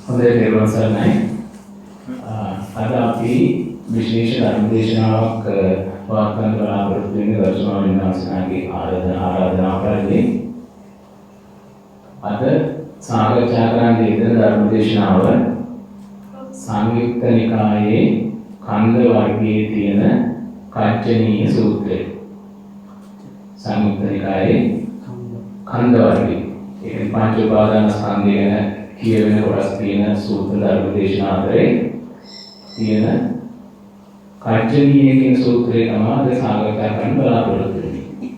හොඳයි තේරුම් ගන්නයි. අද අපි විශේෂ ධර්ම දේශනාවක් පවත්වන්න බලාපොරොත්තු වෙන්නේ ගරු ස්වාමීන් වහන්සේගේ ආරාධනා කරන්නේ. අද සාකච්ඡා කරන්න යෙදෙන ධර්ම දේශනාව සංයුක්ත නිකායේ කන්ද වර්ගයේ තියෙන කච්චනීය සූත්‍රය. සංයුක්ත නිකායේ කන්ද වර්ගයේ ඒ පංච උපාදාන ස්කන්ධය ගැන කියවෙන කොටස් තියෙන සූත්‍ර ධර්ම දේශනා අතරේ තියෙන කච්චනීය කියන සූත්‍රය තමයි අද සාකච්ඡා කරන්න බලාපොරොත්තු වෙන්නේ.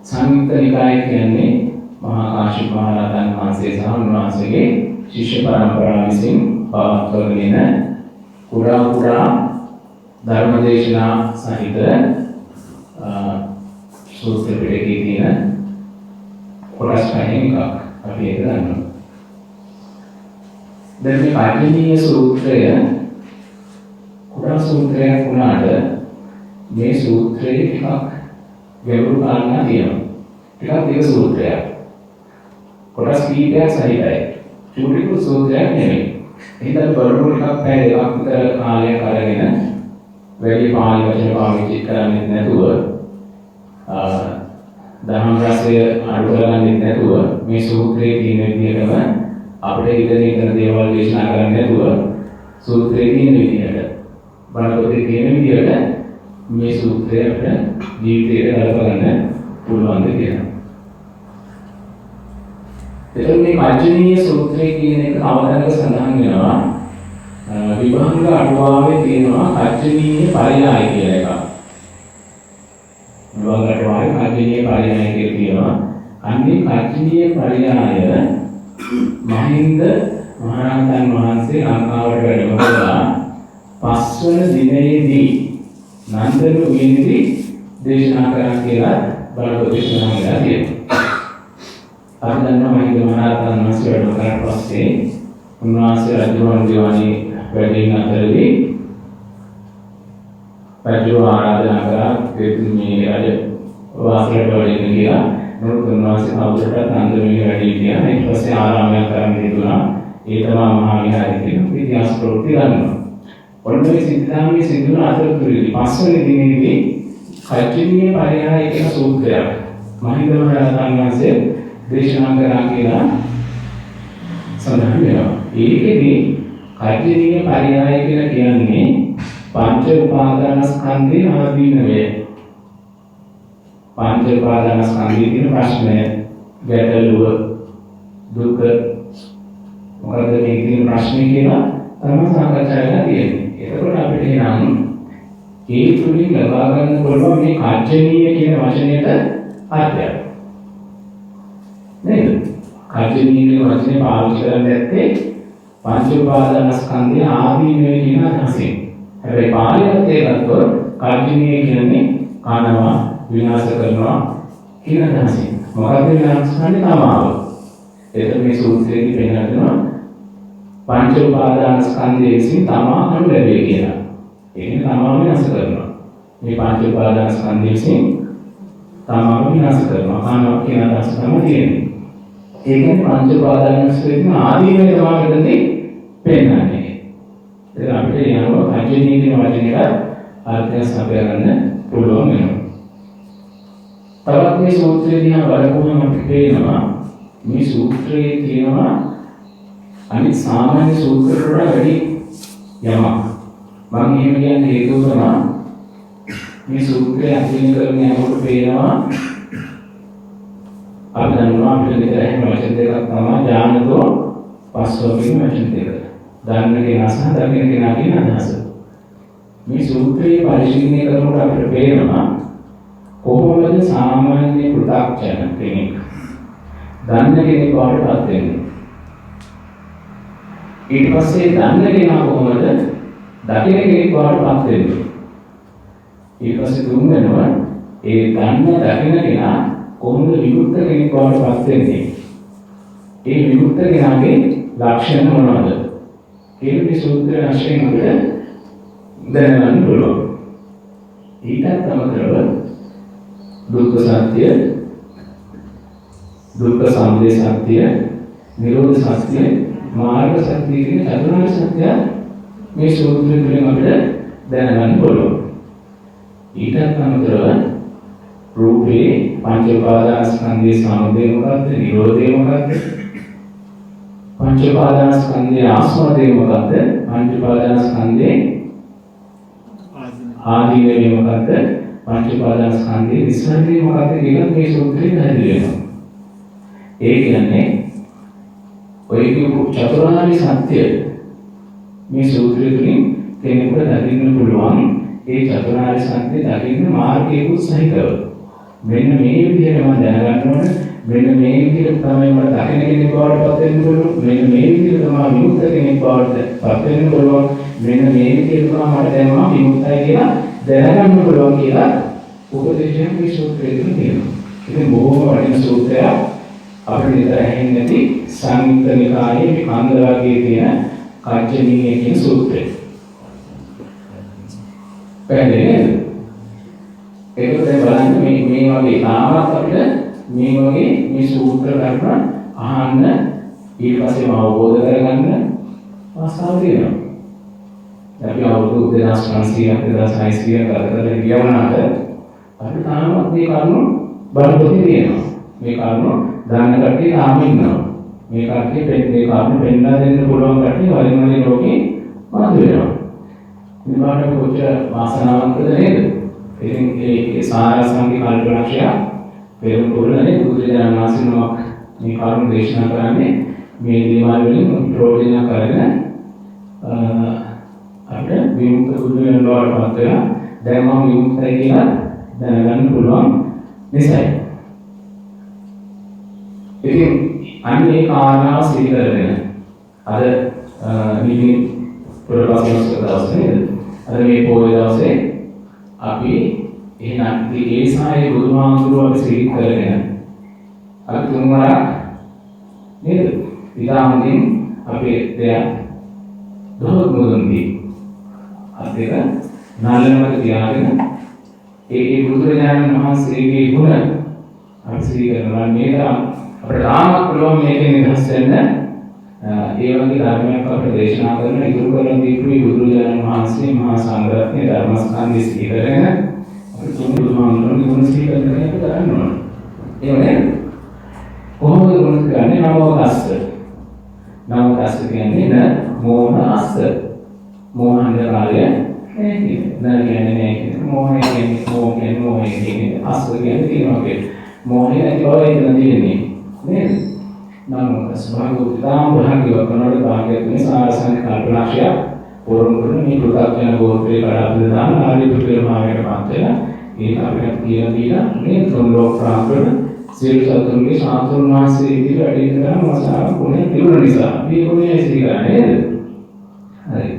සංයුක්ත නිකාය කියන්නේ මහා කාශ්‍යප මහ රහතන් වහන්සේ සහ උන්වහන්සේගේ ශිෂ්‍ය පරම්පරාව විසින් පවත්වගෙන කුඩා ධර්ම දේශනා සහිත සූත්‍ර පිටකයේ තියෙන කොටස් පහෙන් එකක් අපි ඒක ගන්නවා. දැන් මේ කච්චනීය සූත්‍රය කුඩා සූත්‍රයක් වුණාට මේ සූත්‍රයේ ටිකක් ගැඹුරු කාරණා තියෙනවා. ටිකක් දිග සූත්‍රයක්. කොටස් කීපයක් සහිතයි. චූටිකු සූත්‍රයක් නෙමෙයි. එහෙනම් බලමු ටිකක් පැය දෙකක් විතර කාලයක් අරගෙන වැඩි පාළි වචන පාවිච්චි කරන්නේ නැතුව දහම් රසය අඩු කරගන්නේ නැතුව මේ සූත්‍රයේ තියෙන විදිහටම අපිට ඉගෙන දේවල් දේශනා කරන්නේ නැතුව සූත්‍රයේ තියෙන විදිහට බලපොතේ තියෙන විදිහට මේ සූත්‍රය අපිට ජීවිතයට ගලප ගන්න පුළුවන් ද කියලා. එතකොට මේ කච්චනීය සූත්‍රය කියන එක අවදානක සඳහන් වෙනවා විභංග අටුවාවේ තියෙනවා කච්චනීය පරියාය කියලා එකක්. විභංග අටුවාවේ කච්චනීය පරියාය කියලා තියෙනවා. අන්නේ කච්චනීය පරියාය මහින්ද මහරහතන් වහන්සේ ලංකාවට වැඩම කළා පස්වන දිනයේදී නන්දනු විනිදී දේශනා කරා කියලා බලපොතේ දේශනා කරලා තියෙනවා. අපි දන්නවා මහින්ද මහරහතන් වහන්සේ වැඩම කරලා පස්සේ උන්වහන්සේ රජුන් දිවානී වැඩින් අතරදී රජු ආරාධනා කරා මේ රජ වාසයට වඩින්න කියලා. නමුත් උන්වහන්සේ අවුරුද්දකට නන්දනු වැඩි ගියා. ඊට පස්සේ ආරාමයක් කරන් හිටුණා. ඒ තමයි මහා විහාරය කියන ඉතිහාස ප්‍රවෘත්ති ගන්නවා. ඔන්න මේ සිද්ධාන්තයේ සිදුවන අතරතුරදී පස්වෙනි දිනේදී කච්චනීය පරියාය කියන සූත්‍රයක් මහින්ද මහ රහතන් වහන්සේ දේශනා කරා කියලා සඳහන් වෙනවා. ඒකෙදී කච්චනීය පරියාය කියලා කියන්නේ පංච උපාදානස්කන්ධේ ආදීනවය. පංච උපාදානස්කන්ධයේ තියෙන ප්‍රශ්නය, ගැටලුව, දුක මොකද මේ තියෙන ප්‍රශ්නේ කියලා තමයි සාකච්ඡා කරලා තියෙන්නේ. එතකොට අපිට එනම් ඒ තුලින් ලබා ගන්න පුළුවන් මේ කච්චනීය කියන වචනයට අර්ථයක්. නේද? කච්චනීය කියන වචනේ පාවිච්චි කරන්නේ නැත්තේ පංච උපාදානස්කන්ධය ආදීනවය කියන අදහසින්. හැබැයි පාලියත් ඒකත් කච්චනීය කියන්නේ කනවා විනාශ කරනවා කියන අදහසින්. මොකද විනාශ කරන්නේ තමාව. එතකොට මේ සූත්‍රයේදී පෙන්නනවා පංච උපාදාන ස්කන්ධයේ විසින් තමා අනු ලැබේ කියලා. ඒක තමාව විනාශ කරනවා. මේ පංච උපාදාන ස්කන්ධයේ විසින් තමාව විනාශ කරනවා. කනවා කියන අදහස තමයි තියෙන්නේ. ඒ කියන්නේ පංච උපාදාන ස්කන්ධයේ ආදීනවේ තමයි මෙතනදී පෙන්නන්නේ. ඒක අපිට යනවා කච්චනීය කියන වචනයට අර්ථය සපයා ගන්න පුළුවන් වෙනවා. තවත් මේ සූත්‍රය දිහා බලපුවම අපිට පේනවා මේ සූත්‍රයේ තියෙනවා අනිත් සාමාන්‍ය සූත්‍ර වල වැඩි යමක්. මම එහෙම කියන්නේ හේතුව තමයි මේ සූත්‍රය අධ්‍යයනය කරන යනකොට පේනවා අපි දන්නවා අපිට විතර එහෙම වචන දෙකක් තමයි ඥානතෝ පස්සෝ කියන වචන දෙක. දන්න කෙනා සහ දකින කෙනා කියන අදහස. මේ සූත්‍රයේ පරිශීලනය කරනකොට අපිට පේනවා කොහොමද සාමාන්‍ය පෘථග්ජන කෙනෙක් දන්න කෙනෙක් වඩපත් වෙන්නේ. ඊට පස්සේ දන්න කෙනා කොහොමද දකින කෙනෙක් වඩපත් වෙන්නේ. ඊට පස්සේ තුන්වෙනව ඒ දන්න දකින කෙනා කොහොමද විමුක්ත කෙනෙක් වඩපත් වෙන්නේ. ඒ විමුක්ත කෙනාගේ ලක්ෂණ මොනවද? ඒක මේ සූත්‍ර රාශියෙන් අපිට දැනගන්න පුළුවන්. ඊටත් අමතරව දුක්ඛ සත්‍ය, දුක්ඛ සමුදය සත්‍ය, නිරෝධ සත්‍ය, මාර්ග සත්‍ය කියන චතුරාර්ය සත්‍ය මේ සූත්‍රය තුළින් අපිට දැනගන්න පුළුවන්. ඊටත් අමතරව රූපේ පංච උපාදානස්කන්ධයේ සමුදය මොකක්ද? නිරෝධය මොකක්ද? පංච උපාදානස්කන්ධයේ ආස්වාදය මොකක්ද? පංච උපාදානස්කන්ධයේ ආදීනවය මොකක්ද? පංච උපාදානස්කන්ධයේ විස්තරය මොකක්ද කියලා මේ සූත්‍රයෙන් පැහැදිලි වෙනවා. ඒ කියන්නේ ඔය කියපු චතුරාර්ය සත්‍ය මේ සූත්‍රය තුළින් කෙනෙකුට දකින්න පුළුවන්. ඒ චතුරාර්ය සත්‍ය දකින්න මාර්ගයකුත් සහිතව. මෙන්න මේ විදිහට මම දැනගන්න ඕනේ. මෙන්න මේ විදිහට තමයි මට දකින්න කෙනෙක් බවට පත් වෙන්න පුළුවන්. මෙන්න මේ විදිහට තමයි විමුක්ත කෙනෙක් බවට පත් වෙන්න පුළුවන්. මෙන්න මේ විදිහට තමයි මට දැන් මම විමුක්තයි කියලා දැනගන්න පුළුවන් කියලා උපදේශයක් මේ සූත්‍රයේ තියෙනවා. ඉතින් බොහෝම වටිනා සූත්‍රයක්. අපිට විතර ඇහෙන්නේ නැති සංයුත්ත නිකායේ මේ කන්ද වර්ගයේ තියෙන කච්චනීය කියන සූත්‍රය. පැහැදිලි නේද? ඒක දැන් බලන්න මේ වගේ තාමත් අපිට මේ වගේ මේ සූත්‍ර ධර්ම අහන්න ඊට පස්සේ අවබෝධ කරගන්න ආසාව තියෙනවා. අපි අවුරුදු 2500 2600 ගත කරලා ගියවනාට අපි තාමත් මේ කරුණු බලපොතේ තියෙනවා. මේ කරුණු දන්න කට්ටිය තාම ඉන්නවා. මේ කට්ටිය මේ කරුණු පෙන්නලා දෙන්න පුළුවන් කට්ටිය වරින් වර ලෝකේ මාතු වෙනවා. විවාහක කොච්චර වාසනාවන්තද නේද? ඉතින් ඒ සාරසංගී කල්පනාක්ෂය පෙරම් පුරණනේ බුදුරජාණන් වහන්සේ නමක් මේ කරුණු දේශනා කරන්නේ මේ දේවල් වලින් ප්‍රයෝජන කරගෙන අපිට විමුක්ත බුදු වෙනවා පත් වෙලා දැන් මම විමුක්තයි කියලා දැනගන්න පුළුවන් නිසායි. ඉතින් අන්නේ කාරණාව සිහි කරගෙන අද නිවි ප්‍රකාශනස්ක දවසේ අද මේ පොයේ දවසේ අපි එහෙනම් ඒ සායේ බුදුහාමුදුරුවෝ අපි සිහි කරගෙන අපි තුන්වරක් නේද? විදාමකින් අපේ දෙයක් දොහොත් මුදුන්දී අපේක නාලනමක තියාගෙන ඒ බුදුරජාණන් වහන්සේගේ ගුණ අපි සිහි කරනවා. මේක අපිට තාමත් පුළුවන් මේකෙන් නිදහස් වෙන්න. ඒ වගේ ධර්මයක් අපිට දේශනා කරන ඉතුරු කරන දීපු බුදුරජාණන් වහන්සේ මහා සංඝරත්නයේ ධර්මස්කන්ධය සිහි කරගෙන අපි තුන් බුදුහාමුදුරන්ගේ ගුණ සිහි කරගෙන අපි කරන්න ඕනේ. ඒ වගේ කොහොමද ගුණ කරන්නේ? නවෝදස්ස. නවෝදස්ස කියන්නේ න මෝහ අස්ස. මෝහන්දකාරය කියන්නේ මොහේ කියන්නේ අස්ස කියන්නේ තියෙනවා කියන්නේ. මොහේ නැති බව ඉඳලා තියෙන්නේ. නේද? නමුත් ස්වභාවිකවම භාග්‍යවත් කරනකොට භාග්‍යතුනේ සාරසං කල්පනාක්ෂය පොරොන් කරන මේ පු탁ජන ගෝත්‍රේ කඩාපද දාන ආදී පුත්‍රමාවයට පත් වෙලා ඒක අපිට කියලා දීලා මේ තුන් ලෝක ප්‍රාප්තන සියලු සතුන්ගේ ශාස්ත්‍රඥ වාසයේ ඉදිරි වැඩි කරන මාසාව ගුණය තිබුණ නිසා මේ ගුණය ඉතිරිලා නේද? හරි.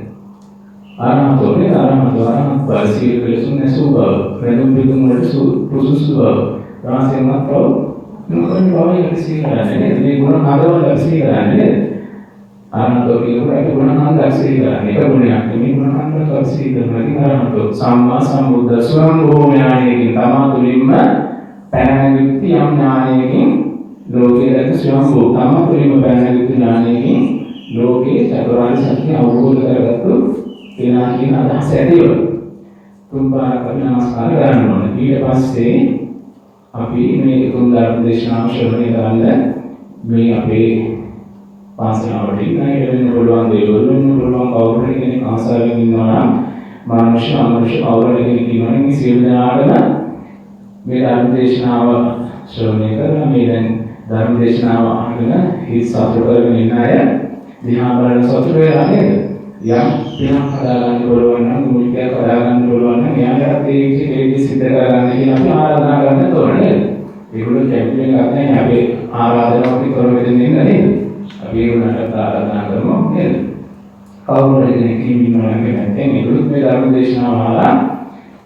ආරම්භෝනේ ආරම්භ වාසී පිළිසුන් නැසුව ප්‍රේම පිටුම් වලට සුසුසු රාසෙමත් බව මොකක්ද බවයි ඉතිරිලා මේ ගුණ හදවල ඉතිරිලා නේද? ආනන්දෝ කියනවා ඒක ගුණ හන්දක් ඉතිරිලා ඒක ගුණයක් නෙමෙයි ගුණ හන්දක් ඉතිරිලා ආනන්දෝ සම්මා සම්බුද්ධ ස්වයං භූමයාණයකින් තමා තුළින්ම පැනගිත්ති යම් ඥානයකින් ලෝකයේ දැක ස්වයං භූ තමා තුළින්ම පැනගිත්ති ඥානයකින් ලෝකේ චතුරාර්ය සත්‍ය අවබෝධ කරගත්තු කෙනා කියන අදහස ඇතිව තුන් පාරක් අපි නමස්කාර කරන්න ඕනේ. ඊට පස්සේ අපි මේ තුන් ධර්ම දේශනාව ශ්‍රවණය කරන්න මේ අපේ පාසලවලට ඉන්න වෙන්න පුළුවන් දේවල් වෙන්න පුළුවන් කවුරු හරි කෙනෙක් ආසාවෙන් ඉන්නවා නම් මානුෂ්‍ය අමනුෂ්‍ය කවුරු හරි කෙනෙක් ඉන්නවා නම් මේ සියලු දෙනාටම මේ ධර්ම දේශනාව ශ්‍රවණය කරලා මේ දැන් ධර්ම දේශනාව අහගෙන හිත සතුට කරගෙන ඉන්න අය දිහා බලන සතුට වෙලා නේද? යම් පිනක් හදාගන්න පුළුවන් නම් මුලිකයක් හදාගන්න පුළුවන් නම් එයාට ඒ විදිහට සිද්ධ කරගන්න කියලා අපි ආරාධනා කරන්න ඕනේ නේද? ඒගොල්ලෝ කැම්පේන් එකක් නැහැ අපි ආරාධනාවක් කරවෙන්න නේද? අපි ඒගොල්ලන්ට ආරාධනා කරමු නේද? කවුරු හරි කෙනෙක් ඉන්නවා නම් මේගොල්ලෝ මේ ධර්ම දේශනාව අහලා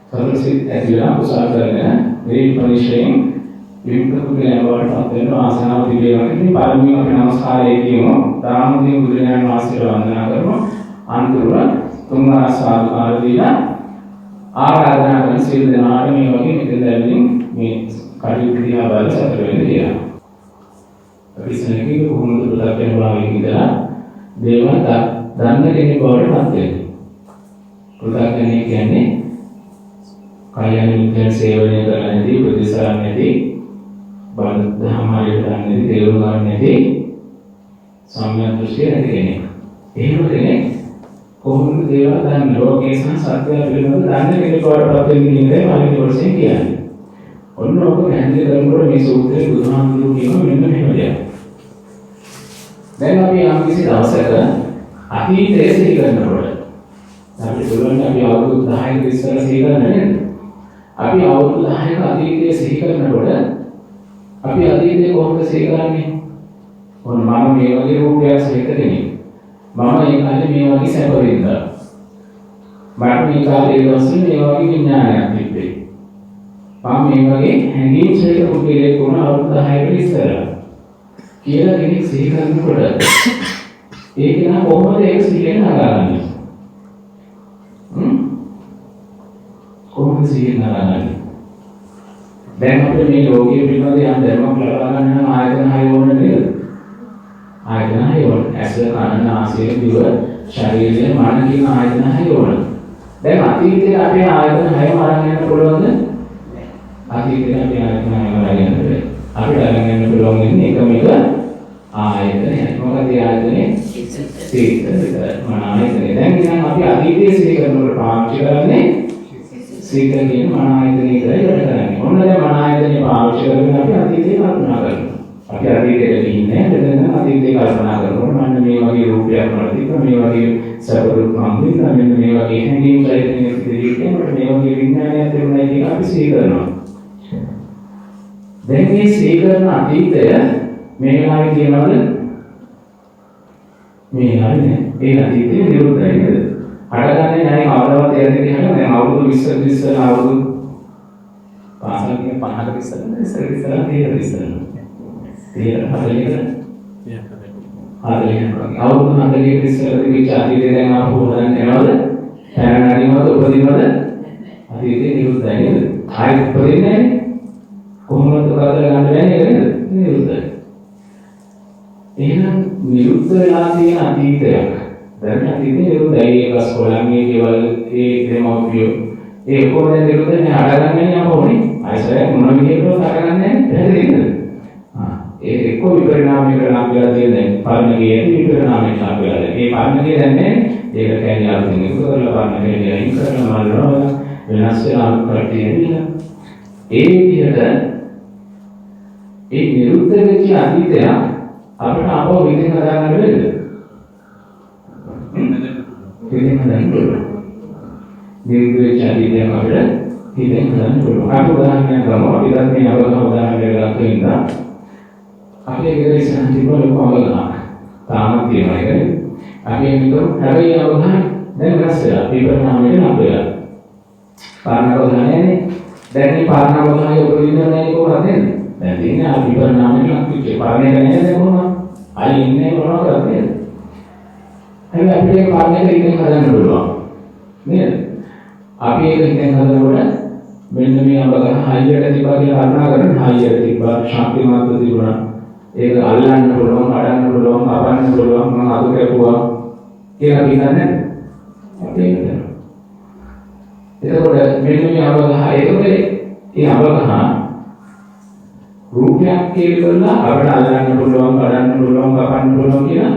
සතුටින් ඇතිවලා උසාව කරගෙන මේ පරිශ්‍රයෙන් විමුක්ත කුලයන්වලට වෙන ආසනාව තිබේවා. ඉතින් පළමුවෙන් අපි නමස්කාරය කියමු. ධාමදී බුදුරජාණන් වහන්සේට වන්දනා කරමු. අන්තිමව තුන්වන සාදුකාර දීලා ආරාධනා කරන සියලු දෙනාට මේ වගේ මෙතන දැල්ලින් මේ කටයුතු දිහා බලලා සතුට වෙන්න කියලා. අපි ඉස්සෙල්ලා කොහොමද පු탁ජන භාවයේ ඉඳලා දේවල් දන්න කෙනෙක් බවට පත් වෙන්නේ. පු탁ජනය කියන්නේ කල්‍යාණ මිත්‍රයන් සේවනය කරලා නැති ප්‍රතිසාර නැති බන්ධහමාරයට නැති තේරුම් ගන්න නැති සම්‍යක් දෘෂ්ටිය නැති කෙනෙක්. එහෙම කෙනෙක් කොහොමද දේවල් දන්නේ? ලෝකේ සහ සත්‍ය පිළිබඳව දන්නේ කෙනෙක් බවට පත් වෙන්නේ කියලා පළවෙනි කොටසෙන් කියන්නේ. ඔන්න ඔබ පැහැදිලි කරනකොට මේ සූත්‍රයේ බුදුහාමුදුරුවෝ කියන මෙන්න මෙහෙම දෙයක්. දැන් අපි යම් කිසි දවසක අතීතයේ සිහි කරනකොට අපිට පුළුවන් අපි අවුරුදු 10ක ඉස්සර සිහි කරන්න නේද? අපි අවුරුදු 10ක අතීතයේ සිහි කරනකොට අපි අතීතයේ කොහොමද සිහි කරන්නේ? ඔන්න මම මේ වගේ රූපයක් සහිත කෙනෙක්. මම ඒ කාලේ මේ වගේ සැප වින්දා. මට මේ කාලේ දවසේ මේ වගේ විඥානයක් තිබ්බේ. මම මේ වගේ හැඟීම් සහිත පුද්ගලයෙක් වුණා අවුරුදු 10කට ඉස්සර. කියලා කෙනෙක් සිහි කරනකොට ඒක නා කොහොමද ඒක සිහියෙන් නගාගන්නේ? කොහොමද සිහියෙන් නගාගන්නේ? දැන් අපිට මේ ලෝකයේ පිළිබඳ යම් ධර්මයක් ලබා ගන්න නම් ආයතන 6 ඕන නේද? ආයතන 6 ඕන. ඇස, කන, නාසය, දිව, ශරීරය, මන කියන ආයතන 6 ඕන. දැන් අතීතයේ අපේ ආයතන 6ම අරන් යන්න පුළුවන්ද? අතීතයේ අපේ ආයතන 6ම අරන් යන්න බැහැ. අපිට අරන් යන්න පුළුවන් ඉන්නේ එකම එක ආයතනය. මොකද ඒ ආයතනේ සිත මන ආයතනය. දැන් ඉතින් අපි අතීතයේ සිහි කරනකොට පාවිච්චි කරන්නේ සිත කියන මන ආයතනය කියලා වැඩ කරන්නේ. මොන දැන් මන ආයතනය පාවිච්චි කරගෙන අපි අතීතේ කල්පනා කරනවා. අපි අතීතයට ගිහින්නේ මෙතන අතීතේ කල්පනා කරනකොට මම මේ වගේ රූපයක් වලදී මේ වගේ සබරුත් මම මෙන්න මේ වගේ හැඟීම් සහිත දෙයක් මට මේ වගේ විඥානයක් තිබුණා කියලා අපි සිහි කරනවා. දැන් මේ සිහි කරන අතීතය මේ වෙලාවේ කියනවද? මේ හරිනේ. ඒ අතීතේ නිරුද්ධයි නේද? හටගන්නේ නැහැ අවරවත් යන්නේ කියලා දැන් අවුරුදු 20 ඉස්සර අවුරුදු පාසල් කියන 50කට ඉස්සර ඉස්සර අවුරුදු 40කට ඉස්සර තිබිච්ච අතීතේ දැන් ආපහු හදන්න යනවද? පැනනගිනවද? උපදිනවද? අතීතේ නිරුද්ධයි නේද? ආයෙත් උපදින්නේ නැහැ. කොහොමද කරදර ගන්න බැහැ නේද? නිරුද්ධයි. එහෙනම් නිරුද්ධ වෙලා තියෙන අතීතයක්. දැන් අතීතේ නිරුද්ධයි. ඒක ස්කෝලන්නේ දේවල් ඒ දෙමෝපියෝ ඒ කොහොමද නිරුද්ධ වෙන්නේ? හටගන්නේ නැහැ ආයෙත් මොන විදිහකටද හටගන්නේ? පැහැදිලිද? ඒ එක්ක විපරිණාමයකට ලක් වෙලා තියෙන පරණකයේ විපරිණාමයට ලක් වෙලා තියෙන. මේ පරණකයේ දැන්නේ ඒක කියන්නේ අලුතින් එකතු කරලා පරණකයේ අයින් කරනවා නේද? වෙනස් වෙන කට්ටිය නෙමෙයි. ඒ විදිහට ඒ නිරුද්ධ වෙච්ච අතීතය අපිට ආපහු විඳින්න හදාගන්න බැරිද? විඳින්න හදාගන්න පුළුවන්. නිරුද්ධ වෙච්ච අතීතය අපිට හිතෙන් හදාගන්න පුළුවන්. අපි උදාහරණයක් ගමු. අපි දැන් මේ අවබෝධ උදාහරණයක් ගන්න ඉඳලා අපේ ගෙදර ඉස්සරහ තිබුණ ලොකු අවගහනක්. තාමත් තියෙනවා ඒක. අපි හිතුව හැබැයි අවගහන දැන් වෙනස් වෙලා විපරිණාමයට ලක් වෙලා. පාරණ අවගහනනේ දැන් මේ පාරණ අවගහනය උපදින්නේ නැහැ කොහොමද නේද? දැන් තියෙන්නේ ආ විපරිණාමයට ලක් වෙච්ච පාරණේ නැහැ දැන් කොහොමද? අයි ඉන්නේ මොනවද කරන්නේ? හැබැයි අපිට පාරණේක ඉතින් හදන්න පුළුවන්. නේද? අපි ඒක ඉතින් හදනකොට මෙන්න මේ අවගහන හයියට තිබා කියලා කල්පනා කරන හයියට තිබා ශක්තිමත්ව තිබුණා. ඒක අල්ලන්න පුළුවන්, අඩන්න පුළුවන්, අපන්න පුළුවන්, මම අද කැපුවා කියලා හිතන්නේ නැහැ. එතකොට මෙන්න මේ අවගහ ඒකේ ඒ අවගහ රූපයක් කියලා අපිට අල්ලන්න පුළුවන්, අඩන්න පුළුවන්, අපන්න පුළුවන් කියලා.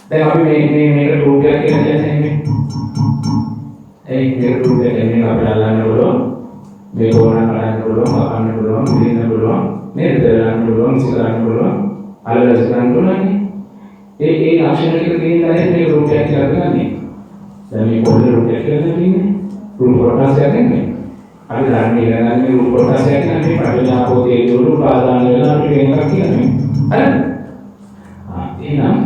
දැන් අපි මේක රූපයක් කියලා කියන්නේ ඒ රූපයක් කියන්නේ අපිට අල්ලන්න පුළුවන්, මේක ඕනනම් අඩන්න පුළුවන්, අපන්න පුළුවන්, විඳින්න පුළුවන්, නේද? දරන්න පුළුවන්, සිතන්න පුළුවන්. අලලස් ගන්න ඕනනේ. ඒ ලක්ෂණ ටික තියෙනවා මේ රූපයක් කියලා කියන්නේ. දැන් මේ පොඩි රූපයක් කියලා කියන්නේ රූප කොටසක් නෙමෙයි. අපි ධර්මයේ ඉගෙනගන්නේ රූප කොටසක් නෙමෙයි. පරිණාමෝ තේජෝ රූප ආදාන වෙලා අපි වෙනකක් කියන්නේ. හරිද? එහෙනම්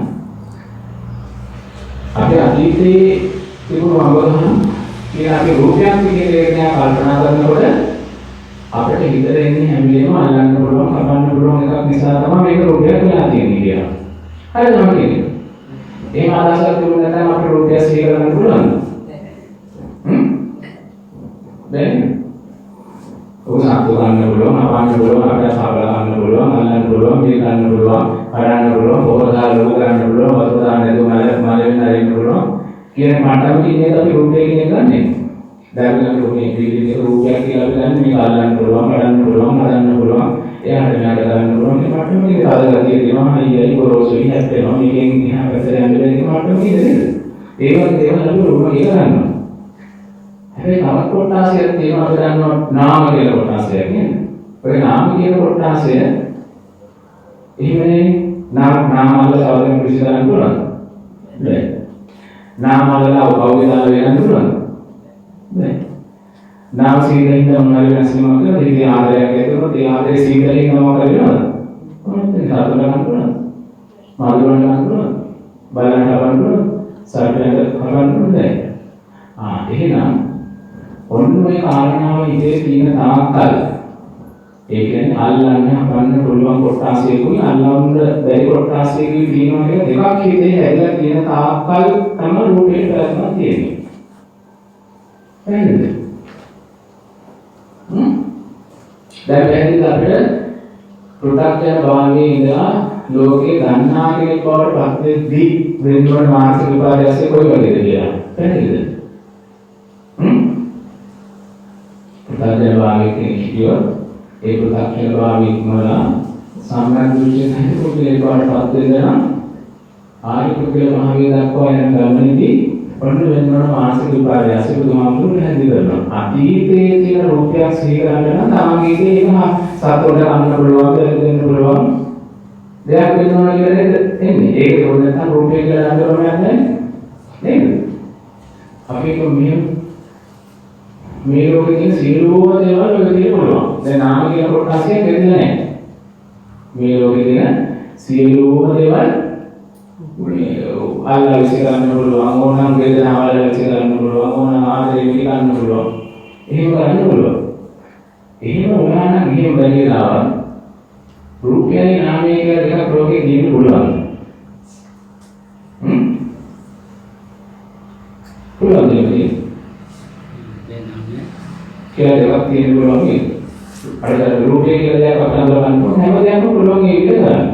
අපි අතීතයේ තිබුණු අවබෝධන කියලා අපි රූපයක් විදිහට කල්පනා කරනකොට අපිට හිතට එන්නේ හැම වෙලේම අල්ලන්න පුළුවන්, කපන්න පුළුවන් එකක් නිසා තමයි මේක රූපයක් වෙලා තියෙන්නේ කියලා. හරිද මම කියන්නේ? එහෙම අදහසක් තිබුණ නැත්නම් අපිට රූපය සිහි කරගන්න පුළුවන්ද? බැහැ. ඔය සාතු ගන්න පුළුවන්, අපන්න පුළුවන්, අපිට සාබල ගන්න පුළුවන්, අල්ලන්න පුළුවන්, මේ ගන්න පුළුවන්. පුළුවන්, හරන්න පුළුවන්, පොරදාල ලෝක ගන්න පුළුවන්, වතුර දාන්න නැතුව මල වෙන හරින්න පුළුවන් කියන මට්ටමක ඉන්නේ අපි රූපය කියන එක ගන්නෙ. දැන් රූපේ පිළිදෙක රූපයක් කියලා අපි ගන්න මේක අල්ලන්න පුළුවන්, බලන්න පුළුවන්, හදන්න පුළුවන්, එයාට මෙයාට ගන්න පුළුවන් මේ මට්ටමේ කාලගතිය දෙනවා, අයියයි ගොරෝසුයි හැප්පෙනවා, මේකෙන් එහා පැත්තට යන්න බැරි මට්ටමේ නේද? ඒ වගේ දේවල් අපි රූප කියලා ගන්නවා. හැබැයි තවත් කොටාසියක් තියෙනවා අපි ගන්නවා නාම කියලා කොටාසියක් නේද? ඔය නාම කියන කොටාසය එහෙමනේ නාමවල සාධන පිළිසඳන්න පුළුවන්. නෑ. නාමවල අවබෝධය වෙනන්න පුළුවන්. නෑ. නාම සීලෙන් මොනවාරි වෙනස් වෙනවා කියලා ඉතින් ආදරයක් ඇතිවෙනවා. ඒ ආදරේ සීලෙන් මොනවා කරගෙනවද? මොනවද සාධන ගන්න පුළුවන්. මාළුවන් ගන්න පුළුවන්. බලන්න හරවන්න පුළුවන්. සාධනයක් හරවන්න පුළුවන්. එහෙනම් ඔන්න ඔය කාරණාව ඉතේ තියෙන තාක්කල් ඒ කියන්නේ අල්ලන්න හපන්න පුළුවන් කොටාසියකුයි අල්ලන්න බැරි කොටාසියකුයි තියෙනවා කියලා දෙකක් හිතේ හැදලා තියෙන තාක්කල් තමයි රූපේ ප්‍රශ්න තියෙන්නේ. එහෙනම් දැන් පැහැදිලිද අපිට ප්‍රොඩක්ට් භාගයේ ඉඳලා ලෝකේ ගන්නා කෙනෙක් බවට පත් වෙද්දී වෙනවන මානසික විපාකයසේ කොයි වගේද කියලා. පැහැදිලිද? ප්‍රොඩක්ට් භාගයේ කියනවා ඒ ප්‍රොඩක්ට් භාගයේ ඉක්මවලා සම්මත දෘෂ්ටියෙන් හිතුවේ බවට පත් වෙනවා. ආයි කුකල භාගයේ දක්වා යන ගමනේදී ඔන්න වෙනවන මානසික විපාකයසේ බුදුහාමුදුරුවෝ පැහැදිලි කරනවා. අතීතයේ තියෙන රූපයක් සිහි කරගන්න නම් තමන්ගේ ඒක සතුට ගන්න පුළුවන්, දෙන්න පුළුවන්. දෙයක් වෙනවා කියලා නේද එන්නේ. ඒක ඕන නැත්නම් රූපය කියලා ගන්න ඕනේ නැහැ නේද? අපි මේ ලෝකේ තියෙන සියලුම දේවල් ඔය විදිහට පුළුවන්. දැන් නාම කියන කොටසෙන් දෙන්නේ නැහැ. මේ ලෝකේ තියෙන සියලුම දේවල් අල්ලා විශ්ේ ගන්න පුළුවන්, ඕනනම් වේදනාවල් විශ්ේ ගන්න පුළුවන්, ඕනනම් ආදරේ විශ්ේ ගන්න පුළුවන්. එහෙම ගන්න පුළුවන්. එහෙම වුණා නම් එහෙම බැරිලා රූපයයි නාමයයි කියලා දෙකක් ලෝකේ දින්න පුළුවන්. පුළුවන් දෙන්නේ. කියලා දෙකක් තියෙන්න පුළුවන් නේද? අර රූපය කියලා දෙයක් අපිට අඳුරගන්න ඕන හැමදේම පුළුවන් ඒ විදිහට ගන්න.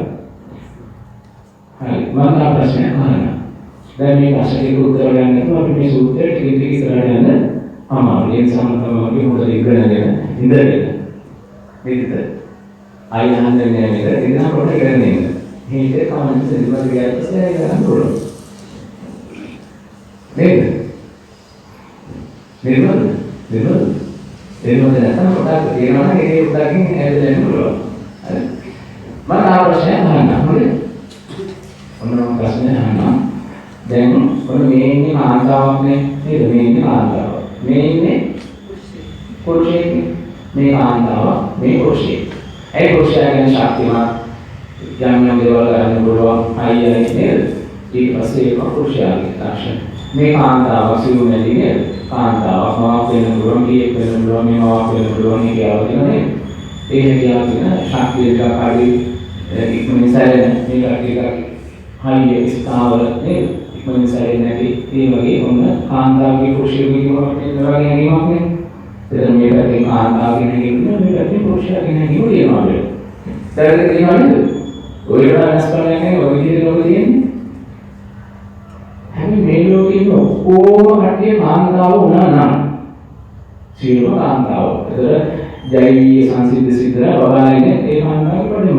හරි මම තා ප්‍රශ්නයක් අහනවා. දැන් මේ ප්‍රශ්නෙට උත්තර ගන්නකොට අපි මේ සූත්‍රය ටික ටික ඉස්සරහට යන්න අමාරුයි. ඒ නිසා තමයි අපි හොඳට ඉගෙනගෙන ඉඳගෙන මේකද අය හඳන්නේ නැහැ මේක ඉඳන් කොට ඉගෙනගෙන ඉන්න. මේක කමෙන්ට් දෙන්න ගියාට ගන්න පුළුවන්. නේද? දෙන්නොත් නැත්නම් කොටක් තියෙනවා නම් ඒ කොටකින් හැදෙන්න පුළුවන්. හරි. මම ආ ප්‍රශ්නය අහන්න. හරිද? ඔන්න ප්‍රශ්නය අහන්න. දැන් ඔන්න මේ ඉන්නේ කාන්තාවක් නේ. නේද? මේ ඉන්නේ කාන්තාව. මේ ඉන්නේ පුරුෂයෙක්. මේ කාන්තාව, මේ පුරුෂයෙක්. ඒ පුරුෂයා ගැන ශක්තිමත් යම් දේවල් ගන්න පුළුවන් අයියයි නේද? ඊට පස්සේ ඒක පුරුෂයාගේ ලක්ෂණ. මේ කාන්තාව සිවුමැලි නේද? කාන්තාවක් මාවක් වෙන පුළුවන්, කීයක් වෙන පුළුවන්, මේ මාවක් වෙන පුළුවන් කියලා තියෙනවා. ඒ හැකියාව ශක්තිය කාඩි ඉක්මනින් සැරෙන මේ කට්ටියක් හයිය ස්ථාවර නේද? ඉක්මනින් සැරෙන්නේ නැති ඒ වගේ ඔන්න කාන්තාවගේ පුරුෂයෙකුගේ වගේ හැඟීමක් නේ. එතන මේ පැත්තේ කාන්තාවගේ හැඟීම මේ පැත්තේ පුරුෂයාගේ හැඟීම තියෙනවා නේද? දැන් තියෙනවා නේද? ඔය වෙනස් කරන්නේ නැහැ ඔය විදිහට ලෝකෙ තියෙන්නේ. හැබැයි මේ ලෝකේ ඉන්න ඔක්කොම කට්ටිය කාන්තාව වුණා නම් සියලුම කාන්තාව. ඒතර ජෛවීය සංසිද්ධ සිද්ධලා වගාරින්නේ ඒ කාන්තාවගේ වඩේම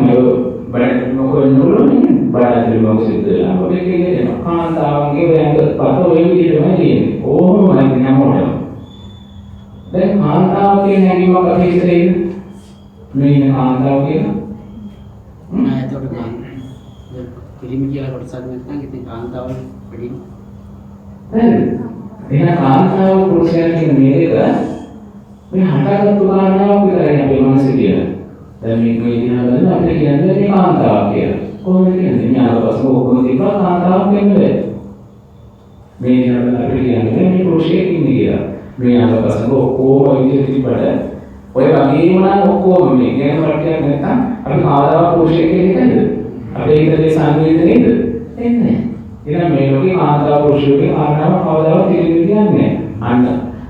බඩ නොකරනවලුනේ බඩ ඇතුළේ සිද්ධ වෙලා ඔබේ කියන්නේ කාන්තාවන්ගේ වැඳ පත ඔය විදිහටමයි තියෙන්නේ. ඕමයි හැමෝටම. දැන් කාන්තාව කියන හැඟීමක් අපි ඉස්සරේ ඉන්න මේ ඉන්න කාන්තාව කියන එතකොට පිළිමි කියලා කොටසක් නැත්නම් ඉතින් කාන්තාව පිළිමි හරි. එහෙනම් කාන්තාව පුරුෂයන් කියන මේ දෙක මේ හටගත්තු කාරණාවක් විතරයි අපේ මනසේ තියෙන. දැන් මේක ඉතිහාස බලන අපිට කියන්නේ මේ කාන්තාවක් කියලා. කොහොමද කියන්නේ? ඥානවස්ම ඔක්කොම තිබ්බා කාන්තාවක් කියන්නේ. මේ ඉතිහාස අපිට කියන්නේ මේ පුරුෂයෙක් ඉන්නේ කියලා. මේ ඥානවස්ම ඔක්කොම විදිහට තිබ්බට ඔය වගේම නම් ඔක්කොම මේ කියන කට්ටියක් නැත්තම් අපි කාදාවක් පුරුෂයෙක් කියන එකද? අපේ හිතේ සංවේදනය නේද? එන්නේ. එහෙනම් මේ ලෝකේ කාන්තාව පුරුෂයෙකුගේ කාරණාව කවදාවත් තේරෙන්නේ නැහැ. අන්න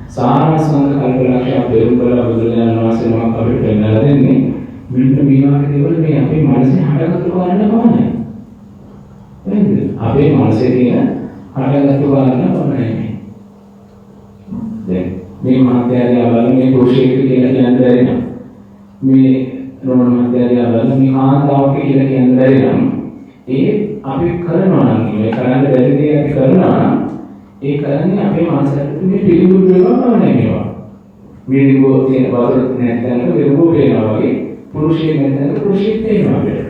සාරසංග කල්පලක්ෂය පෙරම් කළ බුදුරජාණන් වහන්සේ නමක් අපිට පෙන්නලා දෙන්නේ. මෙන්න මේ වගේ දේවල් මේ අපේ මනසේ හටගත්තු කාරණා පමණයි. නේද? අපේ මනසේ තියෙන හටගත්තු කාරණා පමණයි. දැන් මේ මහත්යාගේ අවල මේ පුරුෂයෙක් කියලා කියන්න බැරි නම් මේ රෝණ මහත්යාගේ අවල මේ කාන්තාවක් කියලා කියන්න බැරි නම් ඒ අපි කරනවා නම් මේ කරන්න බැරි දේ අපි කරනවා නම් ඒ කරන්නේ අපේ මනසට මේ පිළිබිඹු වෙනවා පමණයි මේවා. විරුගෝ තියෙන වතුර නැත්නම් විරුගෝ වෙනවා වගේ පුරුෂයෙක් නැත්නම් පුරුෂයෙක් වෙනවා අපිට.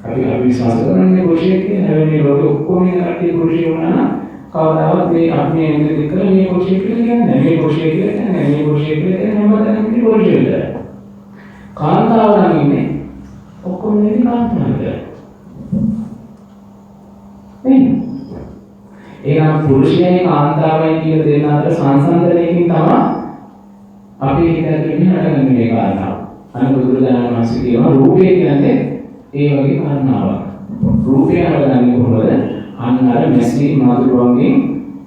අපි විශ්වාස කරන්නේ පුරුෂයෙක් කියන හැබැයි ලෝකෙ ඔක්කොම ඉන්නකටි පුරුෂයෙක් වුණා නම් කවදාවත් මේ අපි එන්නේ දෙකල මේ පුරුෂයෙක් කියලා කියන්නේ මේ පුරුෂයෙක් කියලා කියන්නේ මේ පුරුෂයෙක් කියලා කියන්නේ හැමදාම මේ පුරුෂයෙක් විතරයි. කාන්තාව නම් ඉන්නේ ඔක්කොම නෙවෙයි කාන්තාව විතරයි. ඒකම පුරුෂයයි කාන්තාවයි කියන දෙන්න අතර සංසන්දනයකින් තමයි අපි හිත ඇතුළේ හටගන්නේ මේ කාරණාව. අන්න බුදුරජාණන් වහන්සේ කියනවා රූපය කියන්නේ ඒ වගේ කාරණාවක්. රූපය හටගන්නේ කොහොමද? අන්න අර මෙසි මාතුරුවන්ගෙන්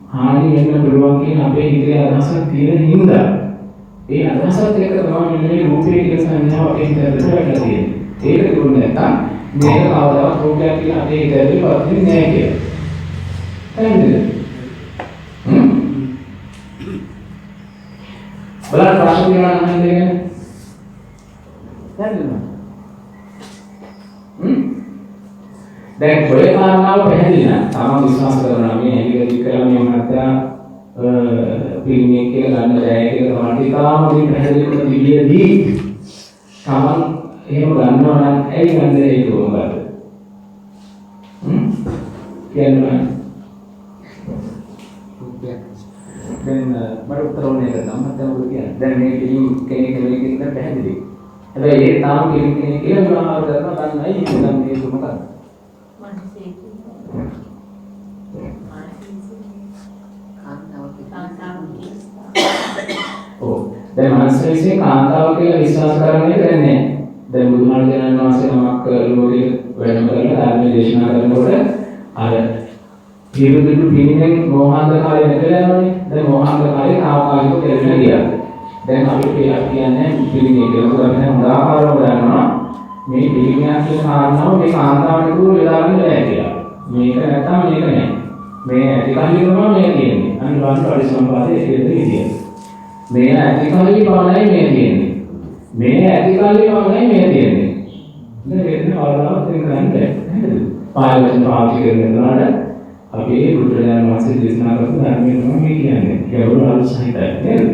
හානි වෙන්න පුළුවන් කියන අපේ හිතේ අදහසක් තියෙන හින්දා ඒ අදහසත් එක්ක තමයි මේ රූපය කියන සංඥාව අපේ හිතේ ඇතුළේ තියෙන්නේ. ඒක තිබුණේ නැත්නම් මේක කවදාවත් රූපයක් කියලා අපේ හිතේ ඇතුළේ පදින්නේ නැහැ කියලා. එහෙමද? බලන්න ප්‍රශ්න දිහා අහන්නේ. දැන් ඔය කාරණාව පැහැදිලි නම් තාම විශ්වාස කරනවා මේ ඇඟිලි දික් කරලා මේ මහත්යා පිළිමේ කියලා ගන්න බෑ කියලා තමයි තාම මේ පැහැදිලි කරන විදියදී තමන් එහෙම ගන්නවා නම් ඇයි ගන්නේ ඒක මොකද? කියන්නේ දැන් මට උත්තර ඕනේ නැහැ මම ඔබ කියන්නේ. දැන් මේ පිළිම කෙනෙක් කියන පැහැදිලි. හැබැයි ඒ තාම කෙනෙක් කියලා විවාහ කරනවා ගන්නයි ඉතින් මේ මොකක්ද? දැන් මනසේ කාන්තාව කියලා විශ්වාස කරන්නේ නැහැ. දැන් බුදුහාමුදුරන් වහන්සේ නමක් ලෝකෙ වැඩම කරලා ධර්ම දේශනා කරනකොට අර පිරුදුදු පිළිමෙන් මොහාන්තකාරය නැතිලා යනවනේ. දැන් මොහාන්තකාරය තාවකාලිකව කෙරෙන්න ගියා. දැන් අපි කියන්නේ පිළිමේ කියලා මොකද අපි උදාහරණයක් ගන්නවා. මේ පිළිමයක් කියන කාරණාව මේ කාන්තාවට දුර වෙලාගෙන නැහැ කියලා. මේක නැත්තම් මේක නෑ. මේ ඇතිකල්ලි තමයි මේ තියෙන්නේ. අනිවාර්ය පරිසම්පාදයේ හේතු විදියට. මේ ඇතිකල්ලි පමණයි මේ තියෙන්නේ. මේ ඇතිකල්ලි පමණයි මේ තියෙන්නේ. ඉතින් ඒක නවදාවත් කරන්නේ නේද? පායවලින් පාවිච්චි කරනවාට අපි බුදුරජාණන් වහන්සේ දේශනා කරපු ධර්මයේ තමයි මේ කියන්නේ. ගැඹුරු අර්ථ සහිතයි නේද?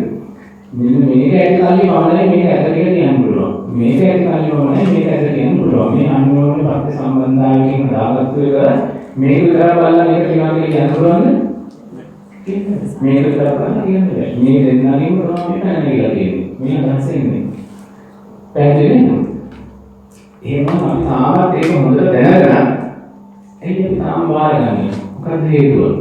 මෙන්න මේක ඇතිකල්ලි පමණයි මේක ඇතට කියන්න පුළුවන්. මේක ඇතිකල්ලි පමණයි මේක ඇතට කියන්න පුළුවන්. මේ අනුෝමන පත්‍ය සම්බන්ධතාවයෙන් හදාගත්තු එක මේක විතර බලලා මේක කියනවා කියලා කියන්න පුළුවන්ද? මේක විතර බලලා කියන්න බෑ. මේ දෙන්නාගෙන් තමයි මේ පැන කියලා කියන්නේ. මේ අදහස එන්නේ. පැහැදිලි නේද? එහෙනම් අපි තාමත් ඒක හොඳට දැනගන්න. ඒක අපි තාම බාරගන්නේ. මොකද හේතුව?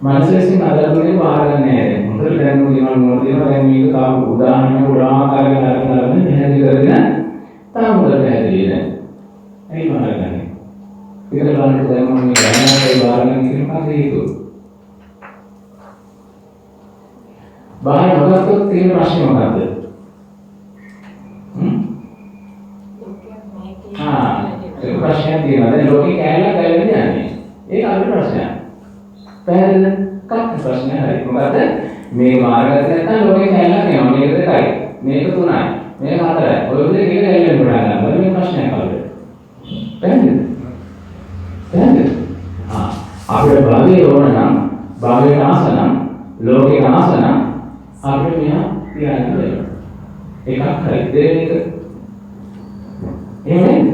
මනසෙන් අදහන්නේ බාරගන්නේ නැහැ. හොඳට දැනුම් දෙනවා මොකද දැන් මේක තාම උදාහරණ උදාහරණයක් අරගෙන පැහැදිලි කරගෙන තාම හොඳට පැහැදිලි නෑ. ඇයි බාරගන්නේ? ඒක බලන්න දැන් මම මේ දැනගන්නයි බාරගන්නේ කියන මොකද හේතුව? බාහිර නොගත්තොත් තියෙන ප්‍රශ්නේ මොකද්ද? ඒක ප්‍රශ්නයක් තියෙනවා. දැන් ලෝකේ කැලලා කැලෙන්නේ යන්නේ. ඒක අලුත් ප්‍රශ්නයක්. පැහැදිලිද? කක් ප්‍රශ්නයක් හරි. මොකද මේ මාර්ගය නැත්නම් ලෝකේ කැලලා කියනවා. මේක දෙකයි. මේක තුනයි. මේක හතරයි. ඔය විදිහට කැලෙන්න පටන් ගන්නවා. මේ ප්‍රශ්නයක් අලුත්. පැහැදිලිද? පැහැදිලිද? අපිට භාගයේ ඕන නම් භාගයේ ආස නම් ලෝකේ ආස නම් අපිට මෙහා තියාගන්න වෙනවා. එකක් හරි. දෙවෙනි එක එහෙමද?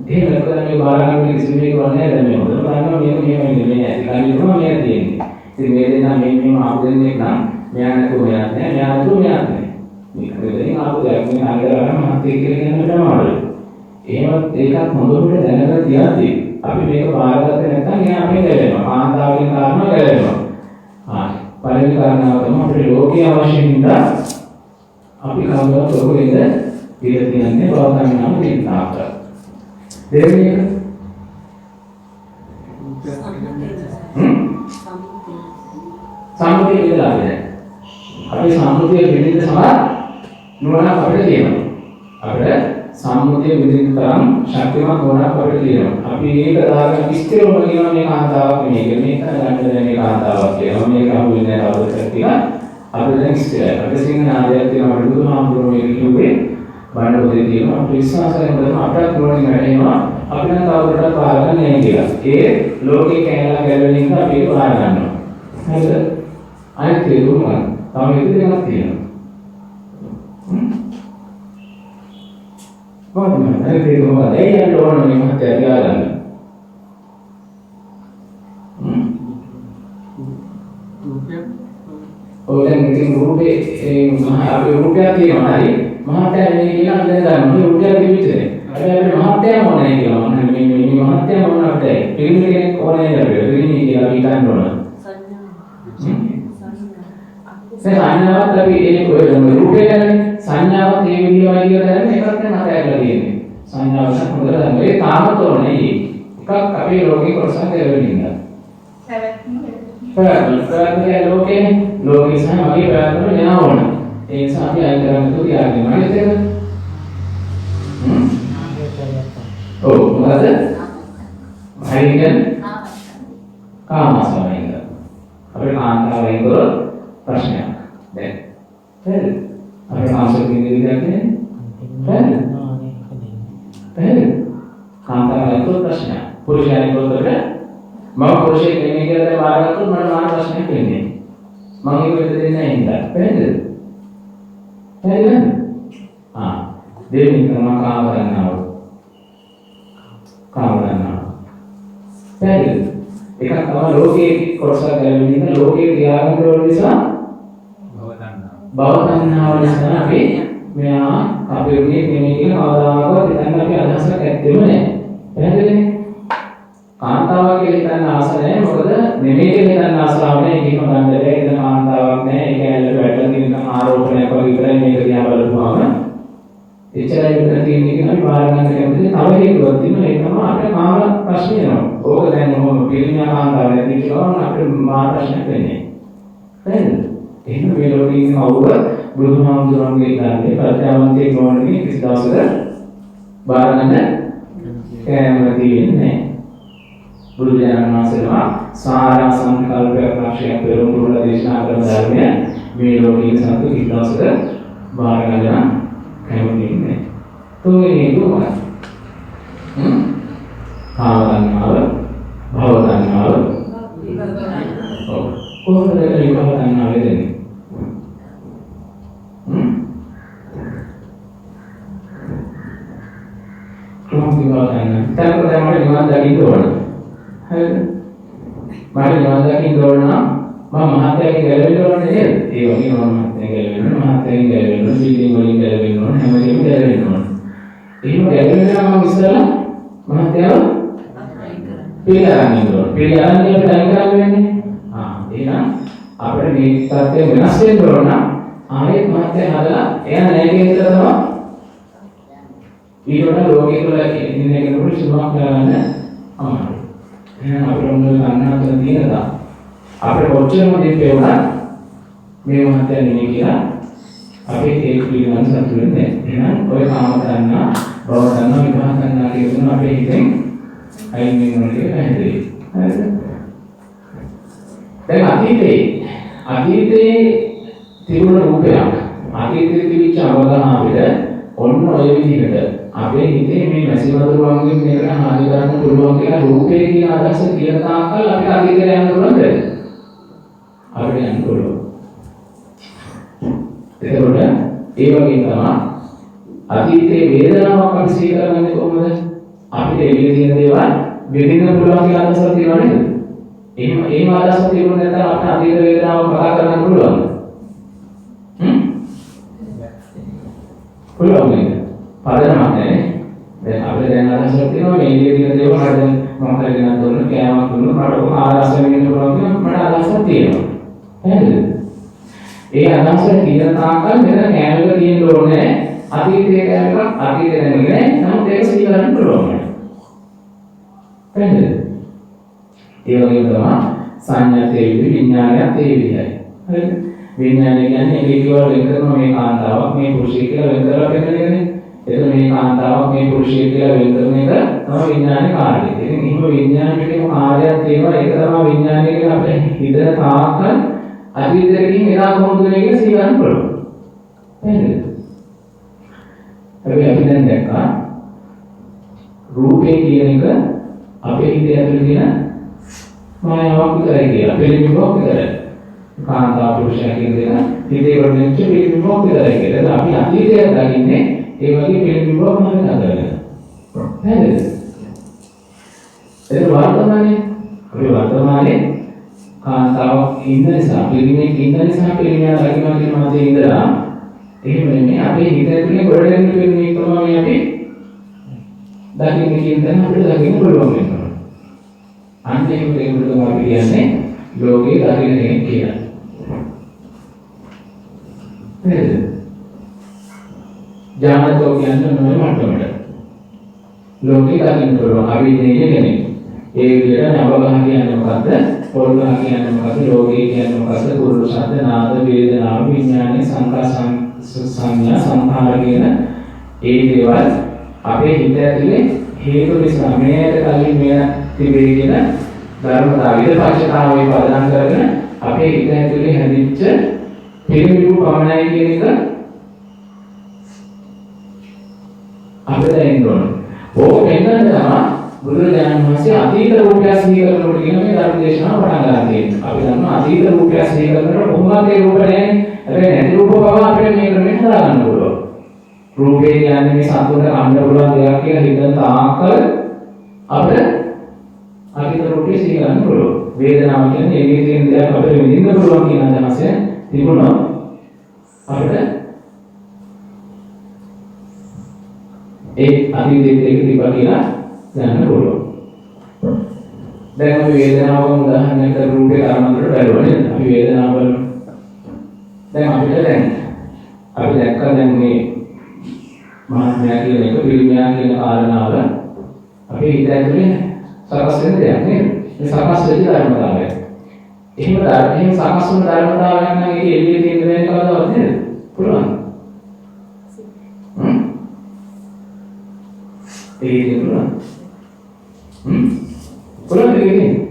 එහෙම නැත්නම් මේ බාරගන්න කිසිම එකක් වන්නේ නැහැ. දැන් මේ හොඳට බලනවා මේක මේ ඇතිකල්ලි තමයි මේ තියෙන්නේ. ඉතින් මේ දෙන්නා මේ ආපු දෙන්නේ නම් මෙයා නැතුව මෙයාත් නැහැ. මෙයා නැතුව මෙයාත් නැහැ. මේක දෙකෙන් ආපු දෙයක් මේ අnder මහත් එක්ක කියන තමයි. එහෙම ඒකත් හොඳට දැනගලා තියද්දී අපි මේක බාරගත්තේ නැත්නම් එයා අපේ ගැලෙනවා. කාන්තාවගේ කාරණා ගැලෙනවා. පළවෙනි කාරණාව තමයි අපේ ලෝකයේ අවශ්‍ය හින්දා අපි කවදාවත් ඔබෙන්ද කියලා කියන්නේ බවගන්න නම් තියෙනවා. දෙවෙනි එක සම්මුතිය විතරයි. අපි සම්මුතිය විඳින්න සමත් නුවණක් අපිට තියෙනවා. අපිට සම්මුතිය විඳින්න තරම් ශක්තිමත් නුවණක් අපිට තියෙනවා. අපි ඒක දාගෙන ඉස්තිරවම කියනවා මේ කාන්තාවක් නෙමෙයි. මේක ගන්න මේ කාන්තාවක් කියනවා. මේක අහුවෙන්නේ නැහැ අවුලක් කියලා. අපිට දැන් ඉස්තිරයි. අපිට සිංහ නාදයක් තියෙනවා. බුදුහාමුදුරුවෝ මේක කිව්වේ බණ්ඩ පොතේ තියෙනවා. අපි විශ්වාසයෙන් කරන අපට නුවණින් වැඩෙනවා. අපි නම් කවුරුටත් පාර ගන්න නැහැ කියලා. ඒ ලෝකේ කැලලා ගැලවෙන එක අපි ඒක පාර ගන්නවා. හරිද? අනිත් තේරුම තව ඉදිරියට තියෙනවා. මොකද මම තේරුම ගන්න ඕන මේ මහත්ය කියලා ගන්න. ඔයයන් ඉතින් රූපේ අපි රූපය තියෙනවා හරි. මහත්ය මේ කියලා දැන් ගන්න රූපය දෙවිතරේ. හැබැයි මහත්ය මොනේ කියලා මම මේ මහත්ය මොන අපේ පිළිමි කෙනෙක් ඕනේ නේද? පිළිමි කියලා හිතන්න ඕන. සංඥාවත් අපි ඒක රූපේ කරන්නේ සංඥාවත් ඒ විදිහමයි කියලා දැනන්නේ එකක් තමයි හදාගලා තියෙන්නේ. සංඥාවක් හොඳට දැන් මේ තාමතෝනේ එකක් අපේ ලෝකේ කොටසක් දෙවෙනින්ද. පැවැත්මේ ලෝකේ සහ මගේ පැවැත්ම යනවන. ඒ නිසා අපි අයින් කරන්න තු තියාගෙන හරිද? ඔව් මොකද? හරිද? කාමසමයින්ද. අපේ කාන්තාවෙන් කරොත් ප්‍රශ්නයක්. දැන් හරිද? අපේ මාසෙක ඉඳිලා කියන්නේ හරිද? කාන්තාවෙන් කරොත් ප්‍රශ්නයක්. පුරුෂයන් කරොත් මම පුරුෂයෙක් නෙමෙයි කියලා බාරගත්තොත් මට මාන ප්‍රශ්නයක් වෙන්නේ. මම ඒක වෙද දෙන්නේ නැහැ නේද? හරිද? හරිද? දෙවෙනි ක්‍රම කාම කරනවා. හරිද? එකක් තමයි ලෝකයේ කොටසක් ගැලවෙන්න ලෝකයේ ක්‍රියාත්මක වන නිසා භව තණ්හාව නිසා අපි මෙයා අපේ උනේ නෙමෙයි කියන අවදානකවත් හිතන්න අපි අදහසක් ඇත්තෙම නැහැ. පැහැදිලිද? කාන්තාවක් කියලා හිතන්න ආස නැහැ. මොකද නෙමෙයි කියලා හිතන්න ආසාව නැහැ. ඒකම ගන්න බැහැ. ඒක කාන්තාවක් නැහැ. ඒක ඇල්ලට වැටලා තියෙන ආරෝපණයක් වගේ විතරයි මේක දිහා බලපුවාම. එච්චරයි විතර තියෙන්නේ කියලා අපි බාර ගන්න කැමතිද? තව හේතුවක් තියෙනවා. ඒ තමයි අපේ කාම ප්‍රශ්න එනවා. ඕක දැන් මොහොම පිළිමා කාන්තාව නැති කියලා අපිට මාන ප්‍රශ්නයක් වෙන්නේ. හරිද? එහෙනම් මේ ලෝකේ ඉන්න අවුල බුදුහාමුදුරන්ගේ ඉඳන්නේ ප්‍රත්‍යවන්තයේ ගෝණනේ කිසි දවසක බාර ගන්න කැමති වෙන්නේ නැහැ. බුදුරජාණන් වහන්සේලා සාරා සංකල්පයක් රාශියක් පෙරමුණු දේශනා කරන ධර්මය මේ ලෝකයේ සතු කිසි දවසක බාර ගන්න කැමති නැහැ. තුන්වෙනි එක මොකක්ද? කාම තණ්හාව, භව තණ්හාව. ඔව්. කොහොමද ඒක භව තණ්හාව වෙන්නේ? කොහොමද භව තණ්හාව? තනකො දැන් මට නිවන් දකින්න ඕන. හරිද? මට නිවන් දකින්න ඕන නම් මම මහත්යෙන් ගැලවෙන්න ඕනේ නේද? ඒ වගේ මම මහත්යෙන් ගැලවෙන්න, මහත්යෙන් ගැලවෙන්න, සීලෙන් වලින් ගැලවෙන්න ඕන, හැමදේම ගැලවෙන්න ඕන. එහෙම ගැලවෙන්න නම් මම ඉස්සෙල්ලා මහත්යව පිළිගන්න ඕන. පිළිගන්න අපිට අයින් කරන්න වෙන්නේ. එහෙනම් අපිට මේ තත්ත්වය වෙනස් වෙන්න ඕන නම් ආයෙත් මහත්ය හදලා එයා නැගේ විතර තමයි ඊළඟ ලෝකේ තුල ඉන්න කෙනෙකුට සුභක් කරගන්න අමාරුයි. එහෙනම් අපිට මොනවද ගන්න අතර තියෙනදා අපිට කොච්චරම දෙපේ වුණා මේ මහත්ය නෙමෙයි කියලා අපි ඒක පිළිගන්න සතුටු වෙන්නේ. එහෙනම් ඔය කාම තණ්හා, භව තණ්හා, විභව තණ්හා කියන අපේ හිතෙන් අයින් වෙන්න ඕනේ පැහැදිලි. හරිද? දැන් අතීතයේ තිබුණ රූපයක් අතීතයේ තිබිච්ච අවබෝධන අපිට ඔන්න ඔය විදිහට අපේ හිතේ මේ මැසිමදුරුවන්ගෙන් මේකට හානි කරන්න පුළුවන් කියලා රූපේ කියන අදහස කියන තාක්කල් අපිට අතීතයට යන්න පුළුවන්ද? අපිට යන්න පුළුවන්. එතකොට ඒ වගේ තමයි අතීතයේ වේදනාවක් අපි සිහි කරගන්නේ කොහොමද? අපිට එළියේ තියෙන දේවල් විඳින්න පුළුවන් කියලා අදහසක් තියෙනව නේද? එහෙම අදහසක් තිබුණ නැත්නම් අපිට අතීත වේදනාව කතා කරන්න පුළුවන්ද? පුළුවන් නේද? පදනමක් නැහැ. දැන් අපිට දැන් අදහසක් තියෙනවා මේ එළියේ තියෙන දේවල් මට දැන් මොකක් හරි ගෙනත් දුන්න කෑමක් දුන්නොත් මට ඔක ආරස වෙන්න පුළුවන් කියලා මට අදහසක් තියෙනවා. හරිද? ඒ අදහස තියෙන තාක්කල් මෙතන කෑමක තියෙන්න ඕනේ අතීතයේ කෑමක් අතීතේ නැන්නේ නමුත් ඒක සිහි කරන්න පුළුවන්. හරිද? ඒ වගේම තමයි සංඥාතේ විදිහ විඥානයත් ඒ විදිහයි. හරිද? විඥානය කියන්නේ එක එකවල වෙන කරන මේ කාන්තාවක් මේ පුරුෂයෙක් කියලා වෙන කරලා පෙන්නන්නේ. එතන මේ කාන්තාවක් මේ පුරුෂයෙක් කියලා වෙන කරන එක තමයි විඥානේ කාර්යය. ඉතින් එහෙම විඥානෙකේම කාර්යයක් තියෙනවා. ඒක තමයි විඥානය කියලා අපේ හිතන තාක්කල් අතීතයකින් එනවා කොහොමද කියලා සිහිගන්න පුළුවන්. නේද? අපි දැන් දැක්කා රූපේ කියන එක අපේ හිතේ ඇතුළේ තියෙන මායාවක් විතරයි කියලා. පිළිබිඹුවක් විතරයි. කාන්තා පුරුෂයා කියන දේ හිතේ වර්ණිච්ච පිළිබිඹුවක් විතරයි කියලා. අපි අතීතය දකින්නේ ඒ වගේ පිළිබිඹුවක් මම හදලා. නේද? ඒක වර්තමානයේ කාන්තාවක් ඉන්න නිසා පිළිමිනෙක් ඉන්න නිසා පිළිමියා දකින්න කියන මාතේ ඉඳලා එහෙම නෙමෙයි අපේ හිත ඇතුලේ ගොඩනැගෙන පිළිමිනෙක් තමයි අපි දකින්න කියන දේ අපිට දකින්න පුළුවන් වෙනවා. අන්තිම දෙයකට තමයි අපි කියන්නේ ලෝකේ දකින්න කෙනෙක් කියලා. නේද? ඥානතෝ කියන්නේ මොනවද මට්ටමට? ලෝකේ දකින්න පුළුවන් අවිද්‍යාවේ කෙනෙක්. ඒ විදිහට නවගහ කියන්නේ මොකද්ද? පොල්ගහ කියන්නේ මොකද්ද? ලෝකේ කියන්නේ මොකද්ද? කුරුළු ශබ්ද නාද වේදනාව විඥානේ සංඛා සංඥා සංඛාර කියන ඒ දේවල් අපේ හිත ඇතුලේ හේතු නිසා මේකට කලින් මෙය තිබේ කියන ධර්මතාව විදපක්ෂතාවයේ පදනම් කරගෙන අපේ හිත ඇතුලේ හැදිච්ච පිළිවිරු පමණයි කියන එක අපිට දැනෙන්න ඕන. ඕක වෙනද තමයි බුදුරජාණන් වහන්සේ අතීත රූපය සිහි කරනකොට කියන මේ ධර්ම දේශනාව පටන් ගන්න තියෙනවා. අපි දන්නවා අතීත රූපය සිහි කරනකොට කොහොමද ඒ රූප නැහැ. හැබැයි නැති රූප බව අපිට මේ ක්‍රමයෙන් හදාගන්න පුළුවන්. රූපේ කියන්නේ මේ සතුට ගන්න පුළුවන් දෙයක් කියලා හිතන තාක්කල් අපිට අතීත රූපය සිහි කරන්න පුළුවන්. වේදනාව කියන්නේ ඒකේ තියෙන දේක් අපිට විඳින්න පුළුවන් කියන අදහස තිබුණා. අපිට ඒ අතීතයේ ඒක තිබා කියලා ගන්න පුළුවන්. දැන් අපි වේදනාව උදාහරණයක් රූපේ කර්මන්තර බලනවා නේද? අපි වේදනාව බලමු. දැන් අපි දැක්කා දැන් මේ මහත්මයා කියන එක පිළිමයා කියන කාරණාව අපේ හිත ඇතුලේ සකස් වෙන දෙයක් නේද? මේ සකස් වෙච්ච ධර්මතාවය. එහෙම සකස් වුණ ධර්මතාවයක් නම් ඒක එළියේ තියෙන වෙන්නේ කවදාවත් නේද? පුළුවන්. ඒක පුළුවන්. පුළුවන් දෙන්නේ.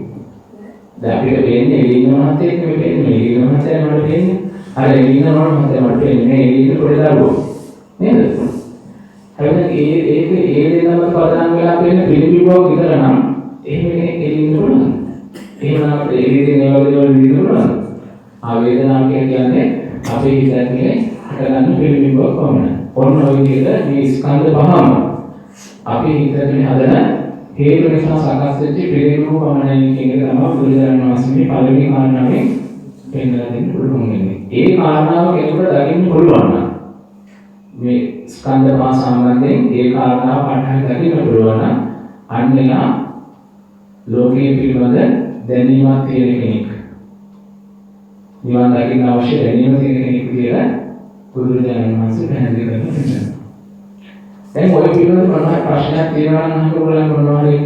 දැන් අපිට වෙන්නේ එළියනවත් එක්ක වෙන්නේ එළියනවත් යනකොට වෙන්නේ. අර එළියනවත් මට වෙන්නේ එළියන පොඩි දරුවෝ. නේද? හැබැයි ඒක දෙන්නම පදනම් වෙලා තියෙන පිළිබිඹුවක් විතර නම් එහෙම එළියන පුළුවන්. එහෙම නම් එළියේ තියෙන ඒවා වල විදිහට ආ වේදනාව කියන්නේ අපේ හිත ඇතුලේ හටගන්න පිළිබිඹුවක් පමණයි. ඔන්න ඔය විදිහට මේ ස්කන්ධ පහම අපේ හිත ඇතුලේ හදන හේතු නිසා සකස් වෙච්ච පිළිබිඹුව පමණයි කියන එක තමයි බුදුරජාණන් වහන්සේ පළවෙනි කාරණාවෙන් පෙන්නලා දෙන්න පුළුවන් වෙන්නේ. ඒ කාරණාව කෙනෙකුට දකින්න පුළුවන් නම් මේ ස්කන්ධ පහ සම්බන්ධයෙන් ඒ කාරණාව පටන් ගන්න පුළුවන් නම් අන්නේලා ලෝකයේ පිළිබඳ දැනීමක් තියෙන කෙනෙක්. නිවන් දකින්න අවශ්‍ය දැනීම තියෙන කෙනෙක් කියලා බුදුරජාණන් වහන්සේ පැහැදිලි කරනවා. දැන් ඔය පිළිබඳව මොනවා ප්‍රශ්නයක් තියෙනවා නම් අහන්න ඕන මොනවා හරි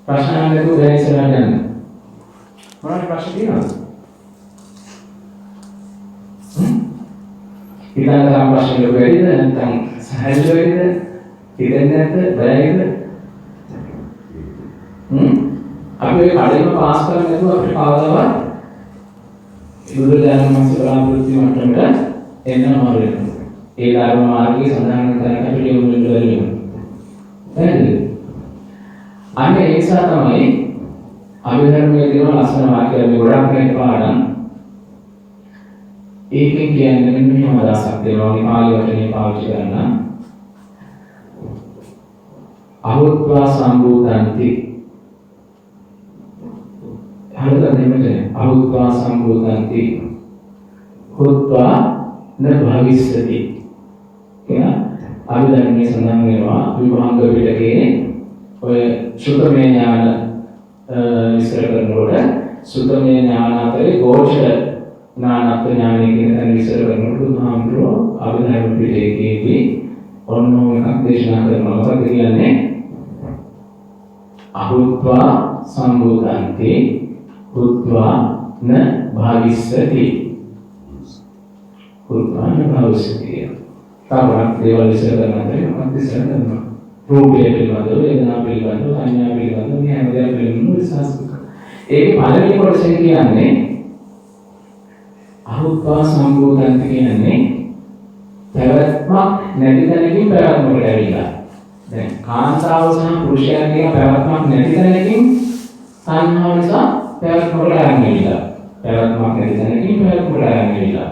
ප්‍රශ්න අහන්නකෝ දැන් ඉස්සරහට යන්න. මොනවද ප්‍රශ්න තියෙනවද? ඊළඟ ප්‍රශ්න ලොකෙයිද නැත්නම් සහජ වෙයිද? හිතෙන්නේ නැද්ද? බයයිද? අපි ඒ කඩේම පාස් කරන්නේ නැතුව අපිට කවදාවත් බුදුරජාණන් වහන්සේ බලාපොරොත්තු වෙන මට්ටමට එන්න අමාරු වෙනවා. ඒ ධර්ම මාර්ගයේ සඳහන් කරන අපිට යොමු වෙන්න වෙනවා. නේද? අන්න ඒ නිසා තමයි අභිධර්මයේ තියෙන ලස්සන වාක්‍යය මේ ගොඩක් මේ පාඩම්. ඒකෙන් කියන්නේ මෙන්න මෙහෙම අදහසක් දෙනවා. මේ පාළි වචනේ පාවිච්චි කරන අහුත්වා සම්භූතන්ති. හරිද මෙතන? අහුත්වා සම්භූතන්ති. හුත්වා න භවිස්සති. කියන අභිධර්මයේ සඳහන් වෙනවා විභංග පිටකේ ඔය සුතමේ ඥාන විස්තර කරනකොට සුතමේ ඥාන අතරේ ගෝචර ඥානත් ඥානය කියන තැන විස්තර කරනකොට බුදුහාමුදුරුවෝ අභිධර්ම පිටකයේදී ඔන්න එකක් දේශනා කරනවා. මොකක්ද කියන්නේ? අහුත්වා සම්භූතන්ති හුත්වා न භවිස්සති. හුත්වා න භවිස්සති. තමක් දේවල් ඉස්සර කරනකොට මොකක්ද ඉස්සර කරනවා? රූපය පිළිබඳව, වේදනා පිළිබඳව, සංඥා පිළිබඳව මේ හැම දෙයක් පිළිබඳව විශ්වාස කරනවා. ඒකේ පළවෙනි කොටසෙන් කියන්නේ අහුත්වා සම්බෝධන්ති කියන්නේ පැවැත්මක් නැති තැනකින් පැවැත්මකට ඇවිල්ලා. දැන් කාන්තාව සහ පුරුෂයා කියන පැවැත්මක් නැති තැනකින් සංහාව නිසා පැවැත්මකට ඇවිල්ලා. පැවැත්මක් නැති තැනකින් පැවැත්මකට ඇවිල්ලා.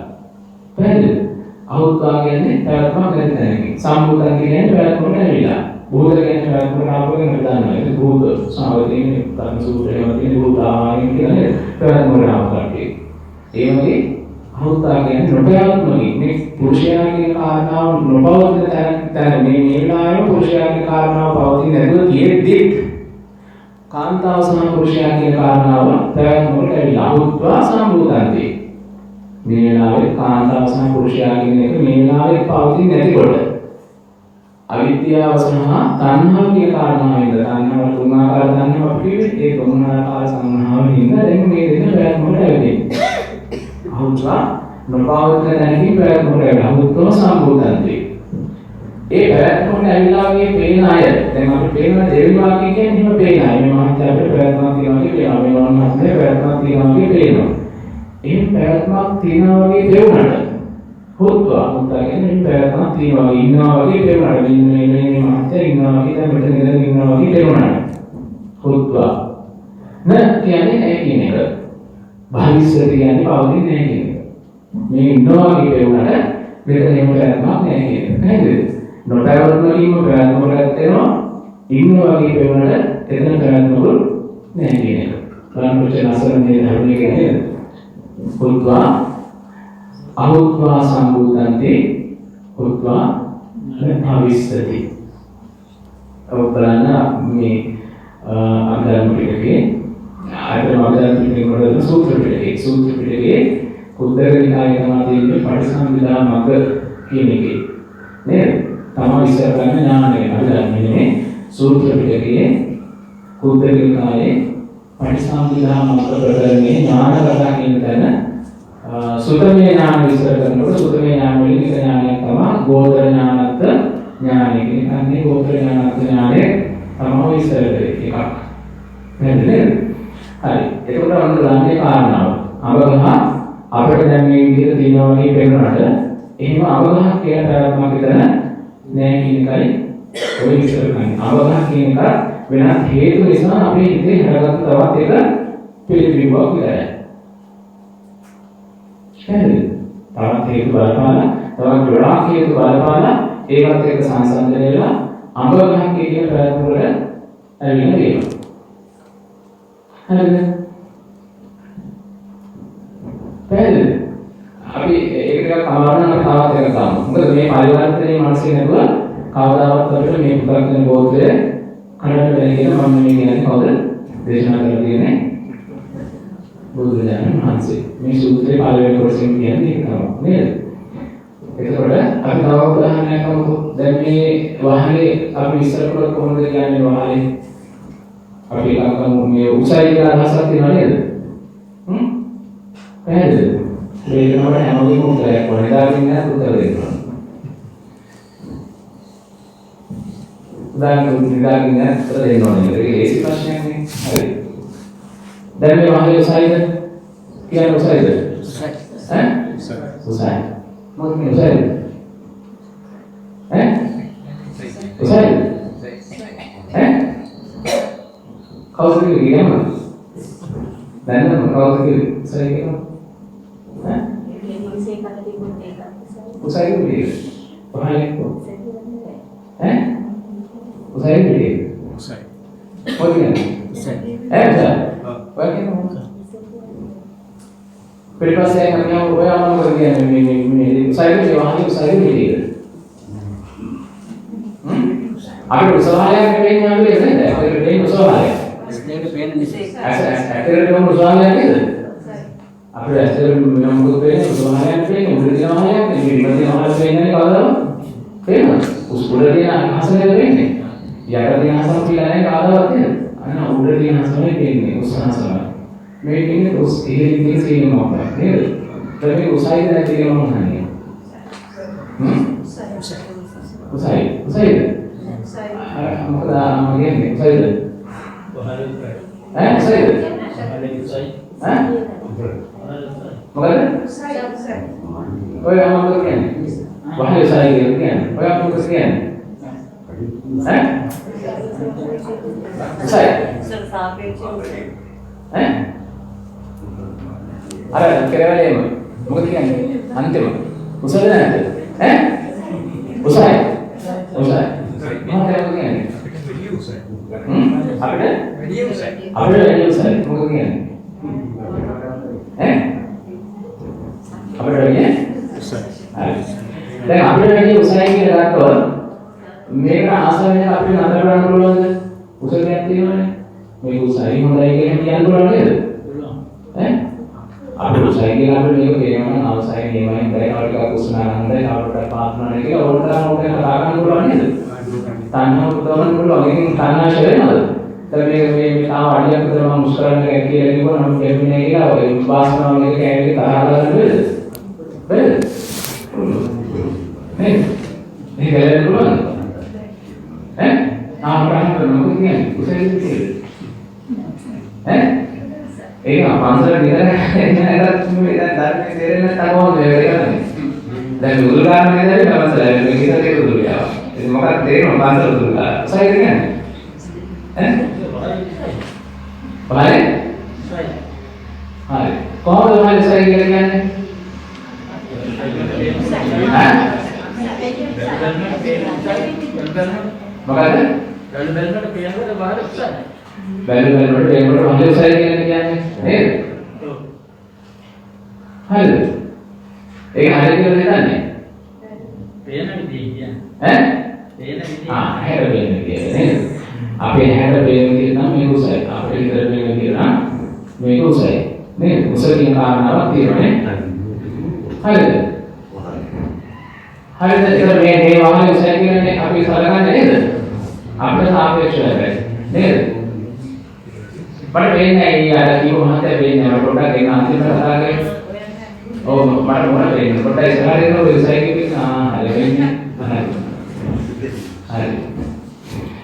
පැහැදිලිද? අහුත්වා කියන්නේ පැවැත්මක් නැති තැනකින්. සම්බෝධන්ති කියන්නේ පැවැත්මකට ඇවිල්ලා. භූත කියන්නේ පැවැත්මකට ආපුවම අපි දන්නවා. ඒක භූත සාවදීන කර්ම සූත්‍රයේ තියෙන භූත ආයතන කියන්නේ පැවැත්මකට ආපුවාට. ඒ වගේ අහුත්වා කියන්නේ නොපැවැත්මකින් මේ පුරුෂයාගේ කාරණාව නොපවතින තැන මේ වෙලාවේ පුරුෂයාගේ කාරණාව පවතින නැතුව තියෙද්දි කාන්තාව සහ පුරුෂයාගේ කාරණාව පැවැත්මකට ඇවිල්ලා අහුත්වා සම්බෝධන්ති. මේ වෙලාවේ කාන්තාව සහ පුරුෂයාගේ එක මේ වෙලාවේ පවතින නැතිකොට අවිද්‍යාව සහ තණ්හාව කියන කාරණාවෙන්ද තණ්හාව තුන් ආකාර තණ්හාව පිළිවෙත් ඒ තුන් ආකාර සංහාවෙන්ද දැන් මේ දෙක පැවැත්මකට ඇවිල්ලා අහුත්වා නොපවතින තැනකින් පැවැත්මකට ඇවිල්ලා අහුත්වා සම්බෝධන්ති. ඒ පැවැත්මකට ඇවිල්ලා වගේ පේන අය දැන් අපි පේන දෙවි වාක්‍ය කියන්නේ එහෙම පේන අය මේ මහත්ය අපිට පැවැත්මක් තියෙනවා කියලා මේ වන්නාස්නේ පැවැත්මක් තියෙනවා කියලා පේනවා. එහෙම පැවැත්මක් තියෙනවා වගේ පේුණාට හුත්වා කියන්නේ පැවැත්මක් තියෙනවා වගේ ඉන්නවා වගේ පේුණාට මේ මහත්ය ඉන්නවා වගේ දැන් මෙතන ඉඳන් ඉන්නවා වගේ පේුණාට හුත්වා න කියන්නේ ඒ කියන එක භවිෂ්‍යති කියන්නේ පවතින්නේ නැහැ කියන එක. මේ ඉන්නවා වගේ පේුණාට මෙතන එහෙම පැවැත්මක් නැහැ කියන එක. නේද? නොපැවැත්මකින්ම පැවැත්මකට එනවා ඉන්නවා වගේ පේුණාට එතන පැවැත්මකුත් නැහැ කියන එක. බලන්න කොච්චර අසරණේ ධර්මයේ කියන්නේ හුත්වා අහුත්වා සම්බෝධන්ති හුත්වා භවිෂ්‍යති. ඔබ බලන්න මේ අග්‍රම පිටකේ අග්‍රම පිටකේ වල සූත්‍ර පිටකේ කුද්දක නිකායේ තමයි තියෙන්නේ පටිසම්භිදා මග්ග කියන එකේ නේද? තමයි ඉස්සර ගන්න ඥානය අග්‍රම මේ සූත්‍ර පිටකේ කුද්දක නිකායේ පටිසම්භිදා මග්ග ප්‍රකරණේ ඥාන කතා කියන තැන සුතමේ ඥාන විස්තර කරනකොට සුතමේ ඥාන වලින් එක ඥානයක් තමයි ගෝචර ඥානත් ඥානය කියන්නේ. අන්නේ ගෝචර ඥානත් ඥානය තමයි විස්තර කරේ එකක්. නේද? හරි. එතකොට අන්න ගන්නේ කාරණාව. අවගහ අපිට දැන් මේ විදිහට තියෙනවා වගේ පේනකොට එහෙම අවගහ කියන ප්‍රාත්මක විතර නෑ කියන එකයි ඔය විස්තර කරන්නේ. අවගහ කියන එක වෙනත් හේතු නිසා අපේ හිතේ හටගත්ත තවත් එක පිළිබිඹුවක් විතරයි. තවත් හේතු බලපාලා තවත් ගොඩාක් හේතු බලපාලා ඒවත් එක්ක සංසන්දනය වෙලා අඹගහක් කියන ප්‍රයත්න වල ඇවිල්ලා තියෙනවා. හරිද? පැහැදිලිද? අපි ඒක ටිකක් අමාරුනම් අපි තවත් එකක් ගමු. මොකද මේ පරිවර්තනයේ මානසික නැතුව කවදාවත් අපිට මේ පුතග්ජන ගෝත්‍රය කඩන්න බැහැ කියලා මම මේ කියන්නේ කවුද? දේශනා කරලා තියෙන්නේ බුදුරජාණන් වහන්සේ. මේ සූත්‍රයේ පළවෙනි කොටසින් කියන්නේ ඒක තමයි නේද? එතකොට අපි තව උදාහරණයක් ගමුකෝ. දැන් මේ වාහනේ අපි ඉස්සර කරලා කොහොමද කියන්නේ වාහනේ? අපි එකක් ගමු මේ උසයි කියලා අදහසක් තියෙනවා නේද? පැහැදිලිද? මේ වෙනකොට හැමෝගෙම උත්තරයක් වුණා. දාගෙන නෑ උත්තර දෙන්න. දාගෙන නෑ උත්තර දෙන්න ඕනේ. ඒක ඒසි ප්‍රශ්නයක් නේ. හරි. දැන් මේ වාහනේ උසයිද? කියන්නේ උසයිද? ඈ? උසයි. මොකද මේ උසයිද? ඈ? උසයිද? ඈ? කවුද කියන්නේ? දැන් නම් කවුද කියන්නේ? උසයි කියනවා. ඈ? ඉංග්‍රීසි කතා තිබුණ එක. උසයි කියන්නේ. පහලේ කො. ඈ? උසයි කියන්නේ. උසයි. මොකද කියන්නේ? උසයි. ඈ උසයි. වගේ පිටපස්සේ අපි ඔයාලම කියන්නේ මේ උසයි වාහනේ උසයි විදියට. අපේ උසාවියක් නෙවෙයි යන්නේ නේද? අපේ දෙන්නේ උසාවියක්. ස්නේහට පේන නිසා. ඇත්තටම ගම උසාවියක් නේද? අපේ ඇත්තටම නම් මොකද වෙන්නේ? උසාවියක් නෙවෙයි උඩ තියෙන වාහනයක් නෙවෙයි. ඉන්න තියෙන වාහනයක් වෙන්නේ කවදාවත්? පේනවද? උඩ තියෙන අහසනේ වෙන්නේ. යට තියෙන අහසම කියලා නැහැ කවදාවත් නේද? අන්න උඩ තියෙන අහසනේ තියෙන්නේ උසාවියක්. මේක ඉන්නේ උස් ඉහළින් සීලම අපේ නේද? ඒක උසයිද නැති කියලා මම අහන්නේ. උසයිද? මොකද මගේ උසයිද? උසයිද? මොකද? ඔය අමතක කියන්නේ. වහල උසයි කියන්නේ. ඔය අමතක කියන්නේ. උසයි. අර කෙරවලේම මොකද කියන්නේ? අන්තිම උසද නැද්ද? උසයි. මොකද කියන්නේ? අපිට වැඩි උසයි. මොකද කියන්නේ? අපිට වැඩි උසයි. හරි. දැන් අපිට වැඩි උසයි කියලා ගත්තොත් මේක ආසවෙන් අපිට නතර කරන්න පුළුවන්ද? උසලයක් තියෙනවනේ. මේක උසයි හොඳයි කියලා කියන්න පුළුවන් නේද? අපිට උසයි කියලා අපිට මේක තේරෙනවා නම් අවසයි නියමයි කරේනවා ටිකක් උස්නානන්දයි අපිට පාත්‍රණය කියලා ඕන තරම් ඕක කතා කරන්න පුළුවන් නේද? තණ්හාව උදවන්න පුළුවන්. ඒකෙන් තණ්හා ෂය වෙනවද? මේ තාම අඩියක් විතර මම මුස් කරන්න කියලා කිව්වොත් නම් දෙන්නේ කියලා ඔය වාසනාව මේක කෑවේ තරහ ගන්න බැරිද? බැරිද? නේ? මේ වෙලෙන්න පුළුවන්ද? ප්‍රාණ කරනවා මොකද කියන්නේ? උසයි කියන්නේ. ඒක පන්සල විතර එන්නත් මේ දැන් ධර්මයේ තේරෙන්න තකවම මේ වැඩ කරන්නේ. දැන් උදුල් ගන්න නේද පන්සල මේ විතර ඒක උදුල් ගාවා. ඒක මොකක්ද තේරෙනවද පන්සල උදුල් ගාවා. උසයි කියන්නේ. බලයි. හරි. කොහොමද ඔයාලා උසයි කියලා කියන්නේ? මොකද? බැලුවලට පේනකොට බාහිර උසයි. බැලුවලට පේනකොට බාහිර උසයි කියන්නේ නේද? ඔව්. හරිද? ඒක හරියට කියලා හිතන්නේ. පේන විදිහ කියන්නේ. පේන විදිහ. හැර පේන විදිහ නේද? අපේ හැර පේන විදිහ නම් මේක උසයි. අපේ ඉතර පේන විදිහ නම් මේක උසයි. නේද? උස කියන කාරණාවක් තියෙනනේ. හරිද? හරිද? ඒක මේ වහලේ උසයි කියන්නේ අපි සලකන්නේ නේද? අපිට සාපේක්ෂව හැබැයි නේද? මට වෙන්නේ ඇයි අර කිව්ව මහත්තයා වෙන්නේ මට පොඩ්ඩක් එන්න අන්තිමට කතා කරේ. ඔව් මට මොනවද වෙන්නේ? පොඩ්ඩක් ඉස්සරහට එන්න ඔය උසයි කියන්නේ හරි වෙන්නේ. හරි.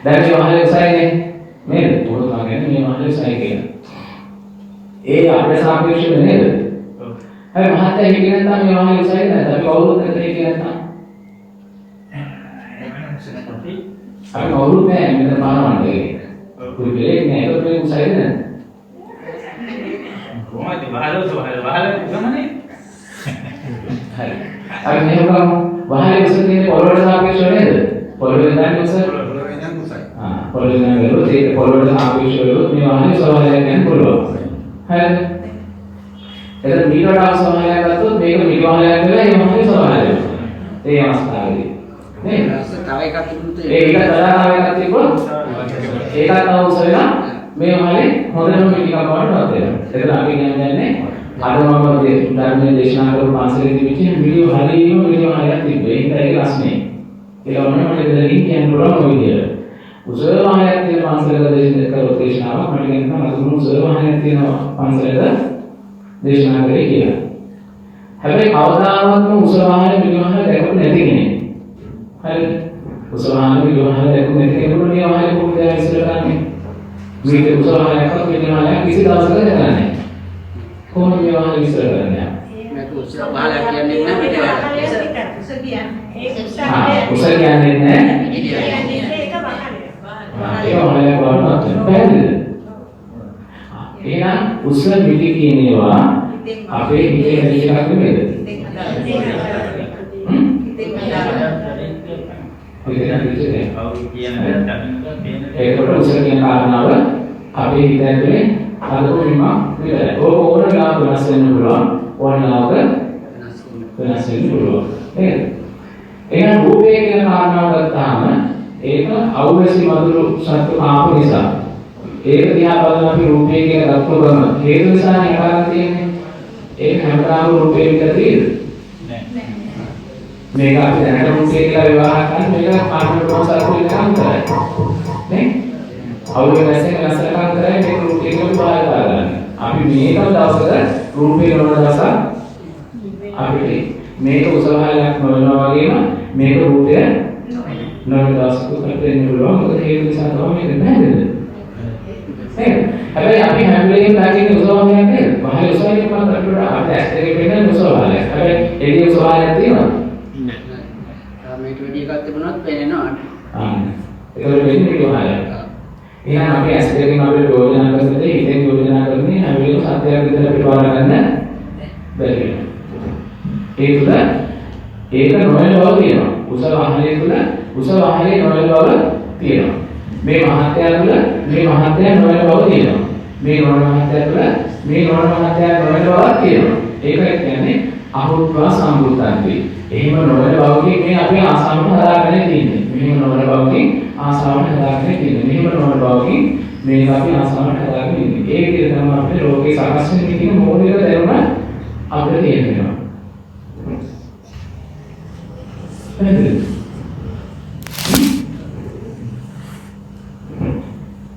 දැන් මේ වහලේ උසයිනේ නේද? පොඩ්ඩක් කියන්නේ මේ වහලේ උසයි කියන. ඒ අපිට සාපේක්ෂව නේද? ඔව්. හැබැයි මහත්තයා හිතේ නැත්නම් මේ වහලේ උසයි නේද? අපි කවුරුත් නැතේ කියලා නැත්නම් අපි කවුරුත් නැහැ මෙතන පාරවන්නේ. ඔය බෙලේ නෑ ඒක මේ උසයිද නැද්ද? කොහොමද වහල උසමනේ? හරි. අපි මෙහෙම කරමු. වහලේ උස කියන්නේ පොළොවට සාපේක්ෂව නේද? පොළොවේ දැන් උස පොළොවේ දැන් වලුත් ඒක පොළොවට සාපේක්ෂව වලුත් මේ වහලේ සවහලයක් ගන්න පුළුවන්. හරිද? එතන මීට වඩා සවහලයක් ගත්තොත් මේක මිලි වහලයක් වෙලා ඒ වහලේ සවහලයක් වෙනවා. ඒ අවස්ථාවේදී නේද? තව එකක් තිබුණොත් ඒක තව එකක් තිබුණොත් ඒකත් තව උස වෙලා මේ වහලේ හොඳම මිලි කපවට වත් වෙනවා. එතන අපි කියන්නේ අද මම ධර්මයේ දේශනා කරපු පාසලේ තිබිච්ච මිලි වහලේම මිලි වහලයක් තිබ්බේ. ඒක රස්නේ. ඒක වුණා මට දෙලින් කියන්න පුළුවන් ඔය විදියට. උස වහලයක් තියෙන පාසලක දේශනාවක් මට කියනවා අද උස වහලයක් තියෙන පාසලක දේශනා කරේ කියලා. හැබැයි කවදාවත් උස වහලේ මිලි වහලයක් දැකපු නැති කෙනෙක්. හරි උසහාන විවහාන දෙකම දෙකම මේ වහලේ පොඩි දා ඉස්සර ගන්න. මේක උසහානයක් විවහානයක් කිසි දවසක කරන්නේ. කොහොමද මේ වහලේ ඉස්සර කරන්නේ? මේක උසහානයක් කියන්නේ නැහැ පිට වහලක්. උස කියන්නේ නැහැ. ඒක වහලයක් වහලක් පැහැදිලිද? එහෙනම් උස පිටි කියන ඒවා අපේ හිතේ හැදෙන එකක් නෙමෙයිද? ඒකට උසල කියන කාරණාව අපේ හිත ඇතුලේ හදපු වීම විතරයි. ඕක ඕන ලාභ වෙනස් වෙන්න පුළුවන්. ඕන ලාභ වෙනස් වෙන්න පුළුවන්. නේද? එහෙනම් රූපය කියන කාරණාව ගත්තාම ඒක අවශ්‍ය මధుර සත්‍ය ආපු නිසා ඒක දිහා බලන අපි රූපය කියලා ගත්තොත් හේතු නිසා නේද තියෙන්නේ. ඒක හැමදාම රූපේ විතර තියෙද? මේක අපි දැනට රූපය කියලා විවාහ කරන්නේ මේක කාර්යන ප්‍රෝසාරකෝ ඉඳන් කරන්නේ නේ අවුල නැසෙන ලස්සනකම් කරන්නේ මේක රූපය කියලා විවාහ කරගන්න අපි මේකම දවසක රූපේ නොවන දවසක් අපිට මේක උසවහලක් නොවනවා වගේම මේක රූපය නොවන දවසක අපිට එන්න පුළුවන්. මොකද හේතු නිසා තමයි මේක නැහැද? හැබැයි අපි හැම වෙලේම තාකින්නේ උසවහලක් නේද? වහලේ උසවහලක් මත අපිට අපිට ඇස් දෙකේ පෙන්නන උසවහලක්. හැබැයි එළිය උසවහලක් තියෙනවා. මේක වැඩි එකක් තිබුණොත් පේනවා. ඒක වෙන්නේ උසවහලක්. එහෙනම් අපි ඇස් දෙකෙන් අපිට යෝජනා කරද්දී හිතෙන් යෝජනා කරන්නේ හැම වෙලේම සත්‍යයක් විතර පිටවල ගන්න බැරි වෙනවා. ඒ තුල ඒක නොවන බව තියෙනවා. උස වහලේ තුල උස වහලේ නොවන බව තියෙනවා. මේ මහත්ය තුල මේ මහත්ය නොවන බව තියෙනවා. මේ නොවන මහත්ය තුල මේ නොවන මහත්ය නොවන බව තියෙනවා. ඒකයි කියන්නේ අහුත්වා සම්බුද්ධන්ති. එහෙම නොවන බවකින් මේ අපි ආසාවම හදාගෙන තියෙන්නේ. මෙහෙම නොවන බවකින් ආසාවම හදාගෙන තියෙන්නේ. මෙහෙම නොවන බවකින් මේක අපි ආසාවම හදාගෙන ඉන්නේ. ඒ විදිහට තමයි අපේ ලෝකේ සකස් වෙන්නේ කියන මොහොතේ දැනුම අපිට තේරෙනවා.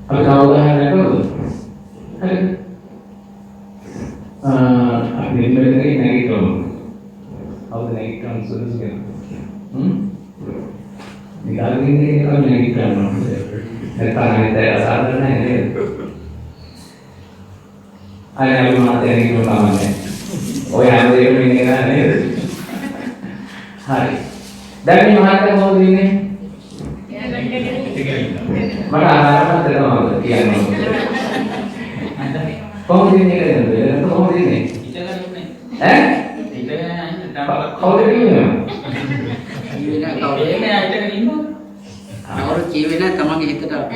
අපි උදාහරණයක් ගමු. හරිද? අපි මෙතනදී නැගිටමු. අවුද නැගිටමු සුදුසු කෙනා. නිකාලින්නේ එක නැගිටනවා. නැත්නම් අනිත් අය අසාධාරණ නැහැ නේද? අය මාතේ නිකුත් ඔය හැම දෙයක්ම ඉන්නේ නෑ නේද? හරි. දැන් මේ මහත්තයා කොහොමද ඉන්නේ? මට ආරම්භ කරනවා කියන්නේ. කොහොමද ඉන්නේ කියන්නේ? කොහොමද ඉන්නේ? ඈ? කවුද ඉන්නේ? කවුරු කියවෙන තමන්ගේ හිතට හරි.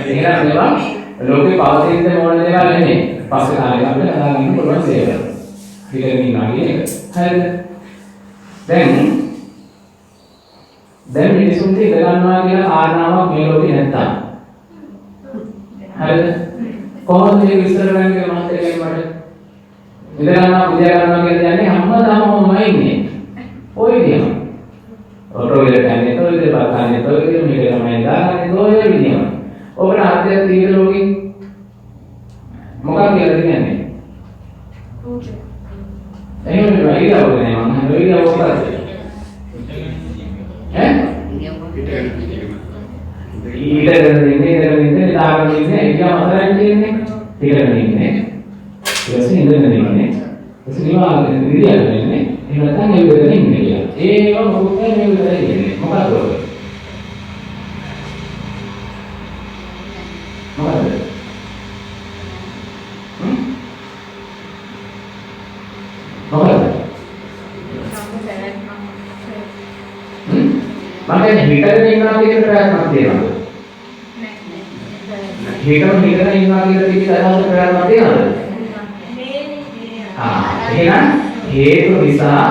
එහෙනම් මේවා ලෝකේ පවතින මොන දේවල් නෙමෙයි. පස්සේ කාලේ අපිට හදාගන්න පුළුවන් දේවල්. හිතෙන් ඉන්නවා කියන එක. හරිද? දැන් මිනිසුන්ට ඉඳ ගන්නවා කියන කාරණාවක් මේ ලෝකේ නැත්තම්. හරිද? කොහොමද මේ විස්තර කරන්නේ මහත්තයා මට? ඉඳ ගන්නවා පුජා කරනවා කියන්නේ හැමදාම මොමයි ඉන්නේ. ඔය විදිහම. ඔතෝලේ යන්නේ තෝලේ බලන්නේ තෝලේ මේක තමයි දාන්නේ ඔය විදිහම. ඔබට ආත්‍යය තියෙන ලෝකෙ මොකක්ද කියලා කියන්නේ? එහෙම නෙවෙයි නෑ මම නෙවෙයි මොකක්ද? ඈ? ඊටගෙන දාගෙන ඉන්නේ ඒකම අතරෙන් තියෙන්නේ. ඊටගෙන ඉන්නේ. ඊටසේ ඉඳගෙන ඉන්නේ. ඊටසේ නිවාගෙන ඉන්නේ. එහෙම නැත්නම් ඒ විදිහට ඉන්නේ කියලා. ඒව මොකක්ද මේ විදිහට ඉන්නේ? මොකක්ද ඔය? මොකක්ද? මොකක්ද? මම හිතගෙන ඉන්නවා කියන ප්‍රයත්නක් තියෙනවා. හිතගෙන ඉන්නවා කියන ප්‍රයත්නක් තියෙනවා. එහෙනම් හේතු නිසා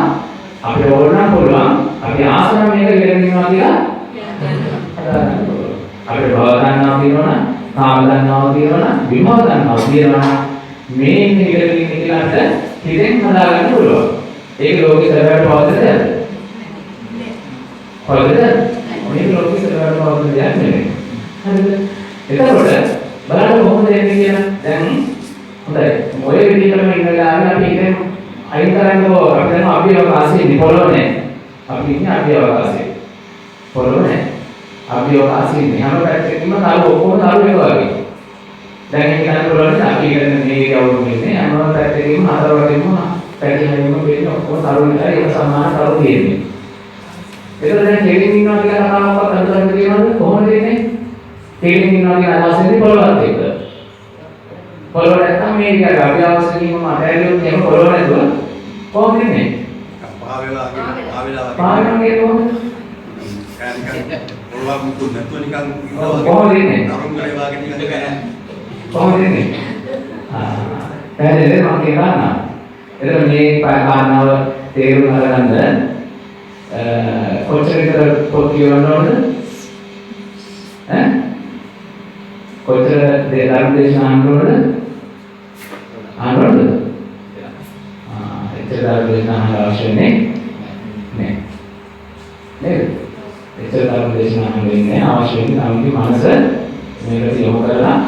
අපිට ඕන නම් පුළුවන් අපි ආසන මේක ඉගෙන ගන්නවා කියලා අපිට භව ගන්නවා කියනවනම් කාම ගන්නවා කියනවනම් විභව ගන්නවා කියනවනම් මේ ඉගෙන ගන්න කියලා අපිට හිතෙන් හදාගන්න පුළුවන්. ඒක ලෝකේ සරලවට පවතින දෙයක්. පවතින මේක ලෝකේ සරලවට පවතින දෙයක් නෙවෙයි. හරිද? එතකොට බලන්න කොහොමද එන්නේ කියලා. දැන් හොඳයි. මොයේ විදිහටම ඉඳලා අපි ඉතින් අයින් කරන්නකෝ අපිට අභිවකාශයේ නිපොළොනේ. අපි ඉන්නේ අභිවකාශයේ. පොළොනේ. අභිවකාශයේ ඉන්නේ හැම පැත්තකින්ම තරු ඔක්කොම තරු එක වගේ. දැන් ඒක ගන්න පුළුවන් අපි ඉන්නේ මේ අවුරුදු ඉන්නේ හැම පැත්තකින්ම හතර වගේම පැති හැමෙම වෙන්නේ ඔක්කොම තරු එකයි ඒක සමාන තරු තියෙන්නේ. ඒතර දැන් තේරින් ඉන්නවා කියලා කතාවක් අන්තරම තියෙනවද කොහොමද ඉන්නේ? තේරින් ඉන්නවා කියන අදහස ඉන්නේ පොළොවත් එක්ක. පොළොව නැත්නම් මේ විදිහට අභිවකාශයේම මැටීරියල් එහෙම පොළොව නැතුව කොහොමද ඉන්නේ? පාවෙලා වගේ කොහොමද? පොළොවක් මුකුත් නැතුව නිකන් කොහොමද ඉන්නේ? අරුංගලේ වාගේ නිකන් කොහොමද ඉන්නේ? පැහැදිලිද මම කියනවා. එතකොට මේ කාරණාව තේරුම් අරගන්න කොච්චර විතර පොත් කියවන්න ඕනද? ඈ? කොච්චර ධර්ම දේශනා අහන්න ඕනද? අහන්න ඕනද? එච්චර ධර්ම දේශනා අහන්න අවශ්‍ය නැහැ. නේද? එච්චර ධර්ම දේශනා අහන්න වෙන්නේ අවශ්‍ය වෙන්නේ තමන්ගේ මනස මේකට යොමු කරලා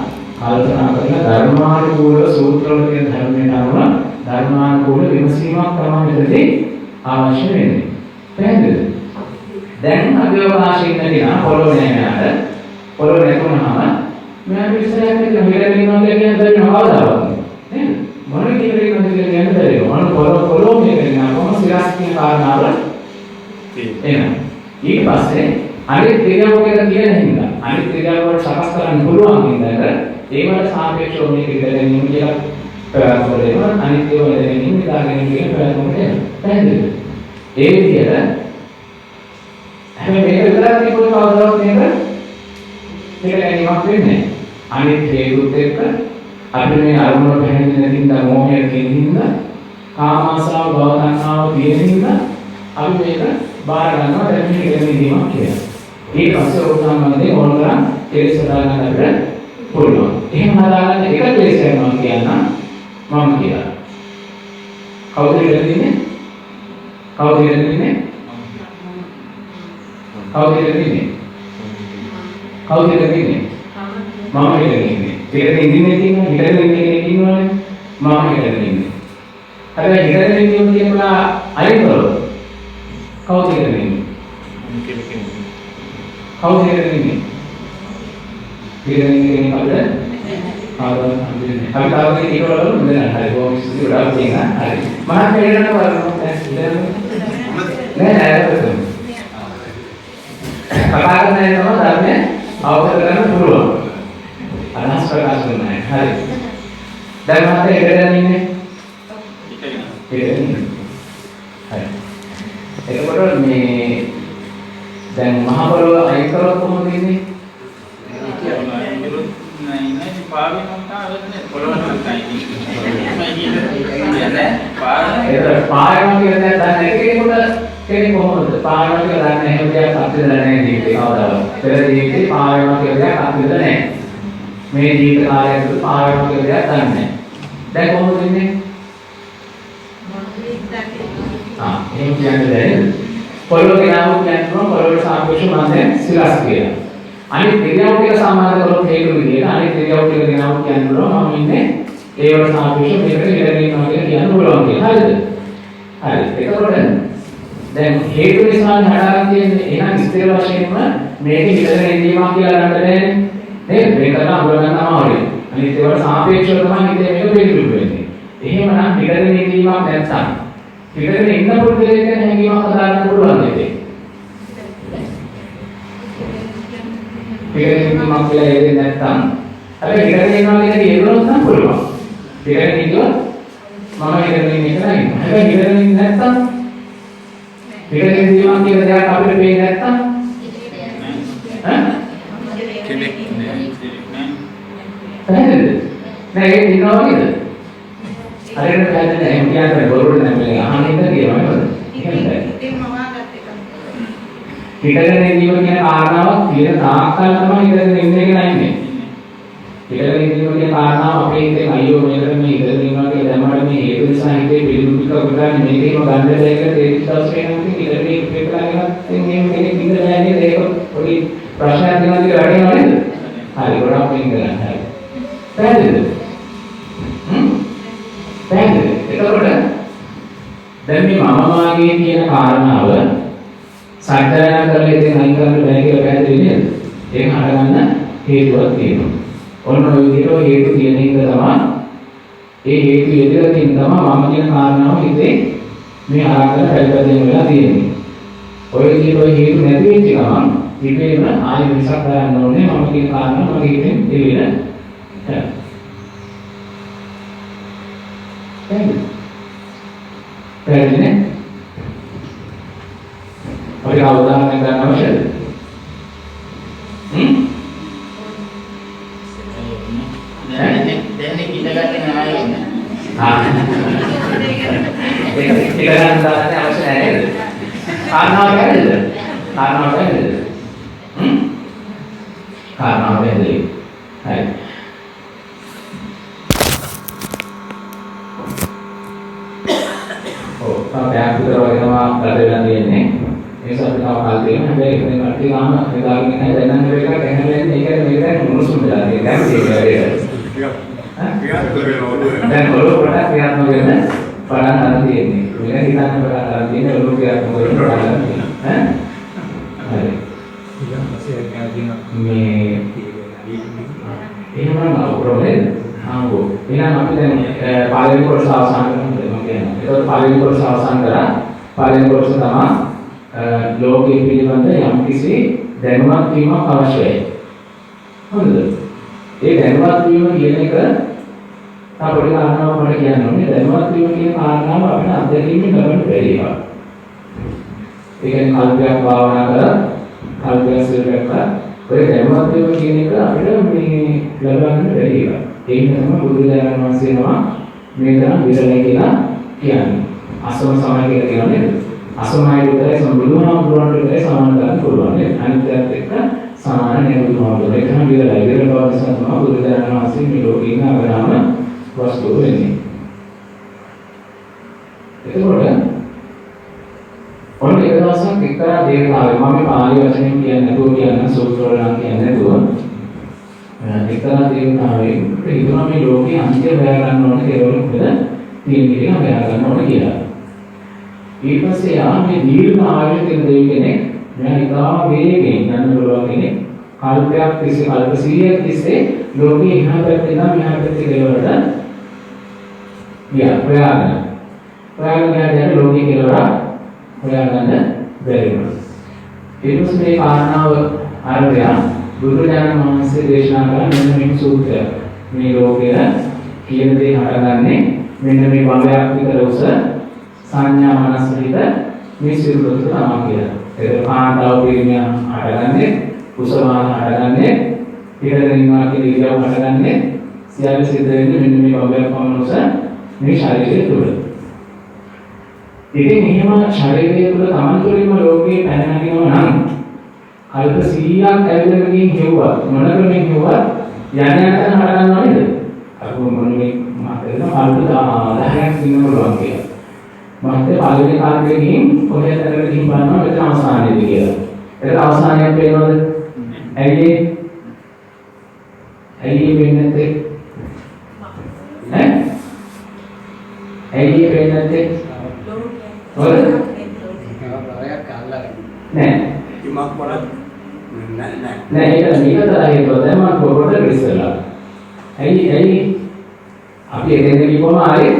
කල්පනා කරලා ධර්මානුකූල සූත්‍රවල තියෙන ධර්මයට අනුව ධර්මානුකූල විමසීමක් තමයි මෙතනදී අවශ්‍ය වෙන්නේ. පැහැදිලිද? දැන් අභිවකාශයෙන් නැතිනම් පොළොව නැහැ පොළොව නැතුනම මෙයා විශ්ලේෂණය කරලා හිරගෙන ඉන්නවා කියන දේ නවදාවක් නේද? මොන විදිහට ඉන්නවද කියලා කියන්න බැරි වෙනවා. මොන පොළොව මේක නෑම සිරස් කියන කාරණාව එනවා. ඊට පස්සේ අනිත් ක්‍රියාවක තියෙන හින්දා අනිත් ක්‍රියාවකට සකස් කරන්න පුළුවන් හින්දා ඒවට සාපේක්ෂව මේක ඉගෙන ගැනීම කියලා ප්‍රයත්න කරනවා. අනිත් ඒවා ඉගෙන ගැනීම ඉදාගෙන කියන ප්‍රයත්න කරනවා. පැහැදිලිද? ඒ විදිහට හැබැයි මේක විතරක් තිබුණ කවදාවත් මේක ගැනීමක් වෙන්නේ නැහැ. අනිත් හේතුත් එක්ක අපි මේ අරමුණ පැහැදිලි නැතිනම් මොහේ තියෙනින්ද කාමාසාව භව තණ්හාව තියෙනින්ද අපි මේක බාර ගන්නවා දැන් මේක ගැනීමක් කියලා. ඊට පස්සේ උදාහරණයක් ඕනතරම් කෙලෙස් හදාගන්න අපිට පුළුවන්. එහෙම හදාගන්න එක කෙලෙස් කරනවා කියන්න මම කියලා. කවුද ඉන්නේ? කවුද ඉන්නේ? කවුද ඉන්නේ? කවුද ඉන්නේ? මම ඉන්නේ. ඉතින් ඉන්නේ තියෙනවා හිතගෙන ඉන්නවනේ මම ඉන්නේ. හැබැයි හිතගෙන ඉන්න කියනවා අයින් කරලා කවුද ඉන්නේ? කවුද ඉන්නේ? ඉන්නේ අපිට ආවද හම්බෙන්නේ. අපි තාම ඒක වල නෑ හරි බොහොම ස්තුතියි උඩාව තියෙනවා. හරි. මම මෙහෙරන බලන්න නෑ නෑ කතා කරන එක තමයි ධර්මයේ අවබෝධ කරගන්න පුළුවන්. අනහස් ප්‍රකාශ කරනවා. හරි. දැන් මම ඉගෙන ඉන්නේ. ඉගෙන. හරි. එතකොට මේ දැන් මහ පොළොව අයින් කරලා කොහොමද ඉන්නේ? පාරම කියන්නේ දැන් කෙනෙක් කොහොමද පාරම කියලා දන්නේ එහෙම දෙයක් අත්දැකලා නැහැ ජීවිතේ කවදාවත්. පෙර ජීවිතේ පාරම කියලා දෙයක් අත්දැකලා නැහැ. මේ ජීවිත කාලය ඇතුළත පාරම කියලා දෙයක් දන්නේ නැහැ. දැන් කොහොමද ඉන්නේ? එහෙම කියන්නේ දැන් පොළොව කියනවා කියන්නේ පොළොවට සාපේක්ෂව මන්දෙන් සිරස් කියලා. අනිත් ක්‍රියාව ටික සමාන කරොත් හේතු විදියට අනිත් ක්‍රියාව ටික දෙනවා කියනවා මම ඉන්නේ ඒවට සාපේක්ෂව මේකට ඉගෙන ගන්නවා කියලා කියන්න පුළුවන් කියලා. හරිද? හරි. එතකොට දැන් හේතු නිසා හදාගන්න තියෙන්නේ එහෙනම් ස්ථිර වශයෙන්ම මේක ඉගෙන ගැනීමක් කියලා ගන්න බෑනේ. නේද? මේක තමයි අහුල ගන්න අමාරුයි. අනිත් ඒවට සාපේක්ෂව තමයි හිතේ මේක පිළිබිඹු වෙන්නේ. එහෙමනම් ඉගෙන ගැනීමක් නැත්තම් ඉගෙන ඉන්න පුරුදු දෙයක් හැංගීමක් හදාගන්න පුළුවන් නේද? ඉගෙන ගැනීමක් කියලා හේදෙන්නේ නැත්තම් හැබැයි ඉගෙන ගන්නවා කියන එක හේතුවක් නම් පුළුවන්. ඉගෙන ගියොත් මම ඉගෙන ගන්න එක නෑ. හැබැයි ඉගෙන ගන්නේ නැත්තම් ඉගෙන ගැනීමක් කියලා දෙයක් අපිට පේන්නේ නැත්තම් ඈ කෙනෙක් නෑ. නෑ ඒක දිනවා නේද? හරියට පැහැදිලි නැහැ. එහෙම කියන්නේ බොරුවට නැමෙන්නේ අහන්න ඉන්න කියනවා නේද? ඉතින් මම ආගත් එක. ඉගෙන ගැනීම කියන කාරණාවක් තියෙන තාක්කල් තමයි ඉගෙන ඉන්නේ කියලා ඉන්නේ. ඉගෙන ගැනීම කියන කාරණාව අපේ හිතේ අයියෝ මේකට මේ ඉගෙන ගැනීම කියලා දැම්මම මේ හේතු නිසා හිතේ පිළිඹික උදාන්නේ මේකේම ගන්න දෙයක තේරිච්ච දවසේ නම් ඉතින් ඉගෙන මේක කරලාගෙන ඉතින් මේ කෙනෙක් ඉඳලා නැහැ නේද? ඒක පොඩි ප්‍රශ්නයක් දෙනවා කියලා වැඩිනවා නේද? හරි ගොඩාක් වෙන කරා. හරි. පැහැදිලිද? පැහැදිලි. එතකොට දැන් මේ මම වාගේ කියන කාරණාව සත්‍යයන කරලා ඉතින් අයින් කරන්න බෑ කියලා පැහැදිලි නේද? ඒක හරගන්න හේතුවක් තියෙනවා. ඔන්න ඔය විදිහට හේතු තියෙන එක තමයි ඒ හේතු ඉදිරියට තියෙන තමයි මම කියන කාරණාව හිතේ මේ ආකාර පැලපැදෙන වෙලා තියෙන්නේ. ඔය විදිහට ඔය හේතු නැති වෙච්ච ගමන් ඉතින් ආයෙ විසක් ගන්න ඕනේ මම කියන කාරණාව මගේ හිතෙන් එළියට යනවා. පැහැදිලි නේ? අපි උදාහරණයක් ගන්න අවශ්‍යද? දැන් ඉඳගන්නේ නැහැ. ඒක ගන්න දාන්න අවශ්‍ය නැහැ නේද? කාරණාව පැහැදිලිද? කාරණාව පැහැදිලිද? කාරණාව පැහැදිලි. හරි. ඔව් තාපයක් විතර වගේම ගත වෙලා තියෙන්නේ. ඒ නිසා අපි තව කල් තියෙනවා. හැබැයි ඉතින් කට්ටිය ගාම එදාගෙන නැහැ. දැන් නම් මේක කැහැලෙන්නේ මේක මොනසුන් වෙලා තියෙනවා. දැන් ඔලුව කොට ක්‍රියාත්මක වෙන පටන් ගන්න තියෙන්නේ. මේක හිතන්න පටන් ගන්න තියෙන්නේ ඔලුව ක්‍රියාත්මක වෙන පටන් ගන්න තියෙනවා. හරි. මේ එහෙම නම් අපරෝලේ ආවෝ. ඊළඟ අපි දැන් පළවෙනි කොටස අවසන් කරනවා කියනවා. ඒකත් පළවෙනි කොටස අවසන් කරා. පළවෙනි කොටස තමයි ලෝකයේ පිළිබඳ යම්කිසි දැනුමක් වීමක් අවශ්‍යයි. හරිද? ඒ දැනුමත් වීම කියන එක අපිට කාරණාවක් මට කියන්න ඕනේ. දැනුමත් වීම කියන කාරණාව අපිට අත්දැකීමෙන් ලබන්න බැරි එකක්. ඒ කියන්නේ කල්පයක් භාවනා කරලා කල්පයක් සිල්පයක් කරලා ඔය දැනුමත් වීම කියන එක අපිට මේ ලබන්න බැරි එකක්. ඒක තමයි බුදුරජාණන් වහන්සේනවා මේ තරම් විරලයි කියලා කියන්නේ. අසම සමය කියලා කියනවා නේද? අසමයි විතරයි සම්බුදුහාමුදුරන්ට විතරයි සමාන කරන්න පුළුවන් නේද? අනිත්‍යත් එක්ක සමාන නෙවෙයි බුදුහාමුදුරන්. ඒක නම් විරලයි. විරල බව නිසා තමයි බුදුරජාණන් වහන්සේ මේ ලෝකේ ඉන්න අගරාම වස්තුව වෙන්නේ. එතකොට ඔන්න එක දවසක් එක්තරා දේවතාවෙක් මම පාලි වචනෙන් කියන්නේ නැතුව කියන සූත්‍ර වල නම් කියන්නේ නැතුව එක්තරා දේවතාවෙක් හිතුවා මේ ලෝකේ අන්තිය හොයා ගන්න ඕනේ කෙරවල මොකද තියෙන විදිහ හොයා ගන්න ඕනේ කියලා. ඊට පස්සේ ආන්නේ දීර්ඝ ආයුෂ තියෙන දෙවි කෙනෙක් මෙයා ඉතාම වේගෙන් යන්න පුළුවන් කෙනෙක් කල්පයක් තිස්සේ කල්ප 100ක් තිස්සේ ලෝකේ එහා පැත්තේ ඉඳන් මෙහා පැත්තේ කෙරවලට ගියා හොයාගෙන යන ලෝකේ කෙරවල හොයාගන්න බැරි වුණා. ඊට පස්සේ මේ කාරණාව ආරම්භය බුදුරජාණන් වහන්සේ දේශනා කළ මෙන්න මේ සූත්‍රය. මේ ලෝකයේ කියන දේ හටගන්නේ මෙන්න මේ භවයක් විතර උස සංඥා මනස විත මේ සිරුරට තමයි කියලා. ඒක කාන්තාව පිළිමිය හටගන්නේ කුසමාන හටගන්නේ පිටරින්වා කියන ඉරියව් හටගන්නේ සියල්ල සිද්ධ වෙන්නේ මෙන්න මේ භවයක් පමණ උස මේ ශරීරය තුළ. ඉතින් එහෙම ශරීරය තුළ තමන් තුළින්ම ලෝකේ පැන නැගිනවා නම් කල්ප 100ක් ඇවිදගෙන ගිහින් හෙව්වා මොන ක්‍රමෙන් හෙව්වා යන යන හරගන්නව නේද? අර මොන්නේ මාතේන කල්ප 10ක් ඉන්න පුළුවන් කියලා. මාතේ පළවෙනි කාලේ ගිහින් කොහෙද කරගෙන ගිහින් බලනවා මෙතන අවසානයේදී කියලා. ඒක අවසානයක් වෙනවද? ඇයි වෙන්නේ නැත්තේ? ඇයි වෙන්නේ නැත්තේ? ඔය නෑ ඉමක් වරක් නෑ නෑ ඒක මේකතරයි හේතුව තමයි මම පොරොට ඉස්සෙල්ලා ඇයි අපි එතෙන්ද ගිහුවම ආයේ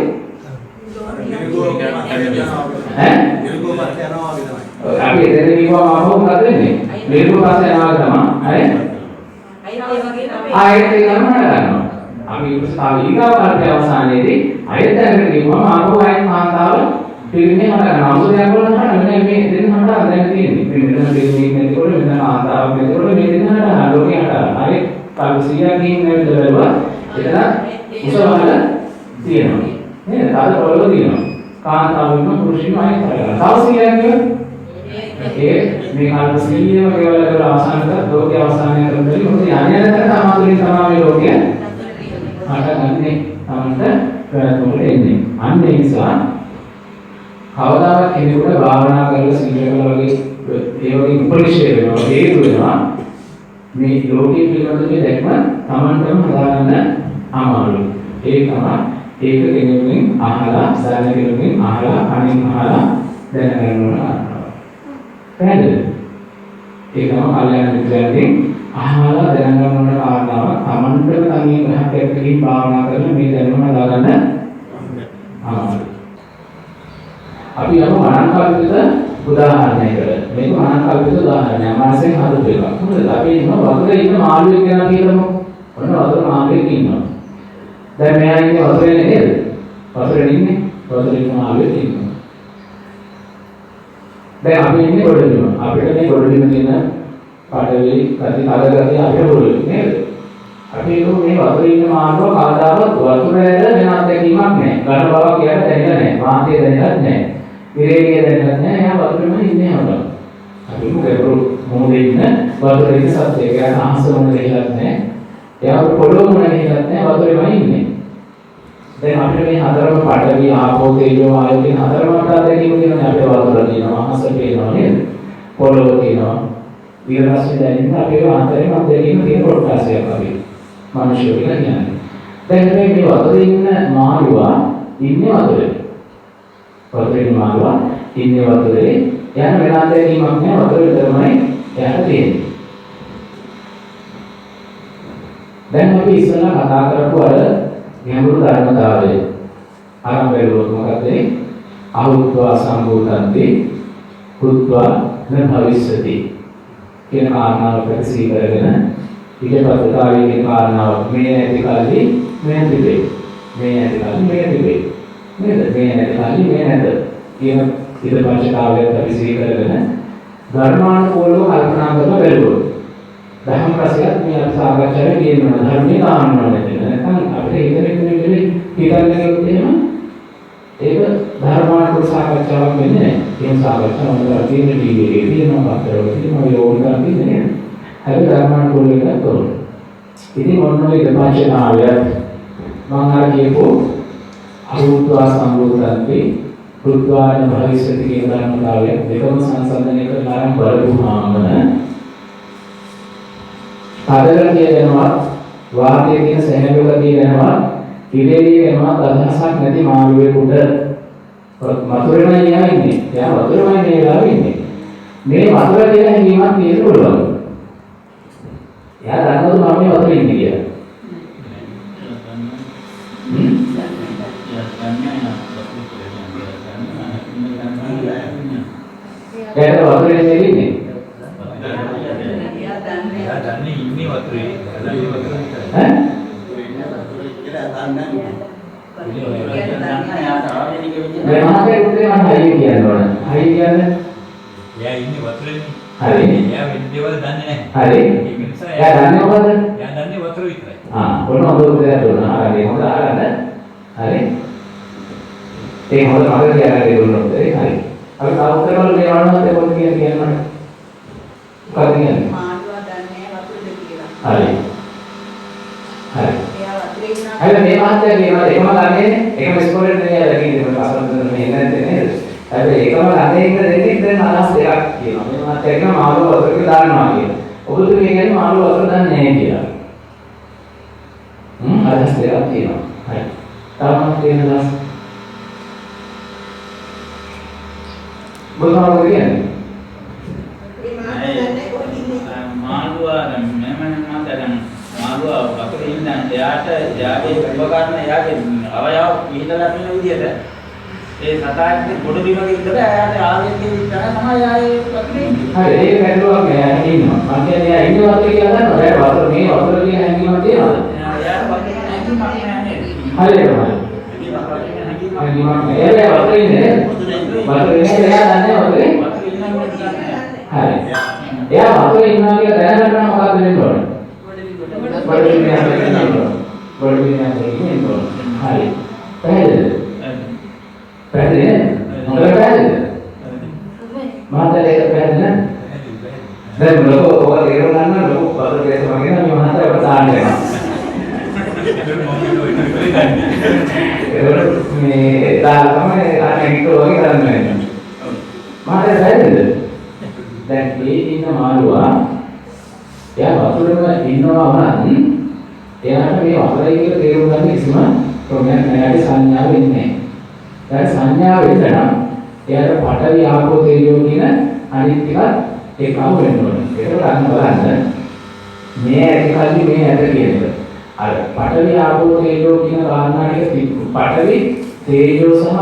අපි එතෙන්ද ගිහුවම ආවම මොකද වෙන්නේ නිර්ගුණ පස්සේ යනවා තමයි ආයෙත් ඒකම හදනවා අපි ඉස්සාව ඊගාව කාර්ය අවසානයේදී ආයෙත් දැනගෙන ගිහුවම ආවම ආයෙත් මාතාව පිළිමේ හදන අමුදයක් වලට මෙන්න මේ දෙන්න හදලා දැන් තියෙන්නේ. මේ මෙතන පිළිමේ නැතිකොට මෙතන ආතාවක් නැතිකොට මේ දෙන්න හදලා ලෝකේ හදලා. හරි. කල්සියා කියන්නේ බැලුවා. එතන උසවල තියෙනවා. නේද? කාද පොළොව තියෙනවා. කාන්තාවෙම පුරුෂයෙම අයින් කරලා. තවසියා කියන්නේ ඒ මේ කල්සියම කෙවල අවසාන කර ලෝකේ අවසානය කරන්නේ මොකද යන්නේ නැතර තමයි මේ ලෝකය හටගන්නේ. තමන්ට ප්‍රයත්න වෙන්නේ. අන්න ඒ නිසා කවදාවත් කෙනෙකුට භාවනා කරලා සීල කළා වගේ ඒ වගේ උපනිෂේ වෙනවා හේතු වෙනවා මේ ලෝකයේ පිළිබඳ මේ දැක්ම Tamanටම හදාගන්න අමාරුයි ඒක තමයි ඒක කෙනෙකුෙන් අහලා සාධන කෙනෙකුෙන් අහලා කණින් අහලා දැනගන්න ඕන පැහැදිලිද ඒක තමයි කල්යාණ මිත්‍රයන්ගෙන් අහලා දැනගන්න ඕන කාරණාව Tamanටම තනියෙන් රහතෙක්ගෙන් භාවනා කරලා මේ දැනුම හදාගන්න අමාරුයි අපි යමු මනංකල්පිත උදාහරණයකට. මේක මනංකල්පිත උදාහරණයක්. මානසික හදපු එකක්. මොකද අපි ඉන්න වතුරේ ඉන්න මාළුවෙක් ගැන කියලාමු. ඔන්න වතුර මාළුවෙක් ඉන්නවා. දැන් මෙයා ඉන්නේ වතුරේ නේද? වතුරේ ඉන්නේ. වතුරේ ඉන්න මාළුවෙක් ඉන්නවා. දැන් අපි ඉන්නේ ගොඩබිම. අපිට මේ ගොඩබිම තියෙන පාඩවි කටි කඩගතිය අපිට පුළුවන් නේද? අපි මේ වතුරේ ඉන්න මාළුව කවදාවත් වතුරේ වෙන අත්දැකීමක් නැහැ. ඝන බවක් කියලා දැනෙන්නේ නැහැ. වාතය දැනෙන්නේ නැහැ. විරේකය දැනෙන්නේ නැහැ. එයා වතුරේම ඉන්නේ හොඳයි. අපි මොකද මොහොතේ ඉන්න වතුරේ ඉන්න සත්‍යය කියන අහස මොන දෙයක් නැහැ. එයා පොළොව මොන දෙයක් නැහැ. වතුරේම ඉන්නේ. දැන් අපිට මේ හතරම පාඩවි ආපෝ තේජෝ ආයෝ කියන හතරම අත්දැකීම තියෙනවා. අපේ වතුර තියෙනවා. අහස පේනවා නේද? පොළොව තියෙනවා. ඊට පස්සේ දැනෙන අපේ ආන්තරේ මැදකින් තියෙන කොටසක් අපි මිනිස්සු කියලා කියන්නේ. දැන් මේ වතුරේ ඉන්න මාළුවා ඉන්නේ වතුරේ. වතුරේ මාළුවා ඉන්නේ වතුරේ. යන වෙනාන්තරේකීමක් නෑ වතුරේ විතරමයි යන්න තියෙන්නේ. දැන් අපි ඉස්සෙල්ලා කතා කරපු අර ගැඹුරු ධර්මතාවය ආරම්භ වෙලොත් මොකද අහුත්වා සම්භූතන්ති කුත්වා න භවිෂ්‍යති කියන කාරණාව ප්‍රතිසී කරගෙන ඊටපස්සේ කාරණාව මේ නැති කල්ලි මේ තිබේ මේ නැති කල්ලි මේ තිබේ නේද මේ නැති කල්ලි මේ නැත කියන ඊටපස්සේ ප්‍රතිසී කරගෙන ධර්මානුකූලව කල්පනා කරලා බැලුවොත් දහම් රසයත් මේ අර සාකච්ඡාවේ කියනවා ධර්මයේ කාරණා නැත්නම් අපිට හිතන්නේ හිතන්නේ එහෙම ඒක ධර්මානුකූල සාකච්ඡාවක් වෙන්නේ නැහැ. ඒ සාකච්ඡාව වල තියෙන ටීවී එකේ තියෙනවා පත්තරවල තියෙනවා යෝගා තියෙන්නේ නැහැ. හැබැයි ධර්මානුකූල එකක් තෝරන. ඉතින් මොනවද විපස්සනාවය මම අර කියපු අහුත්වා සම්බුද්ධන්ති රුද්වාන භවිෂ්‍යති කියන ධර්මතාවය දෙකම සංසන්දනය කරලා ආරම්භ බලපුවාම පදගතිය වෙනවා වාතයේ තියෙන සැහැල්ලුකතිය වෙනවා ඉලෙලිය වෙනවා අදහසක් නැති මාළුවෙකුට වතුරේමයි යන්නේ. එයා වතුරේමයි මේ වෙලාවේ ඉන්නේ. මේ වතුර කියලා හැඟීමක් තියෙන්න පුළුවන්. එයා දන්නවද මම මේ වතුරේ ඉන්නේ කියලා? එයාට වතුරේ නෙවෙයි ඉන්නේ. එයා දන්නේ ඉන්නේ වතුරේ. ඈ? මේ මාගේ උත්තේ මම හයිය කියන්න ඕන. හයිය කියන්නේ එයා ඉන්නේ වතුරේනේ. හරි. එයා වෙන දේවල් දන්නේ නැහැ. හරි. ඒ නිසා එයා දන්නේ මොකද? එයා දන්නේ වතුර විතරයි. ඔන්න හොඳ උත්තරයක් දුන්නා. හරි. හොඳ ආරන්න. හරි. ඒ හොඳ මගට කියන්නේ දුන්නොත් හරි. අපි තව උත්තර වල මේ වණවත් ඒක මොකද කියන්නේ මට? මොකද කියන්නේ? මාළුවා දන්නේ වතුරද කියලා. හරි. හරි. එයා වතුරේ ඉන්නා. හැබැයි මේ මහත්තයා කියනවා එකම ළඟේ එකම ඉස්කෝලේ නෙවෙයි ලකින්නේ අසලෙන් මේ නැත්තේ නේද? හැබැයි එකම ළඟේ ඉන්න දෙන්නේ දැන් අදහස් දෙකක් කියනවා. මේ මහත්තයා කියනවා මාළුව වතුරේ දානවා කියලා. ඔබතුමී කියන්නේ මාළුව වතුර දාන්නේ නැහැ කියලා. අදහස් දෙකක් තියෙනවා. හරි. තාමත් තියෙන අදහස් මොනවද කියන්නේ? මාළුවා වතුරේ ඉන්න එයාට එයාගේ උපකරණ එයාගේ අවයව පිටලා තියෙන විදිහට ඒ සතාගේ ගොඩ බිමක ඉඳලා එයාට ආවෙත් කියන තමයි ආයේ වතුරේ ඉන්නේ. හරි ඒක වැටුවක් නෑ ඉන්නවා. මම කියන්නේ එයා ඉන්නේ වතුරේ කියලා දන්නවා. එයා වතුර මේ වතුර කියන හැඟීමක් තියෙනවද? එයාට වතුරේ හැංගීමක් නෑ නේද? හරි ඒක. හැඟීමක් නෑ. එයා වතුරේ ඉන්නේ. වතුරේ ඉන්නේ එයා දන්නේ වතුරේ. වතුරේ ඉන්නවා කියන්නේ. හරි. එයා වතුරේ ඉන්නවා කියලා දැනගන්න මොකක්ද වෙන්න ඕනේ? බඩේ ඉන්න හරි. පැහැදිලිද? පැහැදිලිද? හොඳට පැහැදිලිද? මහත්තයා ඒක පැහැදිලිද? දැන් ලොකෝ ඔබ තේරුම් ගන්න ලොකෝ වතුර කේස් වගේ නම් මේ මහත්තයා ඔබ දාන්න වෙනවා. මේ දාලා තමයි අනේක වගේ කරන්න වෙන්නේ. මහත්තයා පැහැදිලිද? දැන් මේ ඉන්න මාළුවා එයා වතුරේම ඉන්නවා වුණත් එයාට මේ වතුරයි කියලා තේරුම් ගන්න කිසිම ප්‍රොබ්ලම් නැහැ. සංඥාව ඉන්නේ නැහැ. දැන් සංඥාව වෙනනම් එයාට පඨවි ආපෝ තේජෝ කියන අනිත් ටිකත් එකම වෙන්න ඕනේ. ඒක ගන්න බලන්න. මේ ඇති කල්ලි මේ ඇත කියන එක. අර පඨවි ආපෝ තේජෝ කියන කාරණා ටික පඨවි තේජෝ සහ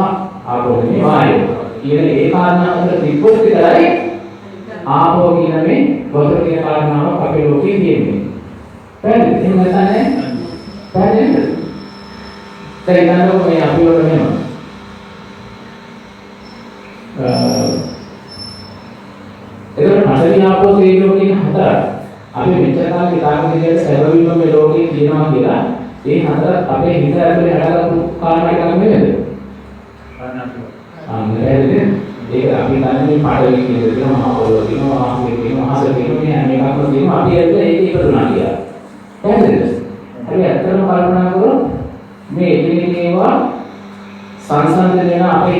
ආපෝ මේ වායෝ. කියන ඒ කාරණා අතර තිබ්බොත් විතරයි ආපෝ කියන මේ වතුර කියන කාරණාව අපේ ලෝකේ තියෙන්නේ. පැහැදිලිද? එහෙම නැත්නම් පැහැදිලිද? දැන් ගන්නකො මේ අපි වල මෙහෙම. ඒකට පඨවි ආපෝ තේජෝ කියන හතර අපි මෙච්චර කාලේ හිතාගෙන ඉඳලා සැබවින්ම මේ ලෝකේ තියෙනවා කියලා ඒ හතර අපේ හිත ඇතුලේ හටගත්තු කාරණා එකක් නෙමෙයිද? අන්නේද? ඒක අපි දන්නේ පාඩවි කියන දේ මහා පොළොව තියෙනවා ආහාරය තියෙනවා මහස තියෙනවා මේ හැම එකක්ම තියෙනවා අපි ඇත්තට ඒක ඉපදුනා කියලා. පැහැදිලිද? අපි ඇත්තටම කල්පනා කරොත් මේ එකිනෙක ඒවා සංසන්දනය වෙන අපේ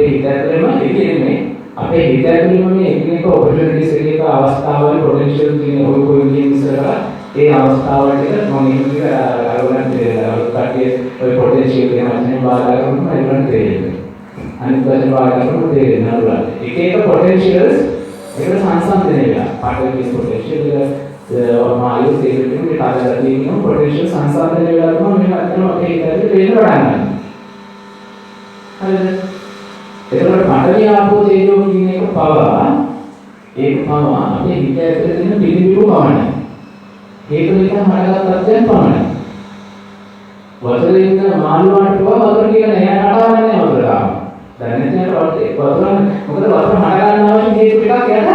හිත ඇතුළේම ඉතින් අපේ හිත ඇතුළේම මේ එකිනෙක ඔපචුනිටිස් එක අවස්ථාවල පොටෙන්ෂල් තියෙන ඔය කොයි කියන ඉස්සරහා ඒ අවස්ථාවල් ටික මම ඉන්නේ අරගෙන කට්ටිය ඔය පොටෙන්ෂල් කියන වචනේ බාධා කරනවා ඒකට තේරෙන්නේ. අනිත් වචන බාධා කරනවා තේරෙන්නේ නෑ. එක එක පොටෙන්ෂල්ස් ඒකට සංසන්දනය වෙනවා. පාඩකේ පොටෙන්ෂල් මාළු තේරෙන්නේ මේ තාලදී කියන පොටෙන්ෂල් සංසන්දනය වෙලා තමයි මේ අතන අපේ හිතේ තේරෙන්න පටන් ගන්නවා. හරිද? එතකොට පඨවි ආපෝ තේජෝ කියන එක පවා ඒක පවා අපේ හිත ඇතුලේ තියෙන පිළිබිඹු පමණයි. ඒක නිසා හටගත් තත්ත්වයන් පමණයි. වතුරේ ඉන්න මාළු වලට පවා වතුර කියන එයා හටවන්නේ වතුර ගන්න. දැන් නැත්නම් වතුර මොකද වතුර හට ගන්න අවශ්‍ය හේතු ටිකක් යට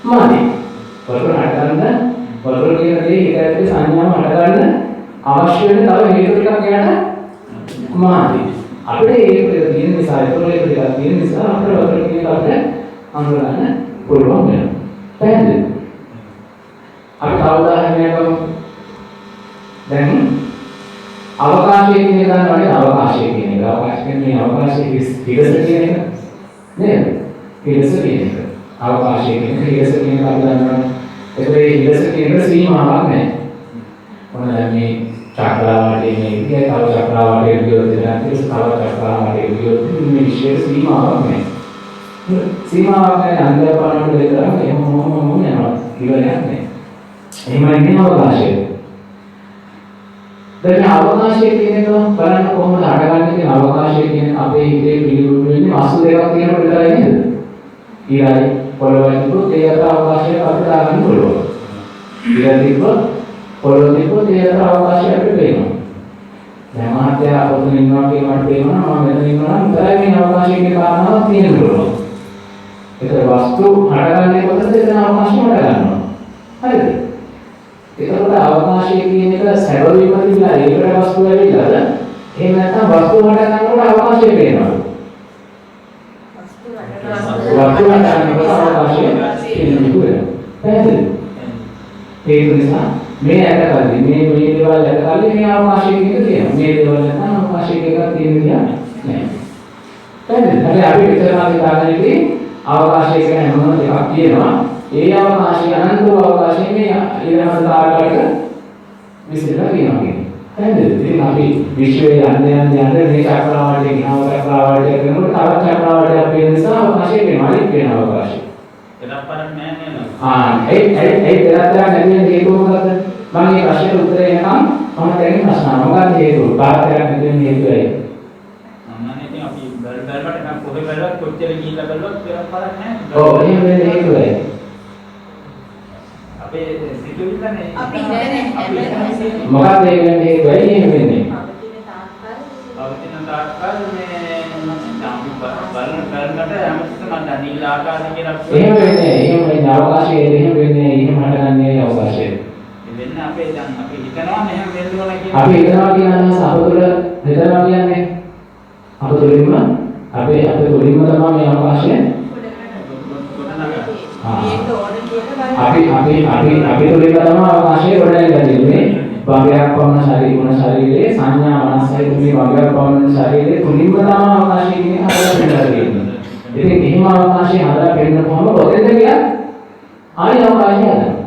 මානේ. වතුර හට ගන්න වතුර කියන දේ හිත ඇතුලේ සංඥාව හට ගන්න අවශ්‍ය වෙන තව හේතු ටිකක් යට මානේ. අපිට ඒක තියෙන නිසා ඒකෝලේ ටිකක් තියෙන නිසා අපිට වතුර කියන අපිට අඳුරගන්න පුළුවන් වෙනවා. පැහැදිලිද? අපි උදාහරණයක් ගමු. දැන් අවකාශය කියන එක ගන්නවනේ අවකාශය කියන එක. අවකාශ කියන්නේ අවකාශයේ හිරස කියන එක නේද? හිරස කියන එක. අවකාශය කියන හිරස කියන එක අපි ගන්නවා. ඒකේ හිරස කියන එක සීමාවක් නැහැ. මොනවාද මේ චක්‍රාවාටේ මේ විදිය තව චක්‍රාවාටේ විදියට දෙනවා තව චක්‍රාවාටේ විදියට මේ විශේෂ සීමාවක් නැහැ. සීමාවක් නැහැ අන්දපාරකට දෙතරම එහෙම යනවා. ඉවරයක් නැහැ. එහෙමයි නේ අවකාශය. දැන් අවකාශය කියන එක බලන්න කොහොමද හටගන්නේ කියන අවකාශය කියන අපේ හිතේ පිළිබිඹු වෙන්නේ වස්තු දෙකක් තියෙනකොට විතරයි නේද? ඊළඟ පොළොවේ තිබුත් ඒ අතර අවකාශය අපිට දාගන්න පුළුවන්. ඊළඟ තිබුත් පොළොවේ තිබුත් ඒ අතර අවකාශය අපිට පේනවා. දැන් මහත්යා පොතේ ඉන්නවා කියනකට පේනවා මම මෙතන ඉන්නවා නම් විතරයි මේ අවකාශයේ කාරණාවක් තියෙන්න පුළුවන්. ඒතර වස්තු හටගන්නේ කොතනද එතන අවකාශය හටගන්නවා. හරිද? ඒකට අවකාශය කියන එක සැබවීම තිබුණා ඒකට වස්තු ලැබිලාද? එහෙම නැත්නම් වස්තු හට ගන්නකොට අවකාශය පේනවා. වස්තු හට ගන්නකොට අවකාශය පේනවා. පැහැදිලිද? ඒක නිසා මේ ඇටකල්ලි මේ දේවල් ඇටකල්ලි මේ අවකාශය කියන එක තියෙනවා. මේ දේවල් නැත්නම් අවකාශය කියන එක තියෙන විදිහ නැහැ. පැහැදිලිද? හරි අපි විතරක් දාගෙන ඉතින් අවකාශය කියන හැමෝම දෙකක් තියෙනවා. ඒ අවකාශය අනන්ත අවකාශයේ මේ ඊළඟ තාරකට විසිරලා තියෙනවා කියන්නේ. පැහැදිලිද? ඉතින් අපි විශ්වයේ යන්නේ මේ චක්‍රාවාටයේ ගිනව චක්‍රාවාටයේ කරනකොට තවත් චක්‍රාවාටයක් පේන නිසා අවකාශය වෙනවා. අනිත් වෙන අවකාශය. එතන පරණ නෑ නේද? ඒ දෙරත් නැති වෙන හේතුව මොකද්ද? මම මේ ප්‍රශ්නෙට උත්තර එනකම් මම දැන් ප්‍රශ්න මොකක්ද හේතුව? පාරක් නැති වෙන හේතුවයි. අම්මනේ අපි බල්බට නම් කොහෙ බැලුවත් කොච්චර ගිහිල්ලා බැලුවත් දෙරත් පරක් නෑ. ඔව් එහෙම වෙන හේතුවයි. අපේ සිතුවිල්ලනේ අපි ඉන්නේ මොකක්ද ඒ වෙන හේතුවයි එහෙම වෙන්නේ? අවතින තාක්කල් මේ අපි බලනකට හැමතිස්සම මම නිල ආකාශය කියලා එහෙම වෙන්නේ අවකාශයේ එහෙම වෙන්නේ එහෙම හටගන්නේ අවකාශය. වෙන්න අපේ දැන් අපි හිතනවා මෙහෙම වෙන්න ඕන කියලා. අපි හිතනවා කියන්නේ අපතුල හිතනවා කියන්නේ අපතුලින්ම අපේ තුලින්ම තමයි මේ අවකාශය. අපි තුලින්ම තමයි අවකාශය ගොඩනැගිලා තියෙන්නේ. භවයක් පවන ශරීරයේ සංඥා මනසයි මේ භවයක් පවන ශරීරයේ තුලින්ම තමයි අවකාශය කියන්නේ හදලා තියෙන්නේ. ඉතින් එහෙම අවකාශය හදලා පෙන්නකොම කොතෙන්ද කියන්නේ? ආයි අවකාශය හදනවා.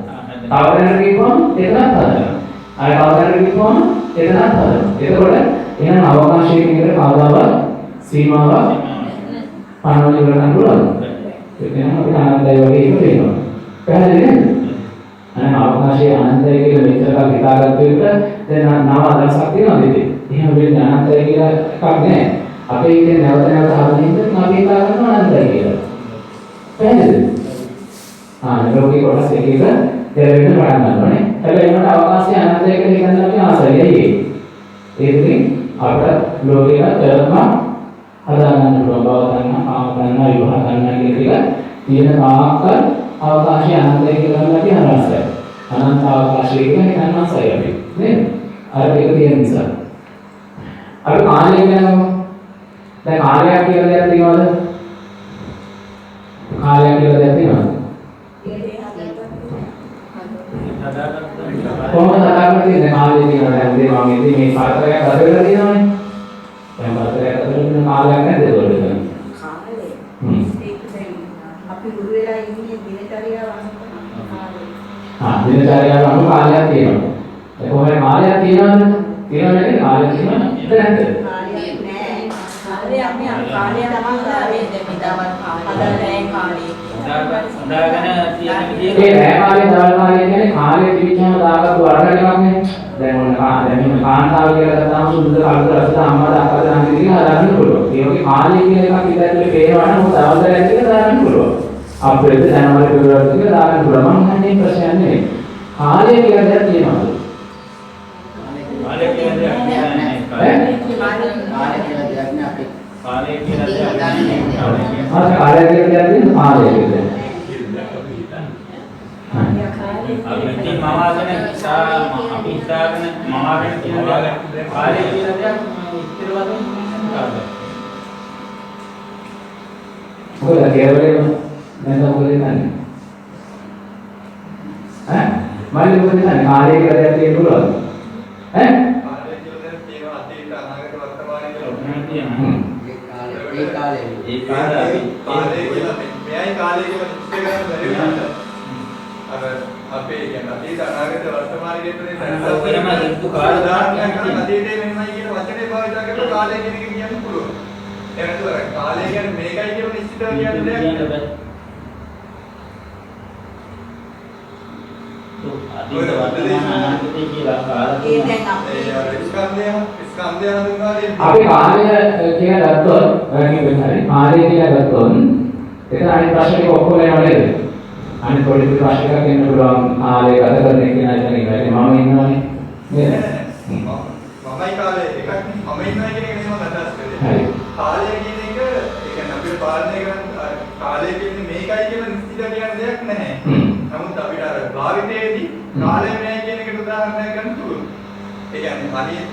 තවදැනට කියපුවම එතනත් හදනවා. ආයි තවදැනට කියපුවම එතනත් හදනවා. එතකොට එහෙනම් අවකාශය කියන එකට කවදාවත් සීමාවක් පනවන්න ඉවර කරන්න පුළුවන්ද? ඒක නම් අපිට ආනන්දයි වගේ එක වෙනවා. පැහැදිලි නේද? අනේ අවකාශයේ අනන්තය කියලා මෙච්චරක් හිතාගත්ත විට දැන් නව අදහසක් තියෙනවද ඉතින්? එහෙම වෙන්නේ අනන්තය කියලා එකක් නෑ. අපේ ඉතින් නැවත හදන ඉතින් අපි හිතා ගන්නවා අනන්තය කියලා. පැහැදිලිද? ලෝකේ කොටස් එක එක දැවෙන්න පටන් ගන්නවානේ. හැබැයි ඒකට අවකාශයේ අනන්තය කියලා හිතන්න අපි ආසයි. ඇයි ඒ? ඒකෙන් අපිට ලෝකේක ධර්ම හදාගන්න පුළුවන් බව ගන්න, ආව ගන්න, විවාහ ගන්න කියන එක තියෙන තාක්කල් අවකාශය අනන්තය කියලා ගන්න අපි හරසයි. අනන්ත අවකාශය කියන්නේ අනන්තයි අපි. නේද? අර ඒක තියෙන නිසා. අපි කාලය ගැන දැන් කාලයක් කියලා දෙයක් තියෙනවද? කාලයක් කියලා දෙයක් තියෙනවද? කොහොමද හදාගන්නේ? දැන් කාලේ තියෙනවා දැන් උදේ මම ඉතින් මේ පාරතරයක් අද වෙලා තියෙනවනේ. දැන් පාරතරයක් අද වෙන කාලයක් නැද්ද ඒවලට? කාලේ. ඒක දැන් අපි ගුරු වෙලා ඉන්නේ දිනචරියාව අනුකම්පාවෙන්. දිනචරියාව අනුව කාලයක් තියෙනවා. ඒ කොහේ කාලයක් තියෙනවද? තියෙනවද? කාලයක් තියෙනවද? නැද්ද? කාලයක් නෑ. කාලේ අපි කාලේ තමයි ආවේ දෙමිදාවත් කාලේ කාලේ. හොඳාගෙන තියෙන විදිහට ඒ රෑ කාලේ දවල් කාලේ කියන්නේ කාලේ තිබිච්චම දාගත්තු වරණයක් නේ. දැන් ඔන්න දැන් මේ කාන්තාව කියලා ගත්තාම සුදුද කල්ද රසද අම්මද අක්කද අන්තිම දින හදාගන්න පුළුවන්. ඒ වගේ කාලේ කියන එකක් ඉතින් පේනවනම් මොකද දවල් දරයක් එක දාගන්න පුළුවන්. අප්‍රේල් ජනවාරි පෙබරවාරි දෙක දාගන්න පුළුවන්. මම කියන්නේ ප්‍රශ්නයක් නෙවෙයි. කාලය කියලා දෙයක් තියෙනවද? කාලය කියන දෙයක් නෑ. කාලය කියලා දෙයක් නෑ අපි. කාලය කියලා දෙයක් නෑ. කාලය කියලා දෙයක් තියෙන කාලය කියලා. අපි ඉතින් මවාගෙන අපි හිතාගෙන මවාගෙන කියන දේ කාලය කියන දෙයක් ඉතිරි වශයෙන් කාලය. මොකද කේවලෙම නැත්නම් මොකද කරන්නේ? ඈ මල්ලි මොකද කරන්නේ? කාලය කියලා දෙයක් තියෙන්න පුළුවන්ද? ඈ කාලය කියලා දෙයක් තියෙනවා අතීත අනාගත වර්තමාන කියලා. ඒ කාලේ අපි කාලය කියලා මෙයයි කාලය කියලා නිශ්චය කරන්න බැරි වුණාට අර අපේ කියන්නේ අතීත අනාගත වර්තමාන කියන අතීතේ මෙහෙමයි කියන වචනේ භාවිත කරලා කාලය කියන එක කියන්න පුළුවන්. ඒ නැතුව කාලය කියන්නේ මේකයි කියලා නිශ්චිතව කියන්න දෙයක් නෑ. අතීත වර්තමාන අනාගතේ කියලා කාලය ඒ දැන් අපි ස්කන්ධය හඳුන්වාගෙන අපි කාලය කියලා ගත්තොත් කාලය කියලා ගත්තොත් එතන අනිත් ප්‍රශ්න ටික ඔක්කොම එනවා නේද? අනිත් පොඩි ප්‍රශ්න එකක් එන්න පුළුවන් කාලය ගත කරන එක නේද? මම ඉන්නවනේ නේද? මමයි කාලේ එකක් මම ඉන්නවා කියන එක නෙමෙයි අදහස් කරන්නේ. හරි. කාලය කියන එක ඒ කියන්නේ අපිට පාලනය කරන්න කාලය කියන්නේ මේකයි කියලා නිශ්චිත කියන දෙයක් නැහැ. නමුත් අපිට අර භාවිතයේදී කාලය නැහැ කියන එකට උදාහරණයක් ගන්න පුළුවන්. ඒ කියන්නේ අනිත්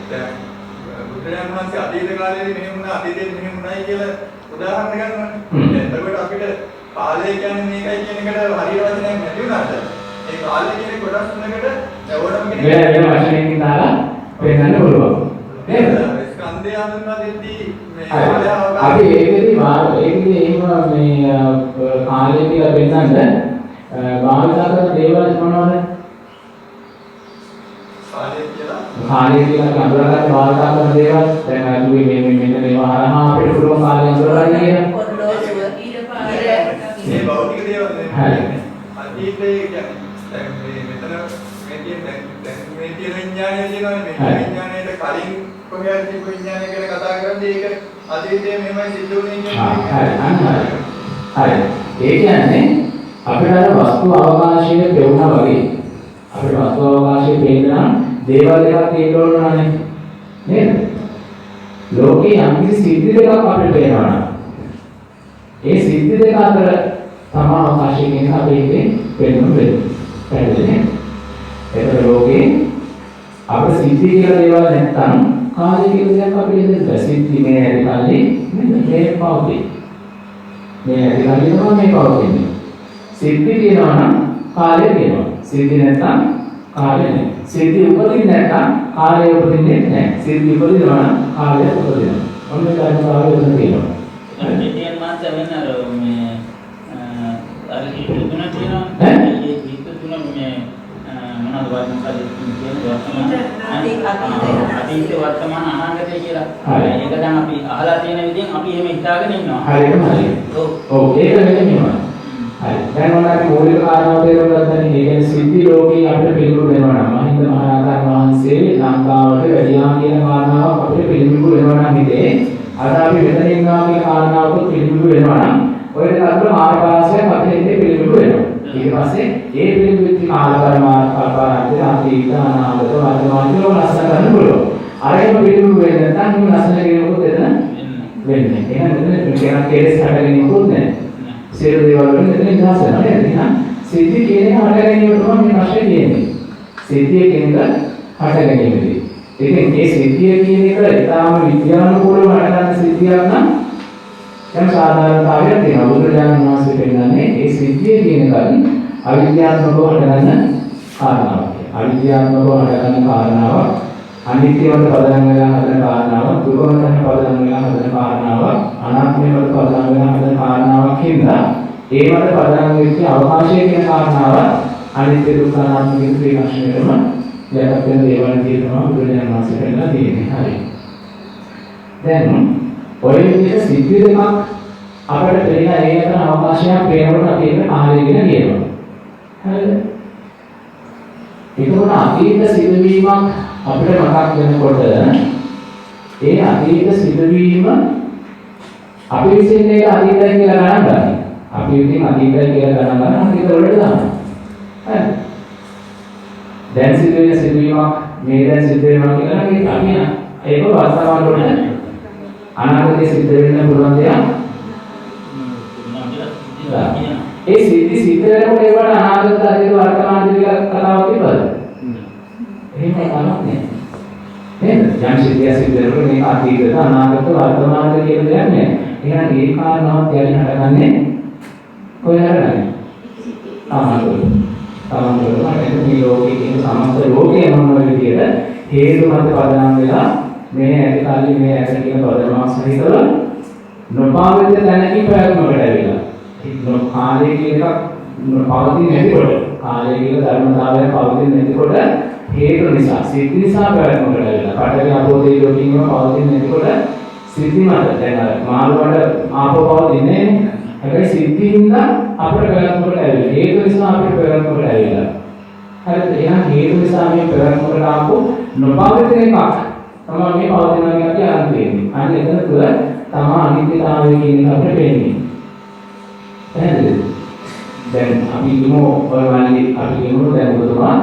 බුදුරජාණන් වහන්සේ අතීත කාලේදී මෙහෙම වුණා අතීතයේ මෙහෙම වුණායි කියලා උදාහරණ ගන්නවා. එතකොට අපිට කාලය කියන්නේ මේකයි කියන එකට හරිය වචනයක් නැති වුණාට ඒ කාලය කියන කොටස් තුනකට ඕනම කෙනෙක් වෙන වචනයකින් දාලා පෙන්නන්න පුළුවන්. නේද? ස්කන්ධය හඳුන්වා දෙද්දී මේ හරි. කාලය අපි ඒකෙදි එහෙම මේ කාලය කියලා පෙන්නන්න භාවිත කරන දේවල් මොනවද? කාලය කියලා කාලය කියලා අඳුරගන්න භාවිත කරන දේවල් දැන් අදුවේ මෙන්න මේවා හරහා අපිට පුළුවන් කාලය අඳුරගන්න කියලා. පොඩ්ඩෝසුව ඊට පාරේ මේ භෞතික දේවල් හරි. නෙමෙයි. අතීතයේ කියන්නේ දැන් මේ මෙතන මේ තියෙන දැන් මේ තියෙන විඥානය කියනවානේ මේ හරි. විඥානයේ කලින් කොහේ හරි විඥානය ගැන කතා කරද්දී ඒක අතීතයේ මෙහෙමයි සිද්ධ වුනේ හරි. කියන්නේ. හරි. ඒ කියන්නේ අපිට අර වස්තු අවකාශයේ පෙවුනා වගේ අපිට වස්තු අවකාශයේ පෙන්නන දේවල් දෙකක් තියෙන්න ඕනනේ නේද? ලෝකේ යම්කිසි සිද්ධි දෙකක් අපිට පේනවා. ඒ සිද්ධි දෙක අතර තමා අවකාශයේ කියන අපේ පෙන්වන්න වෙන්නේ. පැහැදිලිද? ඒතර ලෝකේ අපේ සිද්ධි කියලා දේවල් නැත්තම් කාලය කියලා දෙයක් අපිට දෙන්න සිද්ධි මේ ඇති කාලේ මේ පවතී. මේ ඇති කාලේ තමයි මේ පවතින්නේ. සිද්ධි කියනවා නම් කාලය කියනවා. සිද්ධි නැත්තම් කාලය නැහැ. සිද්ධි උපදින්නේ නැත්තම් කාලය උපදින්නේ නැහැ. සිද්ධි උපදිනවා නම් කාලය උපදිනවා. ඔන්න ඒ කාර්යභාරය උපදින තියෙනවා. දෙතියන් මාත් වෙන අර මේ අර හිත තුන තියෙනවා. ඈ? ඒ හිත තුන මේ මොනවද වර්තමාන අතීත වර්තමාන අනාගතය කියලා. හරි. ඒක දැන් අපි අහලා තියෙන විදිහෙන් අපි එහෙම හිතාගෙන ඉන්නවා. හරියටම හරියි. ඔව්. ඔව් ඒක නෙමෙයි. හරි. දැන් ඔන්න අපි මූලික කාරණාව තේරුම් ගත්තනේ. ඒ කියන්නේ සිද්ධි ලෝකේ අපිට පිළිගු වෙනවා නම් මහින්ද මහරහතන් වහන්සේ ලංකාවට වැඩියා කියන කාරණාව අපිට පිළිගු වෙනවා නම් හිතේ අද අපි මෙතන ඉන්නවා කියන කාරණාවක පිළිගු වෙනවා නම් ඔය දෙක අතර මාර්ගාංශයක් අපිට හිතේ පිළිගු වෙනවා. ඊට පස්සේ ඒ පිළිගු කාලකර්මාකාරයන්ට අතීත අනාගත වර්තමාන කියලා ලස්සන කරන්න පුළුවන්. අරගෙන පිළිගු වෙන්නේ නැත්නම් මේ ලස්සන කෙනෙකුත් එතන වෙන්නේ. එහෙනම් මෙතන කෙනෙක් කේස් හදගෙන ඉන්නොත් නෑ. සියලු දේවල් වලින් මෙතන නිදහස් වෙනවා නේද? එහෙනම් සිද්ධි කියන එක හට ගැනීම තමයි මේ ප්‍රශ්නේ තියෙන්නේ. සිද්ධිය කියන එක හට ගැනීමදී. ඉතින් මේ සිද්ධිය කියන එක ඊටාම විද්‍යානුකූලව හටගන්න සිද්ධියක් නම් යම් සාධාරණතාවයක් තියෙනවා. බුදුරජාණන් වහන්සේ පෙන්නන්නේ මේ සිද්ධිය කියන එක අවිද්‍යාත්මකව හටගන්න කාරණාවක්. අවිද්‍යාත්මකව හටගන්න කාරණාවක් අනිත්‍යවට පදනම් වෙලා හදන කාරණාවක්, දුකවට පදනම් වෙලා හදන කාරණාවක්, අනාත්මයට පදනම් වෙලා හදන කාරණාවක් හින්දා ඒ මත පදනම් වෙච්ච අවකාශය කියන කාරණාව අනිත්‍ය දුක්ඛ අනාත්ම කියන ත්‍රිලක්ෂණයටම යටත් වෙන දේවල් කියනවා බුදුරජාණන් වහන්සේ කියලා තියෙන්නේ. හරි. දැන් ඔය විදිහට සිද්ධි දෙකක් අපිට පේන ඒ අතර අවකාශයක් පේනකොට අපි ඒක කාලය කියලා කියනවා. හරිද? ඒකෝන අතීත සිදුවීමක් අපිට මතක් වෙනකොට ඒ අතීත සිදුවීම අපි විසින් ඒක අතීතයි කියලා ගණන් ගන්නවා. අපි විසින් අතීතයි කියලා ගණන් ගන්න අතීත වලට දානවා. හරි. දැන් සිදුවීමක් මේ දැන් සිද්ධ වෙනවා කියලා අපි ඒක වර්තමාන වලට අනාගතයේ සිද්ධ වෙන්න පුළුවන් දෙයක්. ඒ සිද්ධ වෙනකොට ඒවට අනාගත අතීත වර්තමාන දෙක කතාවක් තිබ්බද? එහෙම කතාවක් නෑ. නේද? යම් සිද්ධියක් වෙනකොට මේක අතීතද අනාගත වර්තමානද කියන දෙයක් නෑ. එහෙනම් ඒ කාරණාවත් යටින් හටගන්නේ කොහේ හරගන්නේ? තමන්ගේ මේ ලෝකයේ කියන සමස්ත ලෝකයේ මොන විදියට හේතු මත පදනම් වෙලා මේ ඇති කල්ලි මේ ඇති කියන පදනමක් සහිතව නොපාවිච්ච තැනකින් ප්‍රයත්නකට ඇවිල්ලා කාලය කියන එකක් පවතින්නේ නැතිකොට කාලය කියන ධර්මතාවය පවතින්නේ නැතිකොට හේතු නිසා සිද්ධි නිසා ප්‍රයත්නකට ඇවිල්ලා කටක අපෝතේ ලෝකීම පවතින්නේ නැතිකොට සිද්ධි මත දැන් අර මාළුවට ආපෝ පවතින්නේ නැහැ. හැබැයි සිද්ධියින්ද අපිට ප්‍රයත්නකට ඇවිල්ලා හේතු නිසා අපිට ප්‍රයත්නකට ඇවිල්ලා හරිද? එහෙනම් හේතු නිසා මේ ප්‍රයත්නකට ආපු නොපවතින එකක් තමයි මේ පවතිනවා කියන අපි අරන් තියෙන්නේ. අන්න එතන තුල තමා අනිත්‍යතාවය කියන එක අපිට පේන්නේ. එහෙනම් දැන් අපි කියමු ඔය වගේ අපි කියමු දැන් ඔබතුමා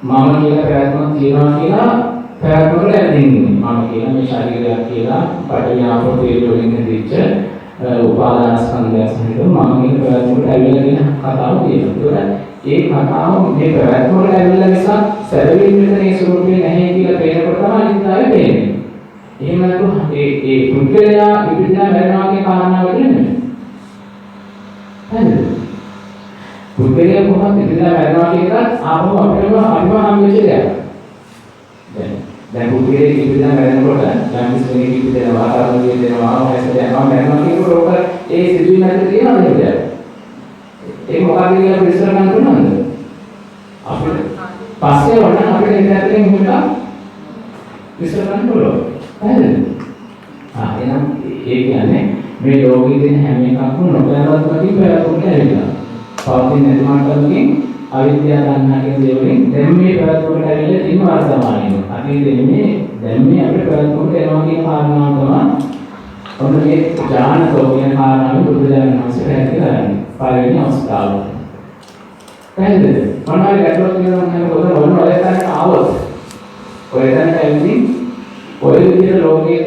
මම කියලා ප්‍රයත්නක් තියනවා කියලා ප්‍රයත්නවල ඇදෙන්නේ. මම කියන මේ ශරීරයක් කියලා පඩවිය ආපෝ තේරුම් වෙන්නේ දිච්ච උපාදාන ස්කන්ධය සහිතව මම කියන ප්‍රයත්නවලට ඇවිල්ලා කියන කතාව කියනවා. ඒ කතාව මේ ප්‍රයත්නවලට ඇවිල්ලා නිසා සැලවින් මෙතන ස්වරූපේ නැහැ කියලා පේනකොට තමයි අනිත්‍යය පේන්නේ. එහෙම නැත්නම් ඒ පුද්ගලයා විපිටා මරනවා කියන කාරණාව වෙන්නේ. හරිද? පුද්ගලයා කොහොමද විපිටා මරනවා කියන එකත් ආපහු අපිටම හම්බෙච්ච දෙයක්. දැන් පුද්ගලයා විපිටා මරනකොට යම් කෙනෙක් විපිටා වාතාවරණය දෙනවා හැසෙනවා මරනවා කියනකොට ඔක ඒ සිදුවීම ඇතුලේ තියෙනවද නේද? ඒක මොකක්ද කියලා විස්තර කරන්න පුළුවන්ද? අපිට පස්සේ වුණා අපිට ඒක ඇතුලෙන් මොකක්ද විස්තර කරන්න පුළුවන්. හරිද? එහෙනම් ඒ කියන්නේ මේ ලෝකයේ තියෙන හැම එකක්ම නොපෑවත්මකින් ප්‍රයත්නකට ඇවිල්ලා. පවතින නැති මට්ටමකින් අවිද්‍යාව තණ්හා කියන දේවලින් දැන් මේ ප්‍රයත්නකට ඇවිල්ලා තියෙන වර්තමානයේ. අතීතයේ මේ දැන් මේ අපේ ප්‍රයත්නකට එනවා කියන කාරණාව තමයි ඔන්න මේ ඥානතෝ කියන කාරණාව බුදුරජාණන් වහන්සේ පැහැදිලි කරන්නේ. පළවෙනි අවස්ථාව. පැහැදිලිද? මොනවාරි ගැටලුවක් තියෙනවා නම් පොතේ මොන ඔයයන්ට ආවොත් ඔයයන්ට ඇවිදින් ඔය විදිහට ලෝකයේ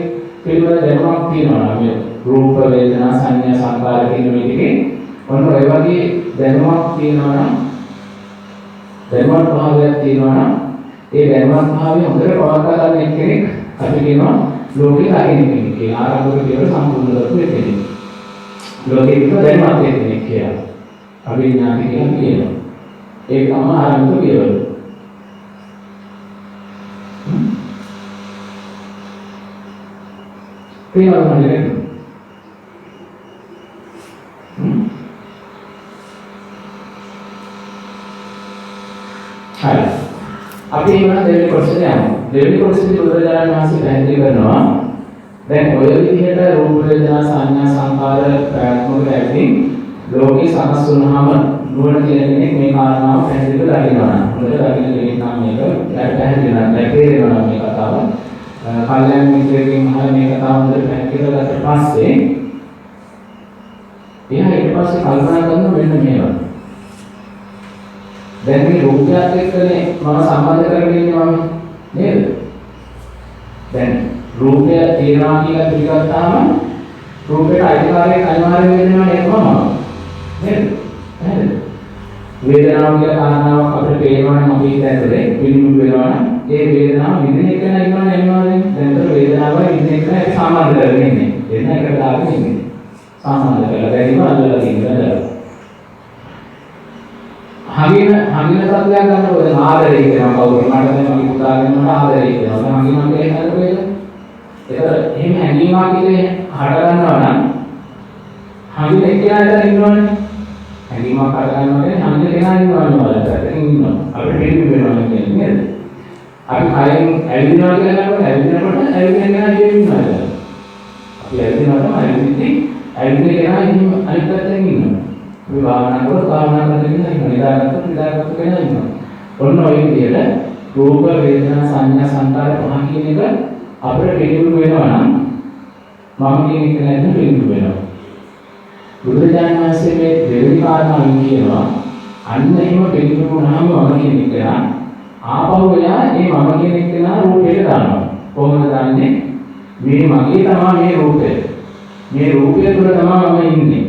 පිළිවෙල දැනුමක් තියෙනවා මේ රූප වේදනා සංඥා සංකාර කියන මේ ටිකේ ඔන්න ඔය වගේ දැනුමක් තියෙනවා නම් දැනුමක් භාවයක් තියෙනවා නම් ඒ දැනුමක් භාවය හොඳට පවත්වා ගන්න එක්කෙනෙක් අපි කියනවා ලෝකේ රකින්න කෙනෙක් කියලා. ආරම්භක පියවර සම්පූර්ණ කරපු කෙනෙක්. ලෝකේ විතර දැනුමක් තියෙන කෙනෙක් කියලා. අභිඥාති කියලා කියනවා. ඒක තමයි ආරම්භක පියවර. තේරුම් ගන්න. හරි. අපි එහෙනම් දෙවෙනි කොටසට යමු. දෙවෙනි කොටසේදී බුදුරජාණන් වහන්සේ පැහැදිලි කරනවා දැන් ඔය විදිහට රූප වේදනා සංඥා සංකාර ප්‍රාත්මක ඇතින් ලෝකේ සකස් වුණාම නුවණ කියන කෙනෙක් මේ කාරණාව පැහැදිලි කරලා දකිනවා. හොඳට දකින්න කෙනෙක් නම් මේක පැහැදිලි කරනවා. තේරෙනවා මේ කතාව. කල්යනා මිත්‍රයෙක්ගෙන් අහලා මේ කතාව හොඳට පැහැදිලි කරගත්ත පස්සේ එයා ඊට පස්සේ කල්පනා කරනවා මෙන්න මේවා. දැන් මේ රූපයත් එක්කනේ මම සම්බන්ධ කරගෙන ඉන්නේ මම නේද? දැන් රූපය තියනවා කියලා පිළිගත්තාම රූපේට අයිතිකාරයෙන් අනිවාර්යයෙන් වෙනවා නේද මම? නේද? නේද? වේදනාව කියලා කාරණාවක් අපිට පේනවා නම් අපි හිත ඇතුලේ විනිවිද වෙනවා නම් ඒ වේදනාව විඳින එක නේනවා නේනවානේ. දැන් වේදනාවයි විඳින එක අපි සම්බන්ධ කරගෙන ඉන්නේ. එන්න එකට දාගෙන ඉන්නේ. සම්බන්ධ කරලා බැරිම අල්ලලා තියෙනවා. හංගින තත්ත්වයක් ගන්නකොට දැන් ආදරය කියනවා කවුරු මට දැන් මගේ පුතාගෙන මට ආදරය කියනවා. දැන් හංගින මම ඒක හදපු ඒක. එහෙම හැංගීමක් ඉතින් හට ගන්නවා නම් හංගින එක්කෙනාට ඉන්නවනේ. හැංගීමක් කරගන්නවා කියන්නේ හංගින කෙනා ඉන්නවනේ බලන්න. ඉන්නවා. අපිට පිළිබිඹ වෙනවා කියන්නේ නේද? අපි කයෙන් ඇවිදිනවා කියලා නේද? ඇවිදිනකොට ඇවිදින කෙනා ඉන්නවා. අපි ඇවිදිනවා තමයි ඇවිදින කෙනා අනිත් පැත්තෙන් ඉන්නවා. අපි භාවනා කරලා භාවනා කරන කෙනා ඉන්නවා. නිදාගත්ත කෙනා ඉන්නවා. ඔන්න ඔය විදිහට රූප වේදනා සංඥා සංකාර පහ කියන එක අපිට පිළිබිඹ වෙනවා නම් මම කියන එක නැත්නම් පිළිබිඹ වෙනවා. බුදුරජාණන් වහන්සේ මේ දෙවෙනි කාරණාවෙන් කියනවා අන්න එහෙම පිළිබිඹ වුණාම මම කියන එක ආපහු එයා මේ මම කියන එක නා රූපයට දානවා. කොහොමද දාන්නේ? මේ මගේ තමයි මේ රූපය. මේ රූපය තුළ තමයි මම ඉන්නේ.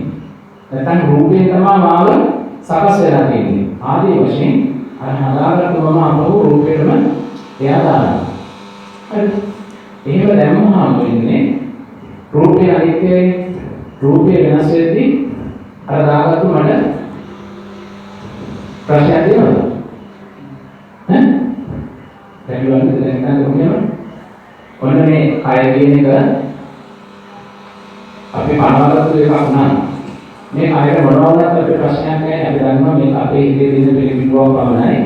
නැත්නම් රූපයෙන් තමයි මාව සකස් වෙලා තියෙන්නේ. ආදී වශයෙන් අර හදාගත්ත මම අපහු රූපෙටම එයා දානවා. හරි. එහෙම දැම්මම වෙන්නේ රූපය අනිත්‍යයි. රූපය වෙනස් වෙද්දී අර දාගත්තු මඩ ප්‍රශ්නයක් තියෙනවද? දැන් කොහොමද? ඔන්න මේ කය කියන එක අපි පනවගත්තු එකක් නම් මේ කයට මොනවද අපේ ප්‍රශ්නයක් නැහැ. අපි දන්නවා මේක අපේ හිතේ තියෙන පිළිබිඹුවක් පමණයි.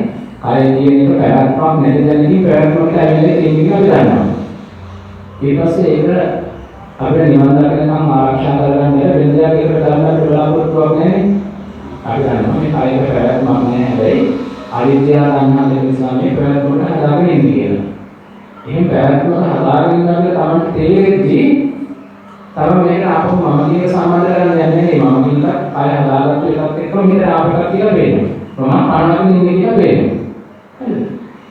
කය කියන එක පැවැත්මක් නැති දැනකින් පැවැත්මකට ඇවිල්ලා තියෙන එක අපි දන්නවා. ඊට පස්සේ ඒක අපිට නිවන් දකිනකම් ආරක්ෂා කරගන්න බැහැ. වෙන දෙයක් ඒකට ගන්න බලාපොරොත්තුවක් නැහැ. අපි දන්නවා මේ කයක පැවැත්මක් නැහැ. හැබැයි අවිද්‍යාව තණ්හා දෙක නිසා මේ පැවැත්මකට හදාගෙන ඉන්නේ කියලා. එහෙන් පැවැත්මක හදාගෙන ඉන්නවා කියලා තමයි තේරෙද්දී තව මේක අපු මම කියන සම්බන්ධ කරන්නේ නැහැ. මම කියන කය හදාගත්ත එකත් එක්ක මෙතන ආපකක් කියලා වෙනවා. මම පානකින් ඉන්නේ කියලා වෙනවා. හරිද?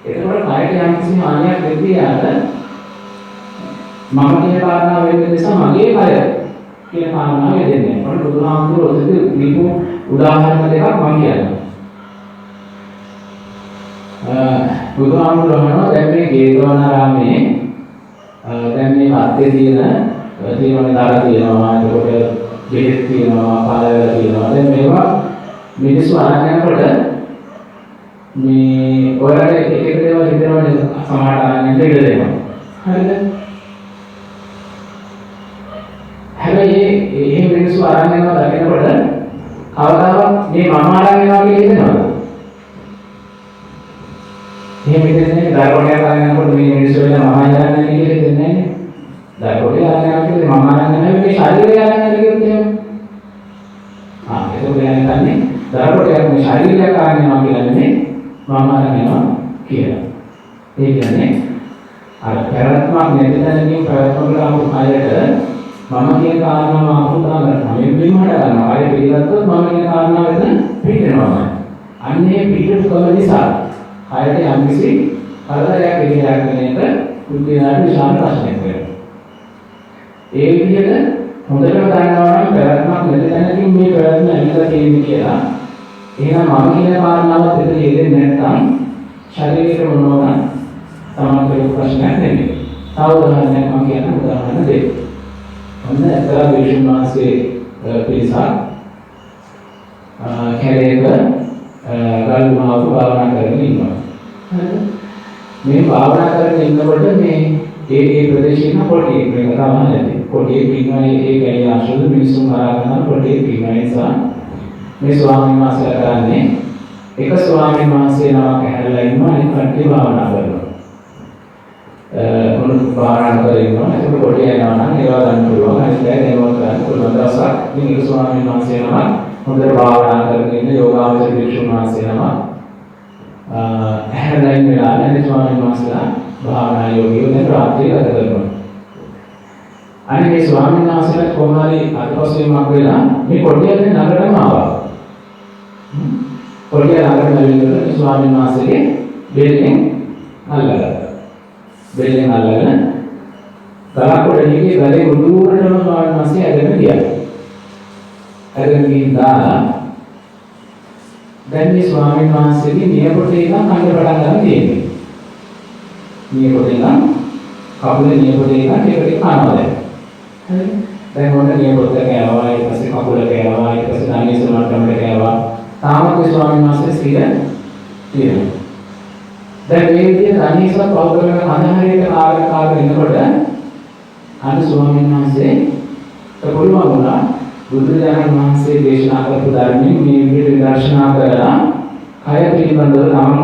එතකොට කයට යම් කිසි මානයක් වෙද්දී ආද මම කියන කාරණාව වෙන්න නිසා මගේ කය කියන කාරණාව වෙන්නේ නැහැ. මොකද බුදුහාමුදුරුවෝ ඔතන දීපු උදාහරණ දෙකක් මම කියනවා. බුදුහාමුදුරුවෝ දැන් මේ ජේතවනාරාමේ දැන් මේ මැත්තේ තියෙනවනේ දාලා තියෙනවා. එතකොට ගෙඩියක් තියෙනවා, පාලවල තියෙනවා. දැන් මේවා මිනිස්සු අරන් යනකොට මේ ඔයාලට එක එක දේවල් හිතනවනේ සමහරට අරන් යන්න ඉඩ දෙනවා. හරිද? හැබැයි මේ මිනිස්සු අරන් යනවා දකිනකොට කවදාවත් මේ මම අරන් යනවා කියලා හිතනවද? එහෙම හිතන්නේ දරුවෝ අරන් යනකොට මේ මිනිස්සු වෙන මම අරන් යනවා කියලා හිතන්නේ නැහැ. දරුවෝ අරන් යනවා කියන්නේ මම අරන් යනවා මේ ශරීරය අරන් යනවා කියොත් එහෙම. ඒක කියන්නේ දරුවෝ මේ ශරීරය අරන් යනවා කියන්නේ මම අරන් යනවා කියලා. ඒ කියන්නේ අර පැවැත්මක් නැති තැනකින් පැවැත්මකට ආපු අයට මම කියන කාරණාව අහුදා ගන්නවා. මේ බිම්මඩ ගන්නවා. අය පිළිගත්තොත් මම කියන කාරණාව එතන පිළිගන්නවා. අන්නේ පිළිගුකම නිසා අයට යම්කිසි කරදරයක් එළියක් වෙන එක බුද්ධිලාට විශාල ප්‍රශ්නයක් වෙනවා. ඒ විදිහට හොඳටම දන්නවා නම් පැවැත්මක් නැති තැනකින් මේ පැවැත්ම ඇවිල්ලා තියෙන්නේ කියලා. එහෙනම් මම කියන කාරණාවත් එතන යෙදෙන්නේ නැත්නම් ශරීරයට මොනවා තමයි ප්‍රශ්නයක් නෙමෙයි. තව උදාහරණයක් මම කියන උදාහරණ දෙන්න. ඔන්න එක්තරා වික්ෂුන් වහන්සේ පිරිසක් කැලේක ගල්මාව භාවනා කරගෙන ඉන්නවා. හරිද? මේ භාවනා කරගෙන ඉන්නකොට මේ ඒ ප්‍රදේශයේ කොටියෙක් මේක තමයි නැති. කොටියෙක් ඉන්නවා ඒ කැලේ ආශ්‍රද මිනිසුන් ආරාධනා කොටියෙක් ඉන්නවා නිසා මේ ස්වාමීන් වහන්සේ කරන්නේ එක ස්වාමීන් වහන්සේ නමක් ඇහැරලා ඉන්නවා අනිත් කට්ටිය භාවනා කරනවා. මොන භාවනා කරනවා ඒක කොටිය යනවා නම් ඒවා ගන්න පුළුවන්. අනිත් පැය දේවල් කරන්න පුළුවන්. දවසක් ඉතින් එක ස්වාමීන් වහන්සේ නමක් හොඳට භාවනා කරගෙන ඉන්න යෝගාවචර භික්ෂුන් වහන්සේ නමක් ඇහැරලා ඉන්න වෙලාවේ අනිත් ස්වාමීන් වහන්සේලා භාවනා යෝගීව දැන් රාත්‍රිය ගත කරනවා. අනිත් මේ ස්වාමීන් වහන්සේලා කොහොමරි අතපසුවීමක් වෙලා මේ කොටිය දැන් නගරටම ආවා. කොටිය ළඟට ඇවිල්ලා ස්වාමීන් වහන්සේගේ බෙල්ලෙන් අල්ලගත්තා. බෙල්ලෙන් අල්ලගෙන ගලකොඩ නිකේ ගලේ උඩුරටම ස්වාමීන් වහන්සේ ඇදගෙන ගියා. ඇදගෙන ගිහින් දාලා දැන් මේ ස්වාමීන් වහන්සේගේ නියපොටේ ඉඳන් කන්න පටන් ගන්න තියෙනවා. නියපොටේ ඉඳන් කකුලේ නියපොටේ ඉඳන් ටික ටික කනවා දැන්. හරි. දැන් ඔන්න නියපොත කෑවා, ඊට පස්සේ කකුල කෑවා, ඊට පස්සේ ධානීය සමාට්ටමට කෑවා. තාමත් මේ ස්වාමීන් වහන්සේ ස්ථිර තියෙනවා. දැන් මේ විදිහට ධානීය සම පෞද්ගලික අනහරියට කාර්යකාරී වෙනකොට අන්න ස්වාමීන් වහන්සේ පුළුවන් වුණා බුදුරජාණන් වහන්සේ දේශනා කරපු ධර්මයේ මේ විදිහට විදර්ශනා කරලා කය පිළිබඳව තමන්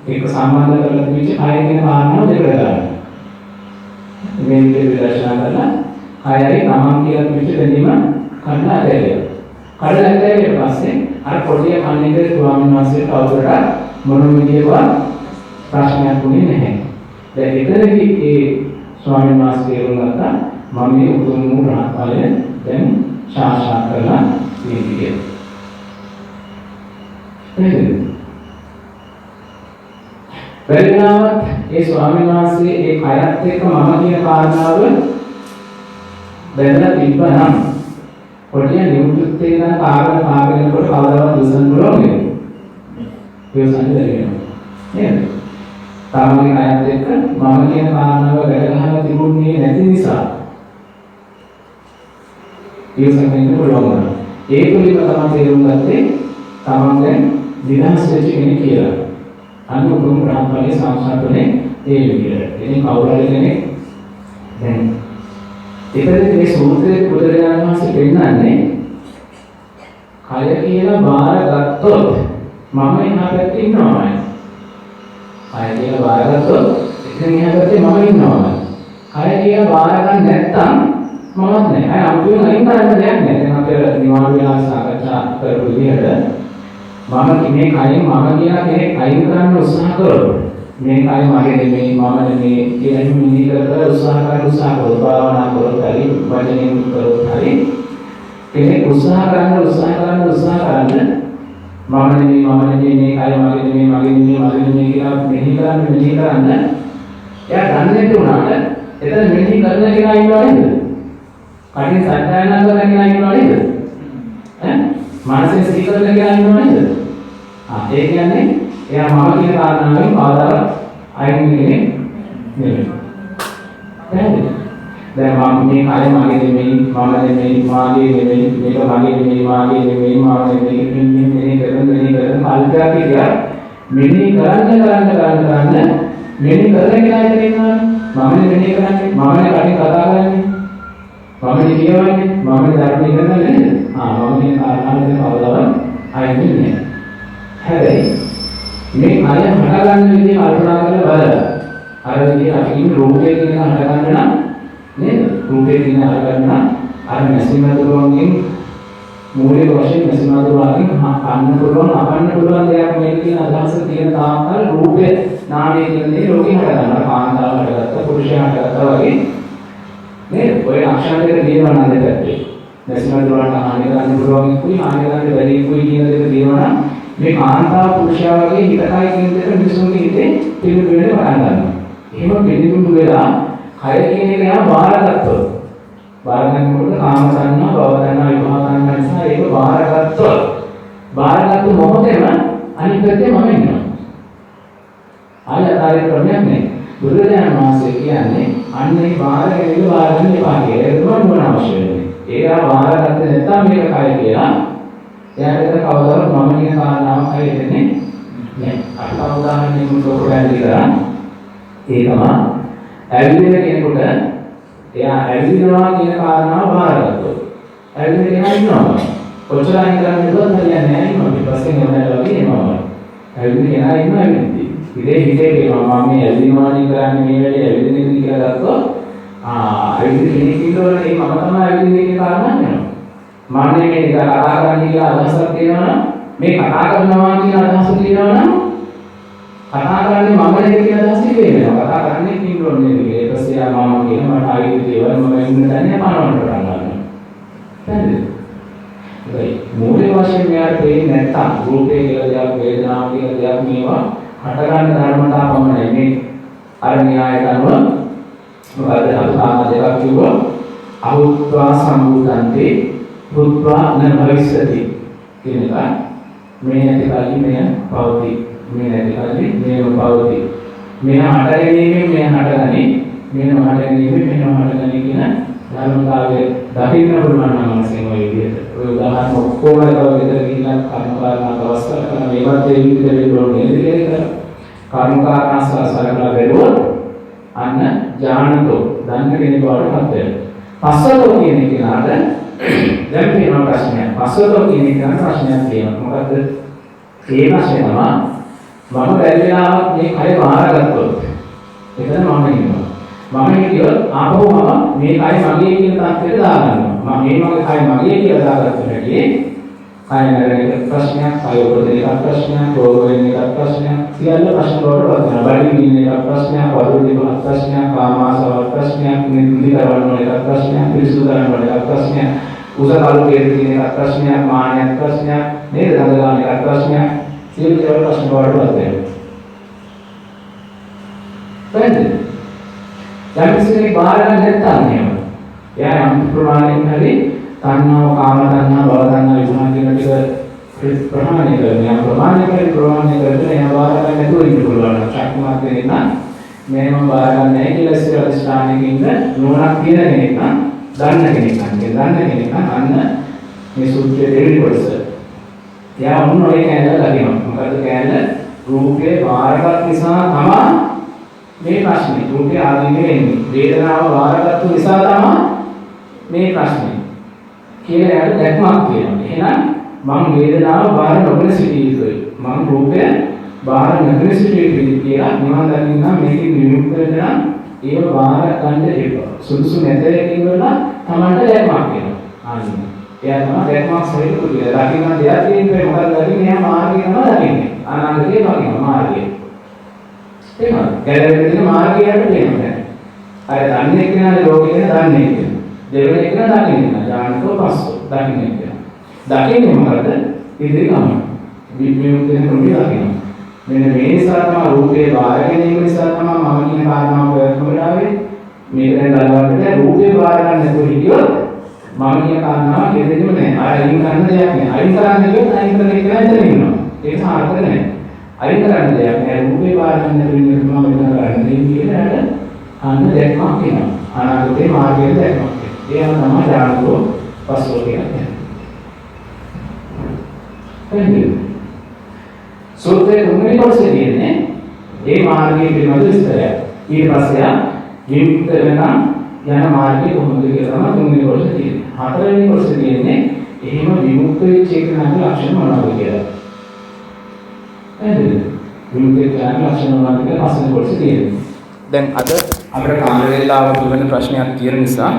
එක්ක සම්බන්ධ කරලා තිබිච්ච කය කියන කාරණාව දෙකට ගන්නවා. මේ විදිහට විදර්ශනා කරලා කයයි තමන් කියලා තිබිච්ච දෙන්නම කඩලා ඇදලා. කඩලා ඇදලා පස්සේ අර පොඩි කන්නේක ස්වාමීන් වහන්සේට අවුලට මොන විදිහවත් ප්‍රශ්නයක් වුණේ නැහැ. දැන් එතනදී ඒ ස්වාමීන් වහන්සේ වුණාට මම මේ උතුම් වූ රහත් ඵලය දැන් සාක්ෂාත් කරලා තියෙන්නේ. පරිණාමත් ඒ ස්වාමීන් වහන්සේ ඒ කයත් එක්ක මම කියන කාරණාව බැලලා තිබ්බනම් පොඩි නිවුත් වෙන කාරණා පාගෙනකොට කවදාවත් විසඳන්න පුළුවන් නේද? විසඳන්න බැහැ. නේද? තමන්ගේ කයත් එක්ක මම කියන කාරණාව වැළගහලා තිබුණේ නැති නිසා විසඳන්න පුළුවන්. ඒ තුලින් තමයි තේරුම් ගත්තේ තමන් දැන් විනාශ වෙච්ච කෙනෙක් කියලා. අනුගම ප්‍රාප්තිය සංසාරේ ඒ විදිහට. ඉතින් කවුරු හරි කෙනෙක් දැන් ඒකද මේ සූත්‍රයේ බුදුරජාණන් වහන්සේ පෙන්නන්නේ කය කියලා බාරගත්තොත් මම එහා පැත්තේ ඉන්නවමයි. කය කියලා බාරගත්තොත් ඉතින් එහා පැත්තේ මම ඉන්නවමයි. කය කියලා බාර ගන්න නැත්නම් මමත් නෑ. අය අමුතුවෙන් අයින් කරන්න දෙයක් නෑ. දැන් අපි නිවාඩු වෙලා සාකච්ඡා කරපු විදිහට මම මේ කයෙන් මම කියන කෙනෙක් අයින් කරන්න උත්සාහ කරොත් මේ කය මගේ නෙමෙයි මම නෙමෙයි කියලා හිමිනි කර උත්සාහ කරොත් භාවනා කරොත් හරි වචනෙන් කරොත් හරි කෙනෙක් උත්සාහ කරන්න මම නෙමෙයි මේ කය මගේ නෙමෙයි කියලා මෙහි කරන්න එයා දන්නේ නැතුණාට එතන මෙහි කරන කෙනා ඉන්නව නේද? කටින් සත්‍යයනා කරන කෙනා ඉන්නව නේද? මානසික සිහි කරන කෙනා ඉන්නව නේද? ඒ කියන්නේ එයා මම කියන කාරණාවෙන් ආදාර අයින් වෙන්නේ නෙමෙයි. දැන් මම මේ කය මගේ නෙමෙයි මාගේ නෙමෙයි මේක මගේ නෙමෙයි මාගේ නෙමෙයි මම නෙමෙයි මෙන්න කරන කල්පනා කියලා මෙන්න කරන්න මෙන්න කරගෙන ඉන්නවා. මම මෙන්න කරන්නේ මම කටින් කතා කරන්නේ මම කියවන්නේ මම ධර්මයේ කරන්නේ නේද? මම මේ කාරණාවෙන් කවදාවත් අයින් වෙන්නේ නැහැ. හැබැයි මේ කය හටගන්න විදිහ කල්පනා කරලා බලලා අර විදිහ අපි ඉන්න රූපේ කියන හටගන්න නම් නේද? රූපේ කියන හටගන්න අර මැසිමතුරුවන්ගෙන් මූලික වශයෙන් මැසිමතුරුවන්ගෙන් කන්න පුළුවන් අපන්න පුළුවන් දෙයක් මේ කියන අදහස තියෙන තාක්කල් රූපේ නාමයේ කියන දේ ලෝකේ හටගන්නවා. කාන්තාව හටගත්තා පුරුෂයා හටගත්තා වගේ නේද? ඔය අක්ෂර දෙක දිනවන දෙපැත්තේ මැසිමතුරුවන්ට හානි කරන්න පුළුවන් කුයි හානි කරන්න බැරි කුයි කියන දෙක දිනවන මේ කාන්තාව පුරුෂයා වගේ හිතකයි කියන දෙක මිනිසුන්ගේ හිතේ පිළිබිඹු වෙන්න පටන් ගන්නවා. එහෙම පිළිබිඹු වෙලා කය කියන එක යා බාරගත්තොත් බාරගන්නකොට කාම සංඥා, භව සංඥා, විභව සංඥා නිසා ඒක බාරගත්තු මොහොතේම අනිත් පැත්තේ මම ඉන්නවා. ආයතරේ ක්‍රමයක් නේ. බුදුරජාණන් වහන්සේ කියන්නේ අන්නේ බාරගෙන බාරගන්න එපා කියලා. ඒක තමයි මොන අවශ්‍ය වෙන්නේ. ඒක බාරගත්තේ නැත්නම් මේක කය කියලා එයාට කවදාවත් මම කියන කාරණාවක් හරියන්නේ නැහැ. අට උදාහරණයක් උන්ට පැහැදිලි කරා. ඒ තමයි ඇවිදින කෙනෙකුට එයා ඇවිදිනවා කියන කාරණාව බාරගත්තොත් ඇවිදින කෙනා ඉන්නවා. කොච්චර අයින් කරන්න දුවත් හරියන්නේ නැහැ. මම ඊපස්සේ නෝනලා වගේ එනවා. ඇවිදින කෙනා ඉන්නවා ඇවිදින්න. හිතේ කියනවා මම මේ ඇවිදිනවානේ කරන්නේ මේ වෙලේ ඇවිදින්නේ කියලා ගත්තොත් ඇවිදින කෙනෙක් ඉන්නවනේ ඒ මම තමයි ඇවිදින්නේ කියන කාරණාවක් වෙනවා. මම මේ කතා කරන්නේ කියලා අදහසක් තියෙනවා නම් මේ කතා කරනවා කියන අදහස තියෙනවා නම් කතා කරන්නේ මම නෙවෙයි කියන අදහස ඉවෙනවා. කතා කරන්නේ කින්රොන් නෙවෙයි. ඒක පස්සේ මම කියන මට ආයේ දේවල් මම ඉන්න තැනේ පනවන්න පටන් ගන්නවා. හරිද? ඒ මූලික වශයෙන් මෙයාට තේරෙන්නේ නැත්තම් රූපේ කියලා දෙයක් වේදනාව කියලා දෙයක් මේවා හට ගන්න ධර්මතා පමණයි. මේ අර න්‍යායට අනුව මොකද අපි දෙකක් කිව්වා අහුත්වා සම්බුද්ධන්තේ බුද්ධවා න භවිෂ්‍යති කියන එක මේ නැති කල්ලි මෙය පවති මේ නැති කල්ලි මේව පවති මෙය හටගැනීමෙන් මෙය හටගනි මෙය හටගැනීමෙන් මෙය හටගනි කියන ධර්මතාවය දකින්න පුළුවන් නම් වශයෙන් ඔය විදිහට ඔය උදාහරණ ඔක්කොම විතර ගිහිල්ලා කර්මකාරණා අවස්ථා කරන මේවත් ඒ විදිහට වෙන්න ඕනේ නේද කියලා කර්මකාරණා සලකලා බැලුවොත් අන්න ඥානතෝ දන්න කෙනෙක් වඩපත් වෙනවා. පස්සතෝ කියන කෙනාට දැන් තියෙන ප්‍රශ්නයක්. පස්වතෝ කියන එක ප්‍රශ්නයක් තියෙනවා. මොකද ඒ ප්‍රශ්නේ තමයි මම බැරි වෙලාවක් මේ කය බාරගත්තොත් එතන මම ඉන්නවා. මම හිතියොත් ආපහු මම මේ කය මගේ කියන තත්ත්වයට දාගන්නවා. මම මේ මගේ කය මගේ කියලා දාගත්තොත් කය නැරෙන එක ප්‍රශ්නයක්, කය උපදින එක ප්‍රශ්නයක්, රෝග වෙන එක ප්‍රශ්නයක්, සියල්ල ප්‍රශ්න වලට වදිනවා. බඩගිනි දින එක ප්‍රශ්නයක්, වරුව දින එක ප්‍රශ්නයක්, කාමාශාව ප්‍රශ්නයක්, නිදි කරවන්න වල එක ප්‍රශ්නයක්, පිරිසුදු කරන්න වල එක ප්‍රශ්නයක්, උසකලු කියන එක ප්‍රශ්නයක්, මානයක් ප්‍රශ්නයක්, නේද? දඟලන එක ප්‍රශ්නයක්, සියලු දේවල් ප්‍රශ්න වලට වදිනවා. පැහැදිලිද? දැන් ඉතින් බාර ගන්න නැත්නම් එහෙම. එයා යම් ප්‍රමාණයකින් හරි තණ්හාව, කාම තණ්හා, භව තණ්හා, විභාග කියන ටික ප්‍රමාණය කරනවා. ප්‍රමාණය කරගෙන එයා බාර ගන්න නැතුව ඉන්න පුළුවන්. ශක්තිමත් වෙන්න මේ මම බාර ගන්න නැහැ කියලා ඉස්සර අධිෂ්ඨානයකින් ඉන්න නුවණක් තියෙන කෙනෙක් නම් දන්න කෙනෙක් නම් අන්න මේ සූත්‍රයේ දෙවෙනි කොටස. එයා මොන ඔය කෑල්ල ලගිනවා. මොකද කෑල්ල රූපේ බාරගත් නිසා තමයි මේ ප්‍රශ්නේ රූපේ ආදීනේ එන්නේ. වේදනාව බාරගත්තු නිසා තමයි මේ ප්‍රශ්නේ. කියලා යාට දැක්මක් තියෙනවා. එහෙනම් මම වේදනාව බාර නොගෙන සිටිය යුතුයි. මම රූපය බාර නොගෙන සිටිය යුතුයි කියලා නිවන් දකින්න මේකේ විමුක්ත වෙන්න නම් ඒව බාර ගන්න එපා. සුදුසු නැතේකින් වල තමන්ට දැක්මක් වෙනවා. ආනින්න. එයා තමයි දැක්මක් සහිත කුලිය. දකින්න දෙයක් තියෙන්නේ මොකක්ද දකින්නේ? එයා මාර්ගය තමයි දකින්නේ. අනාගතේ වගේ මාර්ගය. එහෙනම් ගැලවෙන්න මාර්ගයට දෙන්නේ. අර දන්නේ කෙනාගේ ලෝකේ දන්නේ කෙනා. දෙවෙනි එක දකින්න. ඥානකෝ පස්සෝ දකින්න කෙනා. දකින්නේ මොකද? ඉදිරි ගමන. විමුක්තිය ක්‍රමී දකින්න. මෙන්න මේ නිසා තමයි රූපේ බාර ගැනීම නිසා තමයි මම කියන කාරණාව ප්‍රයත්නවලාවේ මේක දැන් බලවන්නට රූපේ බාර ගන්න නැතුව හිටියොත් මම කියන කාරණාව කෙරෙන්නේ නැහැ. අයින් කරන්න දෙයක් නැහැ. අයින් කරන්න ගියොත් අයින් කරන එක නෑ ඉතින් ඉන්නවා. ඒක සාර්ථක නැහැ. අයින් කරන්න දෙයක් නැහැ. රූපේ බාර ගන්න නැතුව ඉන්න මම වෙන කරන්නේ කියලා අන්න දැක්මක් වෙනවා. අනාගතේ මාර්ගයේ දැක්මක්. ඒව තමයි ඥානකෝ පස්සෝ කියන්නේ. එන්නේ සූත්‍රයේ තුන්වෙනි කොටසේ තියෙන්නේ මේ මාර්ගයේ පිළිබඳ විස්තරය. ඊට පස්සේ විමුක්ත වෙන යන මාර්ගය කොහොමද කියලා තමයි තුන්වෙනි කොටසේ තියෙන්නේ. හතරවෙනි කොටසේ තියෙන්නේ එහෙම විමුක්ත වෙච්ච එකනගේ ලක්ෂණ මොනවද කියලා. එහෙනම් විමුක්ත වෙච්ච ලක්ෂණ මොනවද කියලා පස්වෙනි කොටසේ තියෙන්නේ. දැන් අද අපේ කාම වේලාව පිළිබඳ ප්‍රශ්නයක් තියෙන නිසා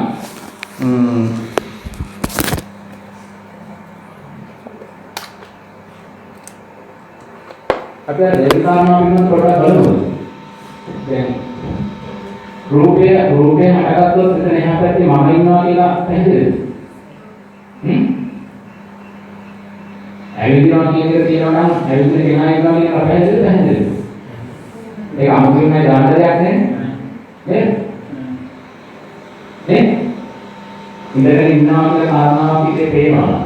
අපි දෙවිකාරණා වෙන පොඩ්ඩක් බලමු. දැන් රූපය හටගත්තොත් එතන එහා පැත්තේ මම ඉන්නවා කියලා පැහැදිලිද? ඇවිදිනවා කියන එක තියෙනවා නම් ඇවිදින කෙනා ඉන්නවා කියන එක පැහැදිලිද? ඒක අමුතුවෙන් දාන්න දෙයක් නේ. නේද? ඉඳගෙන ඉන්නවා කියන කාරණාව පිටේ පේනවා.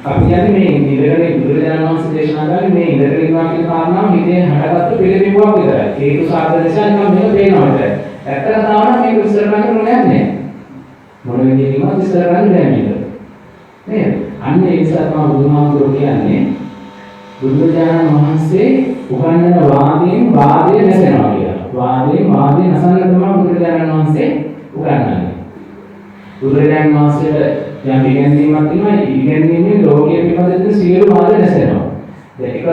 අපි කියන්නේ මේ ඉඳගෙන බුදුරජාණන් වහන්සේ දේශනා කරන්නේ මේ ඉඳගෙන ඉන්නවා කියන කාරණාව හිතේ හටගත්තු පිළිබිඹුවක් විතරයි. හේතු සාධක නිසා නිකන් මේක පේනවා විතරයි. ඇත්ත කතාව නම් මේක විස්තර කරන්න ඕනේ නැහැ. මොන විදිහකින්වත් විස්තර කරන්න බෑ මේක. නේද? අන්න ඒ නිසා තමයි බුදුහාමුදුරුවෝ කියන්නේ බුදුරජාණන් වහන්සේ උගන්වන වාදයේ නැසෙනවා කියලා. වාදයේ නැසන තමයි බුදුරජාණන් වහන්සේ උගන්වන්නේ. බුදුරජාණන් වහන්සේට යම් ඉගෙනීමක් තියෙනවා. ඉගෙනීමේ ලෝකයේ පිළිබඳ සියලු වාද නැසෙනවා. දැන් එක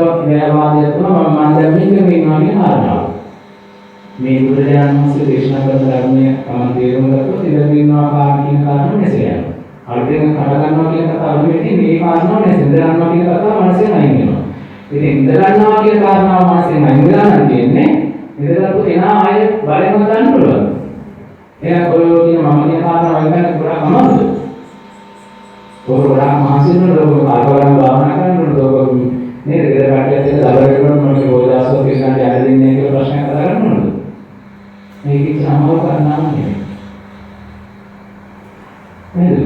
වාදයක් තමයි මම දැන් මේක වෙනවා කියන කාරණාව. මේ බුදුරජාණන් වහන්සේ දේශනා කරන ධර්මයේ තමයි තේරුම් ගත්තොත් ඉඳන් ඉන්නවා කියන කාරණාව නැසෙනවා. අලුතෙන් කඩ ගන්නවා කියන කතාව නෙවෙයි මේ කාරණාව නැසෙන්න ගන්නවා කියන කතාව මනසෙන් අයින් වෙනවා. ඉතින් ඉඳ ගන්නවා කියන කාරණාව මනසෙන් අයින් වෙලා නම් තියෙන්නේ ඉඳලා එනා ආයෙ බලෙන් ගන්න පුළුවන්. එහෙනම් ඔය කියන මම කියන කාරණාව අයින් කරන්න ගොඩාක් අමාරුද? ගොඩාක් මහන්සියෙන් ලෝක කාර්යවල භාවනා කරනකොට ලෝක නේද? ඒකට පැටලෙන්න දබරගෙන මම ගෝදාසෝ කියන දේ ඇදෙන්නේ කියලා ප්‍රශ්න කතා කරනවද? මේක සමාව කරනවා නෙවෙයි. නේද?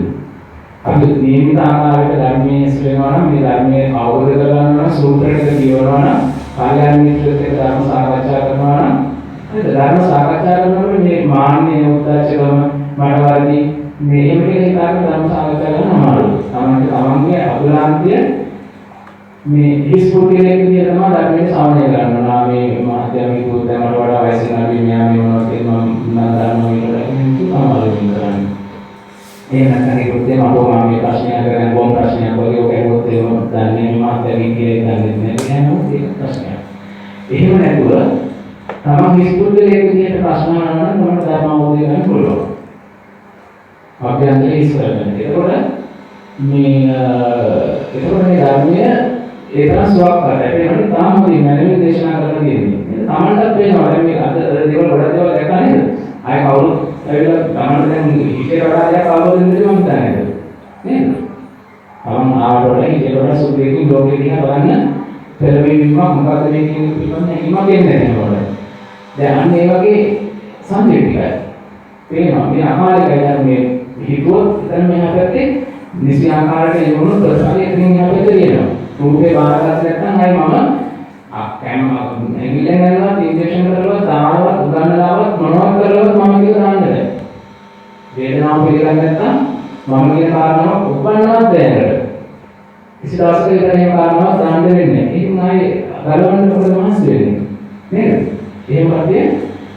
අපි නියමිත ආකාරයට ධර්මයේ ඉස්සෙනවා නම් මේ ධර්මයේ අවබෝධ කරගන්නවා නම් සූත්‍රයකට කියවනවා නම් කාර්යයන් මිත්‍රත් එක්ක ධර්ම සාකච්ඡා කරනවා නම් නේද? ධර්ම සාකච්ඡා කරනකොට මේ මාන්නේ උද්දච්චකම මනවර්ති මේ එමේ හිතාගෙන ධර්ම සාකච්ඡා කරන අමාරුයි. තමන්ගේ අතුලාන්තිය මේ හිස්පුටියේ විදිය තමයි ධර්මයේ ශ්‍රවණය කරනවා. මේ මාධ්‍යමික උද්දමට වඩා වයසින් අපි මෙයා මේ මොනවද කියන මම ධර්ම විතරයි අමාරුයි කරන්නේ. එහෙම නැත්නම් ඒකත් එහෙම අපෝ මම මේ ප්‍රශ්නයක් කරගෙන බොම් ප්‍රශ්නයක් වගේ ඔක ඇහුවොත් එහෙම දන්නේ මාත්‍යකින් කියලා දන්නේ නැහැ නේද? ඒක ප්‍රශ්නයක්. එහෙම නැතුව තමන් ඉස්කෝලේ විදියට ප්‍රශ්න අහනවා නම් මොනවද ධර්ම අවබෝධය ගන්න පුළුවන්. අභ්‍යන්තරේ ඉස්සරහට. එතකොට මේ ධර්මය ඒ තරම් සුවක්කාරයි. ඒ වෙනකොට තාම මේ මැනවි දේශනා කරලා තියෙන්නේ. තමන්ටත් වෙනවා දැන් මේ අද දේවල් ගොඩක් දේවල් දැක්කා නේද? ආය කවුරුත් ඇවිල්ලා තමන්ට දැන් හිතේ වඩා දෙයක් අවබෝධ වෙන්න දෙයක් මම දන්නේ නේද? තමන් ආවට හිතේ වඩා සුදුකින් ලෝකෙ දිහා බලන්න පෙරවීමක් මොකද්ද මේ කියන්නේ පිළිබඳව හිමක් එන්නේ නැහැ. දැන් අන්න ඒ වගේ සංකේතිකයි. පේනවා මේ අකාලිකයි මේ හිතුවොත් එතන මෙහා පැත්තේ නිසි ආකාරයට යොමුණු ප්‍රතිඵලයක් එහා පැත්තේ තියෙනවා. රූපේ බාරගත්ත නැත්නම් අය මම කැම ඇඟිල්ලෙන් ගන්නවා ඉන්ජෙක්ෂන් කරලා දානවා උගන්නලාවත් මොනවද කරලවත් මම කියලා දාන්න බෑ. වේදනාව පිළිගන්නේ නැත්නම් මම කියන කාරණාව උපන්නවත් බෑ. කිසි දවසක ඉතින් කාරණාවක් දාන්න වෙන්නේ නැහැ. ඒක නයි ගලවන්න මොකද මහන්සි වෙන්නේ. නේද? එහෙම කතිය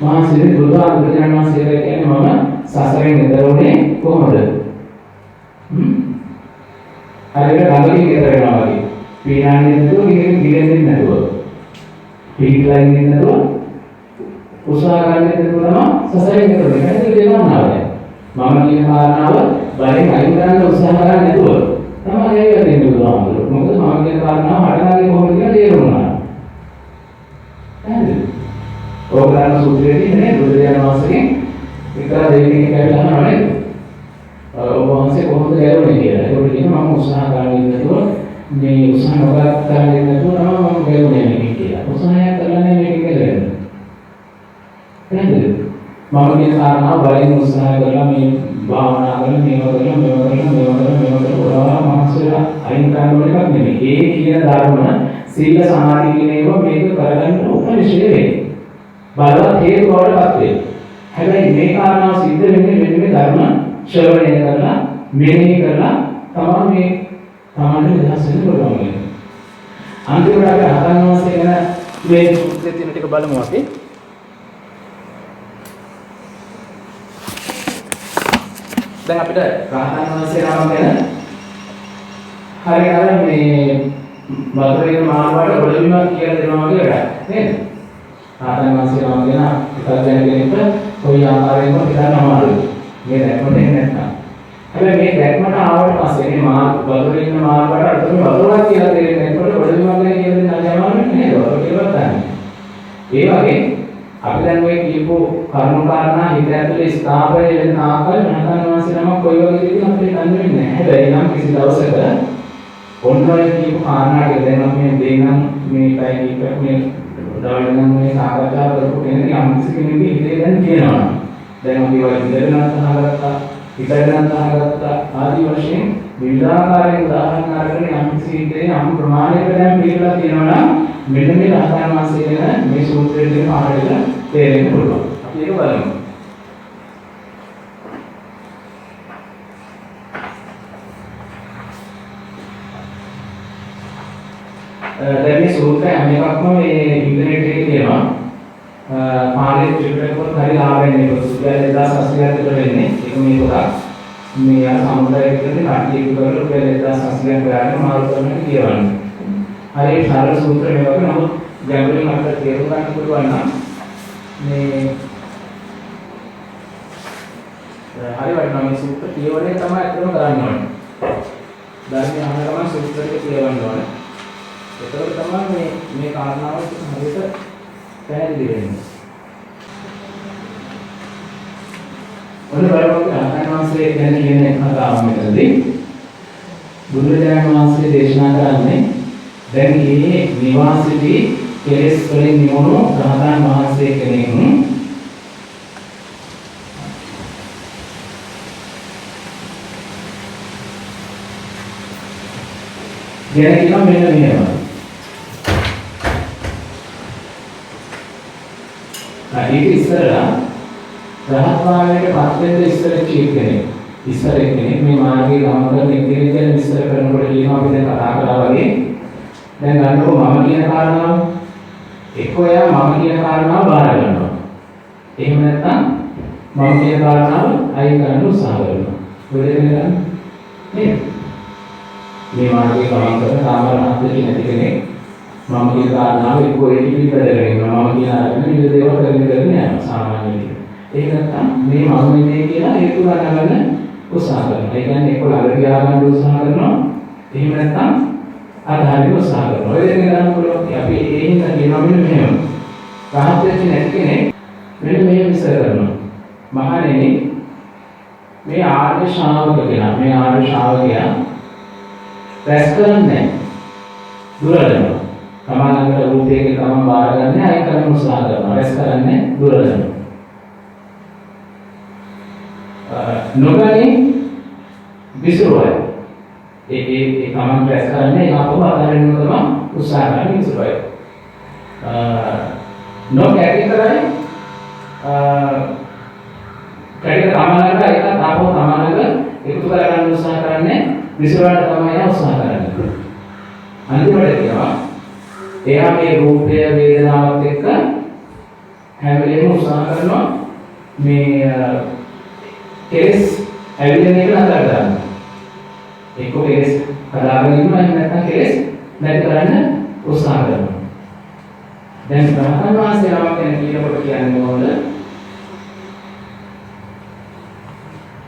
මහන්සි වෙන්නේ බුදුහාමුදුරන් වහන්සේ කියන්නේ මම සසරෙන් එතරුනේ කොහොමද? හරියට ගඟකින් එතර වෙනවා වගේ. පීනන්නේ නැතුව ගිලෙන්නේ නැතුව. පිටලා ඉන්නේ නැතුව උත්සාහ කරන්නේ නැතුව තමයි සසරෙන් එතර වෙන්නේ. ඒක දෙවන්නාව. මම කියන කාරණාව බලෙන් අයින් කරන්න උත්සාහ කරන්නේ නැතුව තමයි ඒක දෙන්නේ බුදුහාමුදුරුවෝ. මොකද මම කියන කාරණාව හටගන්නේ කොහොමද කියලා තේරුණා. හරිද? ඕගලන් සූත්‍රයේදී නේ බුදුරජාණන් වහන්සේගෙන් විතර දෙවියන් කියලා අහනවනේ. ඔබ වහන්සේ කොහොමද ගැලවෙන්නේ කියලා. ඒකට කියනවා මම උත්සාහ කරන්නේ නැතුව මේ උත්සාහ නොකර කරන්නේ නැතුව තමයි මම ගැලවෙන්නේ කියලා. උත්සාහයක් කරන්නේ මේක ගැලවෙන්නේ. නේද? මම කියන කාරණාව බලෙන් උත්සාහ කරලා මේ භාවනා කරලා මේවා කරලා මානසිකව අයින් කරන එකක් නෙමෙයි. ඒ කියන ධර්ම සීල සමාධි කියන ඒවා මේක කරගන්න උපනිෂේ වෙන්නේ. බලවත් හේතු වලටපත් වෙන්නේ. හැබැයි මේ කාරණාව සිද්ධ වෙන්නේ මෙන්න මේ ධර්ම ශ්‍රවණය කරලා මෙනෙහි කරලා තමයි මේ නිදහස් වෙන්න පුළුවන් වෙන්නේ. අන්තිමට අපි රහතන් වහන්සේ ගැන මේ සූත්‍රයේ තියෙන ටික බලමු අපි. දැන් අපිට රහතන් වහන්සේ නම ගැන හරි අර මේ වතුරේ මානවට ඔළුවීමක් කියලා දෙනවා වගේ වැඩක් නේද? රහතන් වහන්සේ නම ගැන එකක් දැනගෙන කොයි ආකාරයෙන්ම හිතන්න අමාරුයි. මේ දැක්මට එන්නේ නැත්නම්. හැබැයි මේ දැක්මට ආවට පස්සේ මේ වතුරේ ඉන්න මානවට අතන වතුරක් කියලා තේරෙන්නේ නැත්නම් ඔළුවීමක් ගැන කියන දේ නැති අමාරුයි නේද? ඔය කියලා ගන්න. ඒ වගේ අපි දැන් ඔය කියපු කර්ම කාරණා හිත ඇතුලේ ස්ථාපනය වෙන ආකාරය රහතන් වහන්සේ නමක් කොයි වගේද කියලා අපිට දන්නේ නැහැ. හැබැයි නම් කිසි දවසක ඔන්න ඔය කියපු කාරණා ටික දැන් අපි දෙන්නම් මේකයි මේක මේ උදාහරණ මේ සාකච්ඡා කරපු කෙනෙක් යම් කෙනෙකුගේ හිතේ දැන් කියනවා. දැන් අපි ඔය ඉඳගෙන අහගත්තා, හිතගෙන අහගත්තා ආදී වශයෙන් විවිධාකාරයෙන් උදාහරණ අරගෙන යම් කිසිදේ යම් ප්‍රමාණයකට දැන් පිළිලා තියෙනවා නම් මෙන්න මේ රහතන් වහන්සේ ගැන මේ සූත්‍රයේ තියෙන පාඩක තේරෙන්න පුළුවන්. අපි ඒක බලමු. දැන් මේ සූත්‍රය හැම එකක්ම මේ ඉන්ටර්නෙට් එකේ තියෙනවා. පාළි ත්‍රිපිටකවල හරි ආවෙන්නේ පුස්තකය 1800කට වෙන්නේ. ඒක මේ පොතක්. මේ සමුදාය කියන්නේ කට්ටිය එකතු කරලා 1800ක් ගානේ මාරු කරන්න කියවන්නේ. හරි සරල සූත්‍ර මේ වගේ නමුත් ගැඹුරින් අපිට තේරුම් ගන්න පුළුවන් නම් මේ හරි වටිනා මේ සූත්‍ර කියවන්නේ තමයි අතනම කරන්න ඕනේ. ධර්මය අහන ගමන් සූත්‍රෙක කියවන්න ඕනේ. ඒකවල තමයි මේ කාරණාව හරියට පැහැදිලි වෙන්නේ. ඔන්න බලමු රහතන් වහන්සේ ගැන කියන කතාව මෙතනදී බුදුරජාණන් වහන්සේ දේශනා කරන්නේ දැන් මේ නිවාසිතී කෙලෙස් වලින් නිවුණු රහතන් වහන්සේ කෙනෙක් ගැන කියනවා මෙන්න මෙහෙම. ඒක ඉස්සරලා රහත් භාවයට පත් වෙන්න ඉස්සර කෙනෙක්. ඉස්සර කෙනෙක් මේ මාර්ගයේ ගමන කරන ඉදිරිය ගැන විස්තර කරනකොට කියනවා අපි දැන් කතා කළා වගේ දැන් ගන්නකො මම කියන කාරණාව එක්ක එයා මම කියන කාරණාව බාර ගන්නවා. එහෙම නැත්නම් මම කියන කාරණාව අයින් කරන්න උත්සාහ කරනවා. වෙලෙන්නේ නේද? මේ මාර්ගයේ ගමන් කරන සාමාන්‍ය අත්දැකීම් නැති කෙනෙක් මම කියන කාරණාව එක්ක ඒකෙදි පිළිපදගෙන ඉන්නවා. මම කියන අරගෙන විවිධ දේවල් කරගෙන යනවා සාමාන්‍ය විදිහට. ඒක නැත්තම් මේ මම වෙන්නේ කියලා හේතු ගන්නගන්න උත්සාහ කරනවා. ඒ කියන්නේ එක්ක ළඟට ගියා ගන්න උත්සාහ කරනවා. එහෙම නැත්තම් ආධාරය උත්සාහ කරනවා. ඔය දෙක ගන්න පුළුවන්. අපි ඒ හින්දා කියනවා මෙන්න මෙහෙම. රහත් වෙච්ච නැති කෙනෙක් මෙන්න මේ විශ්ල කරනවා. මහණෙනි මේ ආර්ය ශ්‍රාවක කෙනා මේ ආර්ය ශ්‍රාවකයා රැස් කරන්නේ දුරලනවා. තමන්ගේ රූපයේ තමන් බාරගන්නේ අය කරන උත්සාහ කරනවා. රැස් කරන්නේ දුරලනවා. නොගනි විසුරුවයි. ඒ තමන් රැස් කරන්නේ ආපහු අතරින් තමයි උත්සාහ කරන්නේ විසුරුවයි. නොකැටි කරයි කැටි තමන්ලට ඒක ආපහු තමන්ලට එකතු කරගන්න උත්සාහ කරන්නේ විසුරුවන්ට තමයි උත්සාහ කරන්නේ. අන්තිමට කියනවා එයා මේ රූපය වේදනාවත් එක්ක හැම වෙලේම උත්සාහ කරනවා මේ කෙලස් ඇවිදින එක නතර කරන්න. ඒක කෙලස් හදාගෙන ඉන්නවා එහෙම නැත්නම් කෙලස් නැති කරන්න උත්සාහ කරනවා. දැන් රහතන් වහන්සේ නමක් ගැන කියනකොට කියන්නේ මොකද?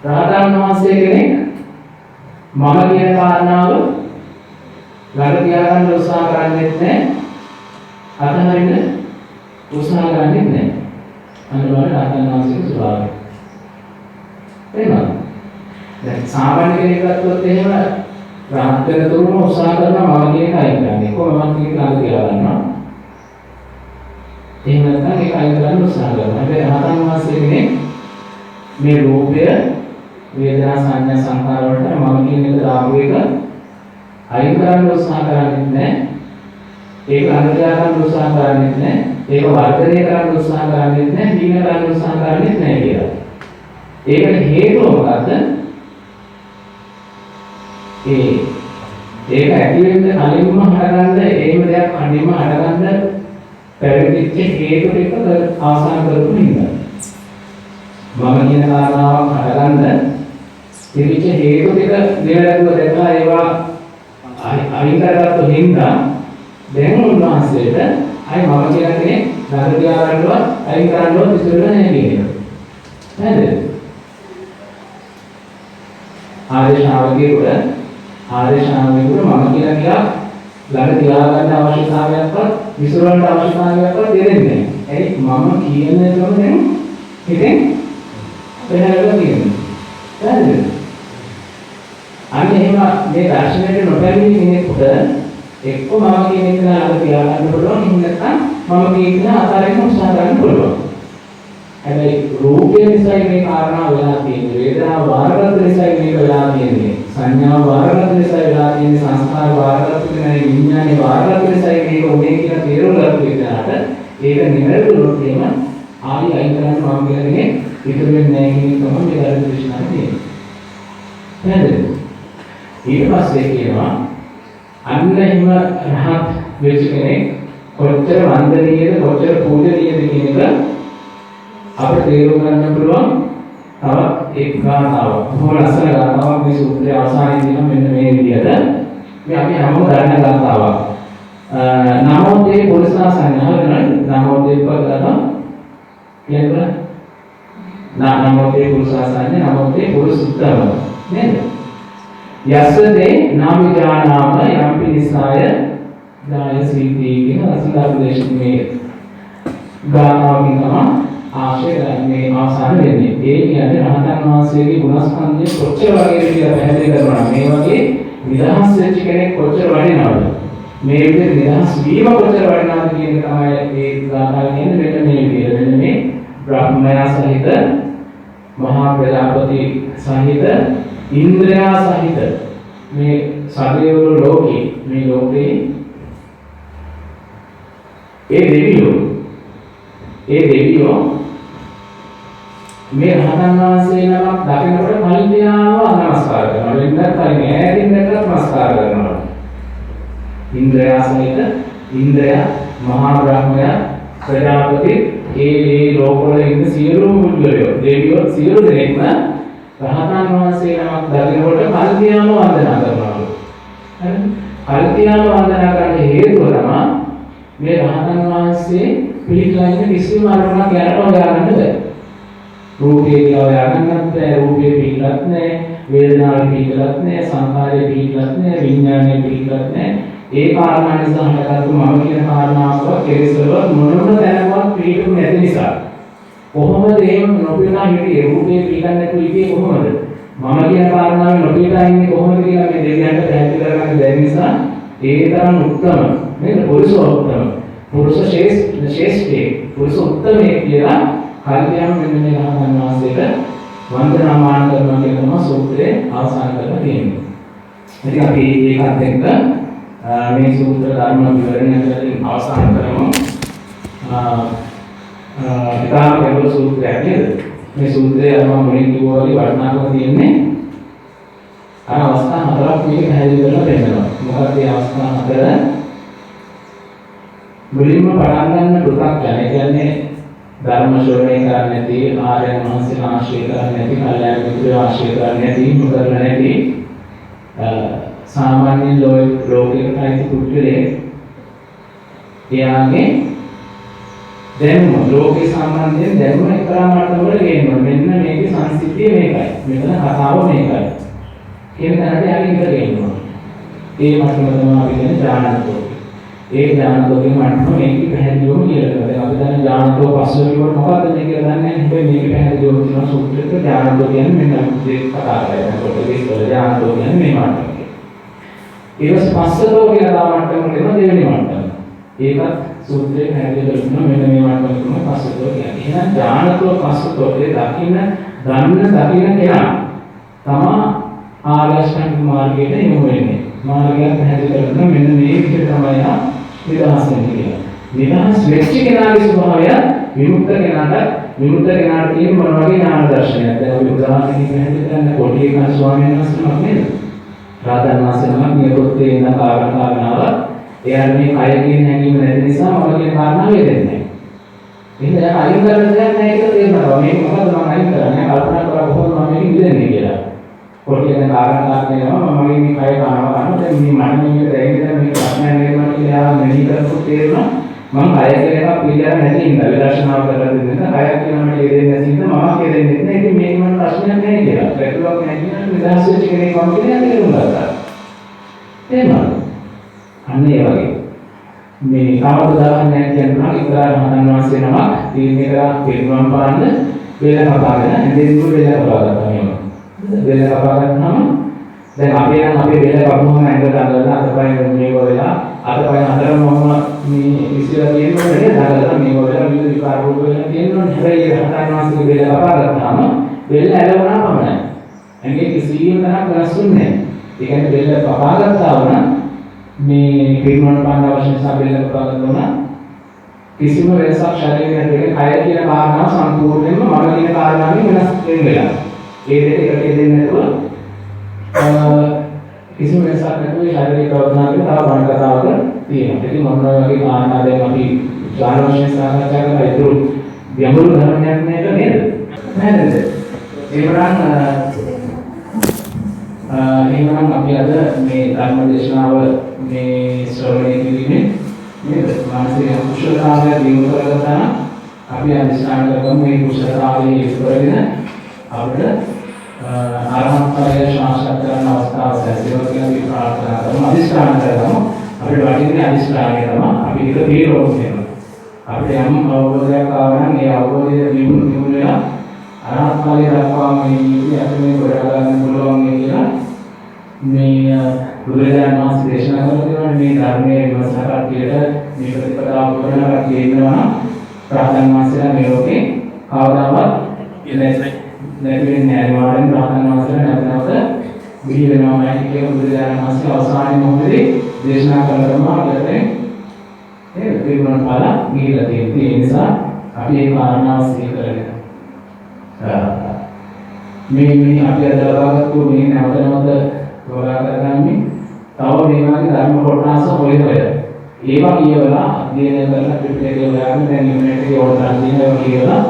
රහතන් වහන්සේ කෙනෙක් මම කියන කාරණාව ළඟ තියාගන්න උත්සාහ කරන්නේ නැහැ. අතහරින්න උත්සාහ කරන්නේ නැහැ. අනිවාර්ය රහතන් වහන්සේගේ ස්වභාවය. එහෙනම් දැන් සාමාන්‍ය කෙනෙක් ගත්තොත් එහෙම රහත් වෙන තුරුම උත්සාහ කරනවා මම කියන එකයි කරන්නේ. කොහොමද මම කියන ළඟ තියාගන්නවා. එහෙම නැත්නම් ඒක අයින් කරන්න උත්සාහ කරනවා. හැබැයි රහතන් වහන්සේ කෙනෙක් මේ රූපය වේදනා සංඥා සංකාර වලට මම කියන එක දාපු එක අයින් කරන්න උත්සාහ කරන්නේ නැහැ. ඒක අනුග්‍රහ කරන්න උත්සාහ කරන්නේ නැහැ. ඒක වර්ධනය කරන්න උත්සාහ කරන්නේ නැහැ. දීන කරන්න උත්සාහ කරන්නේ නැහැ කියලා. ඒකට හේතුව මොකද්ද? ඒක ඇති වෙන්න කලින්ම හටගන්න එහෙම දෙයක් අඳින්ම හටගන්න පැවතිච්ච හේතු ටික ආසන්න කරපු හින්දා. මම කියන කාරණාවක් හටගන්න තිබිච්ච හේතු ටික නිවැරදිව දැකලා ඒවා අයින් කරගත්තු හින්දා දැන් උන්වහන්සේට අය මම කියන කෙනෙක් ළඟ තියාගන්නවත් අයින් කරන්නවත් ඉස්සෙල්ලා නැහැ කියනවා. නේද? ආර්ය ශ්‍රාවකයෙකුට මම කියන එක ළඟ තියාගන්න අවශ්‍යතාවයක්වත් විසුරවන්න අවශ්‍යතාවයක්වත් දෙන්නේ නැහැ. ඒ මම කියන එකම දැන් හිතෙන් වෙනවද කියන්නේ. නේද? අන්න එහෙම මේ දර්ශනයට නොපැමිණි කෙනෙකුට එක්ක මම කියන එක ළඟ තියාගන්න පුළුවන්. එහෙම නැත්නම් මම කියන එක අතාරින්න උත්සාහ කරන්න පුළුවන්. හැබැයි රූපය නිසා මේ කාරණා වෙලා තියෙන්නේ. වේදනාව වාරගත නිසා මේක වෙලා තියෙන්නේ. සංඥාව වාරගත නිසා වෙලා තියෙන්නේ. සංස්කාර වාරගත වෙනයි විඥානේ වාරගත නිසා මේක උනේ කියලා තේරුම් ගන්න විදිහට ඒක නිවැරදිව තේම ආයි අයින් කරන්න මම කියන්නේ ඉතුරු වෙන්නේ නැහැ කියන එක තමයි මේ ධර්ම දේශනාවේ තියෙන්නේ. නේද? ඊට පස්සේ කියනවා අන්න එහෙම රහත් වෙච්ච කෙනෙක් කොච්චර වන්දනීයද කොච්චර පූජනීයද කියන එක අපිට තේරුම් ගන්න පුළුවන් තවත් එක් ගාථාවක්. බොහොම ලස්සන ගාථාවක් මේ සූත්‍රයේ අවසානයේ තියෙන මෙන්න මේ විදිහට මේ අපි හැමෝම දන්න ගාථාවක්. නමෝතේ පුරුෂා සංඥාවන නමෝතේ පදගත කියන්නේ නමෝතේ පුරුෂා සංඥා නමෝතේ පුරුෂුත්තම නේද? යස්සදේ නාමිජානාම යම්පි නිසාය දාය සීති කියන අසුදාපදේශයේ ගාථාවකින් තමයි ආශ්‍රය මේ අවසාන වෙන්නේ. ඒ කියන්නේ රහතන් වහන්සේගේ ගුණස්කන්ධය කොච්චර වගේද කියලා පැහැදිලි කරනවා. මේ වගේ නිදහස් වෙච්ච කෙනෙක් කොච්චර වටිනවද? මේ විදිහට නිදහස් වීම කොච්චර වටිනවද කියන එක තමයි මේ ගාථාව කියන්නේ. මෙන්න මේ විදිහට. මෙන්න මේ බ්‍රහ්මයා සහිත මහා ප්‍රජාපති සහිත ඉන්ද්‍රයා සහිත මේ සදේවරු ලෝකේ මේ ලෝකේ ඒ දෙවියෝ මේ රහතන් වහන්සේ නමක් දකිනකොට කල්පනාව නමස්කාර කරනවා. වෙනදත් කලින් ඈතින් දැකලා නමස්කාර කරනවා. ඉන්ද්‍රයා සහිත ඉන්ද්‍රයා මහා බ්‍රහ්මයා ප්‍රජාපති ඒ ලෝකවල ඉන්න සියලුම මුල්වරයෝ දෙවියෝ සියලු දෙනෙක්ම රහතන් වහන්සේ නමක් දකිනකොට කල්පියාම වන්දනා කරනවා. හරිද? කල්පියාම වන්දනා කරන්න හේතුව තමයි මේ රහතන් වහන්සේ පිළිගලා ඉන්න කිසිම අරමුණක් යනට හොයාගන්න බෑ. රූපේ කියලා හොයාගන්නත් බෑ, රූපේ පිළිලත් නෑ, වේදනාවේ පිළිලත් නෑ, සංකාරයේ පිළිලත් නෑ, විඥානයේ පිළිලත් නෑ. ඒ කාරණා නිසා හටගත්තු මම කියන කාරණාව කෙලෙසවල මොනම දැනවත් පිළිතුරු නැති නිසා කොහොමද එහෙම නොපිනා හිටියේ රූපේ පිළිගන්නේ නැතුව හිටියේ කොහොමද මම කියන කාරණාවේ නොපිනා ඉන්නේ කොහොමද කියලා මේ දෙවියන්ට පැහැදිලි කරගන්න බැරි නිසා ඒ තරම් උත්තම නේද පුරුෂ උත්තම පුරුෂ ශ්‍රේෂ්ඨේ පුරුෂ උත්තමයේ කියලා කල්පියම් මෙන්න මේ රහතන් වහන්සේට වන්දනාමාන කරනවා කියන තමයි සූත්‍රයේ අවසන් කරලා තියෙන්නේ. ඉතින් අපි ඒකත් එක්ක මේ සූත්‍ර ධර්ම විවරණය කරමින් අවසන් කරමු. ඉතාම ගැඹුරු සූත්‍රයක් නේද? මේ සූත්‍රයේ මම මුලින් කිව්වා වගේ වටිනාකම තියෙන්නේ අර අවස්ථා හතරක් මේක පැහැදිලි කරලා දෙන්නවා. මොකද මේ අවස්ථා හතර මුලින්ම පටන් ගන්න පු탁ජන කියන්නේ ධර්ම ශ්‍රවණය කරන්නේ නැති, ආර්යයන් වහන්සේලා ආශ්‍රය කරන්නේ නැති, කල්යාණ මිත්‍රයෝ ආශ්‍රය කරන්නේ නැති, මුදල් නැති සාමාන්‍ය ලෝකයකට අයිති පුද්ගලයෙක් එයාගේ දැනුම ලෝකේ සම්බන්ධයෙන් දැනුම එක්තරා මට්ටමකට ගේනවා. මෙන්න මේකේ සංසිද්ධිය මේකයි. මෙතන කතාව මේකයි. කියන තැනට යාගේ ඉඳලා ගේනවා. ඒ මට්ටම තමයි අපි කියන්නේ ඥානතෝ. ඒ ඥානතෝගේ මට්ටම මේකේ පැහැදිලිවම කියලා දෙනවා. දැන් අපි දන්නේ ඥානතෝ පස්සේ විවර මොකක්ද මේ කියලා දන්නේ නැහැ. හැබැයි මේකේ පැහැදිලිවම තියෙනවා සූත්‍රෙක ඥානතෝ කියන්නේ මෙන්න මේ කතා කරලා. ඒකට ඒක ඥානතෝ කියන්නේ මේ මට්ටම. ඊට පස්සතෝ කියලා මට්ටමකට එන දෙවෙනි මට්ටම. ඒකත් සූත්‍රයේ පැහැදිලි කරනවා මෙන්න මේ මට්ටම තමයි පස්සතෝ කියන්නේ. එහෙනම් ඥානතෝ පස්සතෝ ඒ දකින්න කෙනා තමා ආර්ය අෂ්ටාංග මාර්ගයට යොමු වෙන්නේ. මාර්ගය පැහැදිලි කරනවා මෙන්න මේ විදිහට තමයි නිදහස් වෙන්නේ කියලා. නිදහස් වෙච්ච කෙනාගේ ස්වභාවය විමුක්ත කෙනාට තියෙන මොන වගේ ඥාන දර්ශනයක්. දැන් අපි උදාහරණයක් පැහැදිලි කරන්න කොටියක ස්වාමීන් වහන්සේනමක් නේද? රාතන් වහන්සේනමක් නියපොත්තේ ඉන්න කාරණාව එයාට මේ කය කියන හැඟීම නැති නිසා මම කියන කාරණාව වෙදෙන්නේ නැහැ. එහෙනම් එයා අයින් කරන්න දෙයක් නැහැ කියලා තේරෙනවා. මේක මොකද මම අයින් කරන්නේ? කල්පනා කරලා කොහොමද මම මේක ඉඳන්නේ කියලා. කොටියක කාරණාවක් නේනවා මම මේ කය කනවා දැන් මේ මට මේක දැනෙන්න මේක ප්‍රශ්නයක් නෙමෙයි කියලා මෙහි කරපු තේරෙනවා. මම කය කියන එක පිළිගන්නේ නැති ඉඳලා විදර්ශනාව කරලා දෙන්න. කය කියනවා මට ඉඳෙන්නේ නැති ඉඳලා මම කියදෙන්නේ නැහැ. ඉතින් මේක මට ප්‍රශ්නයක් නැහැ කියලා. පැටලුවක් නැහැ කියන නිදහස් වෙච්ච කෙනෙක් වම් කියන තේරුම් ගත්තා. එහෙමයි. අන්න ඒ වගේ මේ තව උදාහරණයක් කියනවා ඉස්සරහ මහරහතන් වහන්සේ නමක් තීරණය කරා පිරිනමන පාන්න වේල කපාගෙන ඇඳේ දුර වේල කපා ගන්නවා එහෙම. වේල කපා ගන්නාම දැන් අපේ වේල කපුවම ඇඟ දාලා අතපය මේක වෙලා අතපය හතරම මොහොම මේ ඉස්සරහ තියෙනවා නේද දාලා මේක වෙලා විවිධ විකාර රූප වෙලා තියෙනවා. හැබැයි රහතන් වහන්සේ වේල කපා ගත්තාම වේල ඇලවුණා පමණයි. ඇඟේ කිසිම තරක් වෙනස් වෙන්නේ නැහැ. ඒ කියන්නේ වේල කපා ගත්තා වුණා මේ පිරිනමන පාන්න අවශ්‍ය නිසා බෙල්ල කපා ගන්නවා කිසිම වෙනසක් ශරීරයේ නැති කය කියන කාරණාව සම්පූර්ණයෙන්ම මම කියන කාරණාවෙන් වෙනස් වෙනවා. ඒ දෙක එකට දෙන්නේ නැතුව කිසිම වෙනසක් නැතුව ශාරීරික ප්‍රවෘත්තිවල තව බණ කතාවක තියෙනවා. ඉතින් මොන වගේ කාරණා දැන් අපි ඥානවශයෙන් සාකච්ඡා කරලා ඉතුරු ගැඹුරු ධර්මයක් නේද නේද? නේද? එහෙනම් අපි අද මේ ධර්ම දේශනාව මේ ශ්‍රවණය කිරීමෙන් නේද මානසික කුසලතාවය දියුණු කරගන්න අපි අධිෂ්ඨාන කරගමු මේ කුසලතාවය ඉස්තු කරගෙන අපිට ආරම්භය ශාස්ත්‍ර කරන අවස්ථාව සැලසෙනවා කියලා අපි ප්‍රාර්ථනා කරමු අධිෂ්ඨාන කරගමු අපිට වටින්නේ අධිෂ්ඨානය තමයි අපි ඒක තීරණය කරනවා අපිට යම් අවබෝධයක් ආවනම් ඒ අවබෝධය දියුණු වෙලා ආරම්භය දක්වා මේ අපි මේ ගොඩ ගන්න පුළුවන් කියලා මේ බුදුරජාණන් වහන්සේ දේශනා කරලා මේ ධර්මයේ විමසකට කියලා මේ ප්‍රතිපදාව කරනවා කියනවා ප්‍රාර්ථනා වහන්සේලා මේ ලෝකේ කවදාවත් නැතිවෙන්නේ නැහැ වාරෙන් ප්‍රාර්ථනා වහන්සේලා නැවත බිහි වෙනවායි කියලා බුදුරජාණන් වහන්සේ අවසානයේ මොහොතේ දේශනා කළාම අපිට ඒ පිරුණා පාලා ගිහිලා තියෙනවා ඒ නිසා අපි ඒ කාරණාව සිහි කරගෙන මේ අපි අද ලබාගත්තු මේ නැවත තෝරා කරගන්නේ තව මේ වගේ ධර්ම කොටස හොයන ඒවා කියවලා අධ්‍යයනය කරලා පිටකේ හොයාගෙන දැන් ඉන්ටර්නෙට් එකේ ඕන තරම් දේවල් කියලා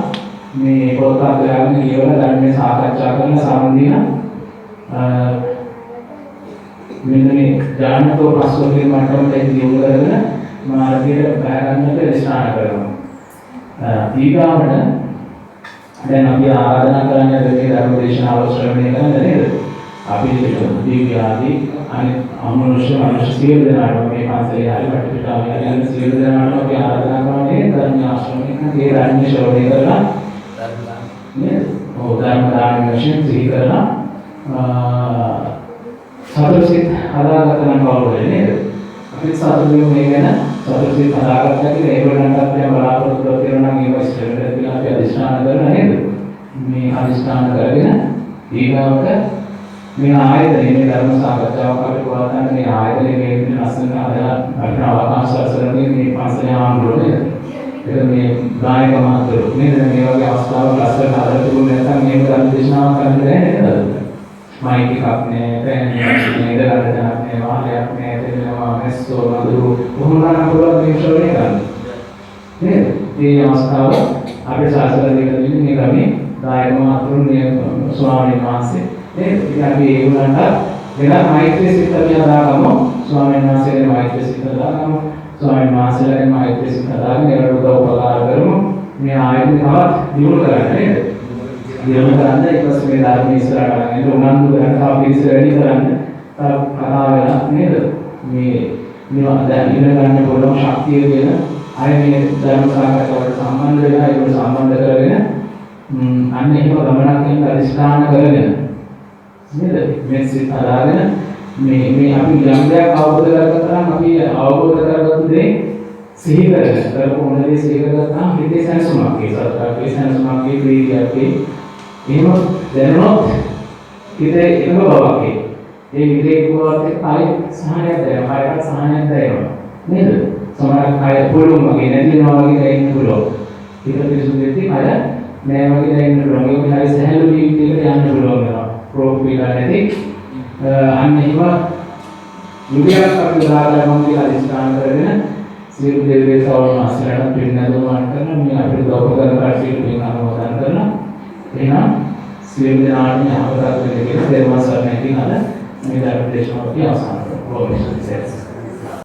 මේ පොතක් දාගෙන කියවලා ධර්මයේ සාකච්ඡා කරන සම්බන්ධින මෙන්න මේ ඥානතෝ පස්වගේ මට්ටමට දියුණු කරගෙන මාර්ගයට බය ගන්නට ස්නාන කරනවා. ඊගාවට දැන් අපි ආරාධනා කරන්නේ මේ ධර්ම දේශනාව ශ්‍රවණය කරන්න නේද? අපි දිව්‍ය ආදී අනිත් අමනුෂ්‍ය සියලු දෙනාට මේ පන්සලේ හරි වටපිටාවේ හරි අනිත් සියලු දෙනාට අපි ආරාධනා කරන්නේ ධර්ම ආශ්‍රමයක ඒ ධර්ම ශ්‍රවණය කරලා නේද? ඔව් ධර්ම දාන වශයෙන් සිහි කරලා සතරසිත හදාගන්න කවුරුද නේද? අපි සාධුවේ මේ ගැන සතරසිත හදාගත්තා කියලා ඒගොල්ලන්ට අපි බලාපොරොත්තු වෙනවා නම් ඒව ඉස්සරහට කියලා අපි අධිෂ්ඨාන කරනවා නේද? මේ අධිෂ්ඨාන කරගෙන ඊගාවට මේ ආයතනයේ මේ ධර්ම සාකච්ඡාවක් අපි කරවන්න මේ ආයතනයේ මේ විදිහට අසන්න හදලා අපිට අවකාශ සැලසෙන්නේ මේ පන්සලේ ආම්බුල නේද? ඒක මේ ගායක මාත්‍ර නේද? මේ වගේ අවස්ථාවක ලස්සන හදලා තිබුණ නැත්නම් මේක ධර්ම දේශනාවක් කරන්න බැහැ නේද? माइक එකක් නෑ පෑන් එකක් නෑ ඉඳලා නෑ වාහනයක් නෑ දෙන්නවා මැස්සෝ නදුරු කොහොමනම් පුළුවන් මේ ශ්‍රවණය කරන්න නේද? මේ අවස්ථාව අපේ ශාස්ත්‍ර දෙකකින් මේ ගමේ දායක මාතුන් ස්වාමීන් වහන්සේ නේද? ඉතින් අපි ඒගොල්ලන්ට වෙන මෛත්‍රී සිත අපි හදාගමු. ස්වාමීන් වහන්සේගේ මෛත්‍රී සිත හදාගමු. ස්වාමීන් වහන්සේලාගේ මෛත්‍රී සිත හදාගෙන ඒකට උදව් උපකාර කරමු. මේ ආයතන තවත් දියුණු කරන්න නේද? දියුණු කරන්න ඊපස්සේ මේ ධර්ම ඉස්සරහට අරගෙන උනන්දු කරන්න අපි ඉස්සර වැඩි කරන්න කතා වෙලා නේද? මේ දැන් ඉගෙන ගන්න පුළුවන් ශක්තිය කියන අය මේ ධර්ම සාකච්ඡාවට සම්බන්ධ වෙලා ඒක සම්බන්ධ කරගෙන අන්න එහෙම ගමනක් යන අධිෂ්ඨාන කරගෙන නේද? මේ සිත හදාගෙන මේ අපි යම් දෙයක් අවබෝධ කරගත්තා නම් අපි අවබෝධ කරගත්තු දේ සිහි කරගෙන කරපු මොනදේ සිහි කරගත්තාම හිතේ සංසුමක් ඒ සත්‍යයේ සංසුමක් ඒ ප්‍රීතියගේ එහෙම දැනුනොත් හිතේ එකම බවක් ඒ හිතේ බවක් කාය සහනයක් දැනෙනවා කායයට සහනයක් දැනෙනවා නේද? සමහරක් කාය පුළුවන් වගේ නැතිනවා වගේ දැනෙන්න පුළුවන්. හිත පිසුදු වෙද්දී කාය නෑ වගේ දැනෙන්න පුළුවන්. ඒක හරි සහැල්ලු ජීවිතයකට යන්න පුළුවන් වෙනවා. ප්‍රෝපීලා නැති අන්න එහෙම යුගයක් අපි උදාහරණයක් කියලා අධිෂ්ඨාන කරගෙන සියලු දෙවියන්ට ආශ්‍රයන පින්නදෝමන් කරන මේ අපේ දෝපකරන කටයුතු මේ අනුමෝදන් කරන එහෙනම් සියලු දෙනාටම යහපතක් වෙන්න කියලා දේවාසරණයකින් අද මේ ධර්ම දේශනාව අවසන් කරනවා.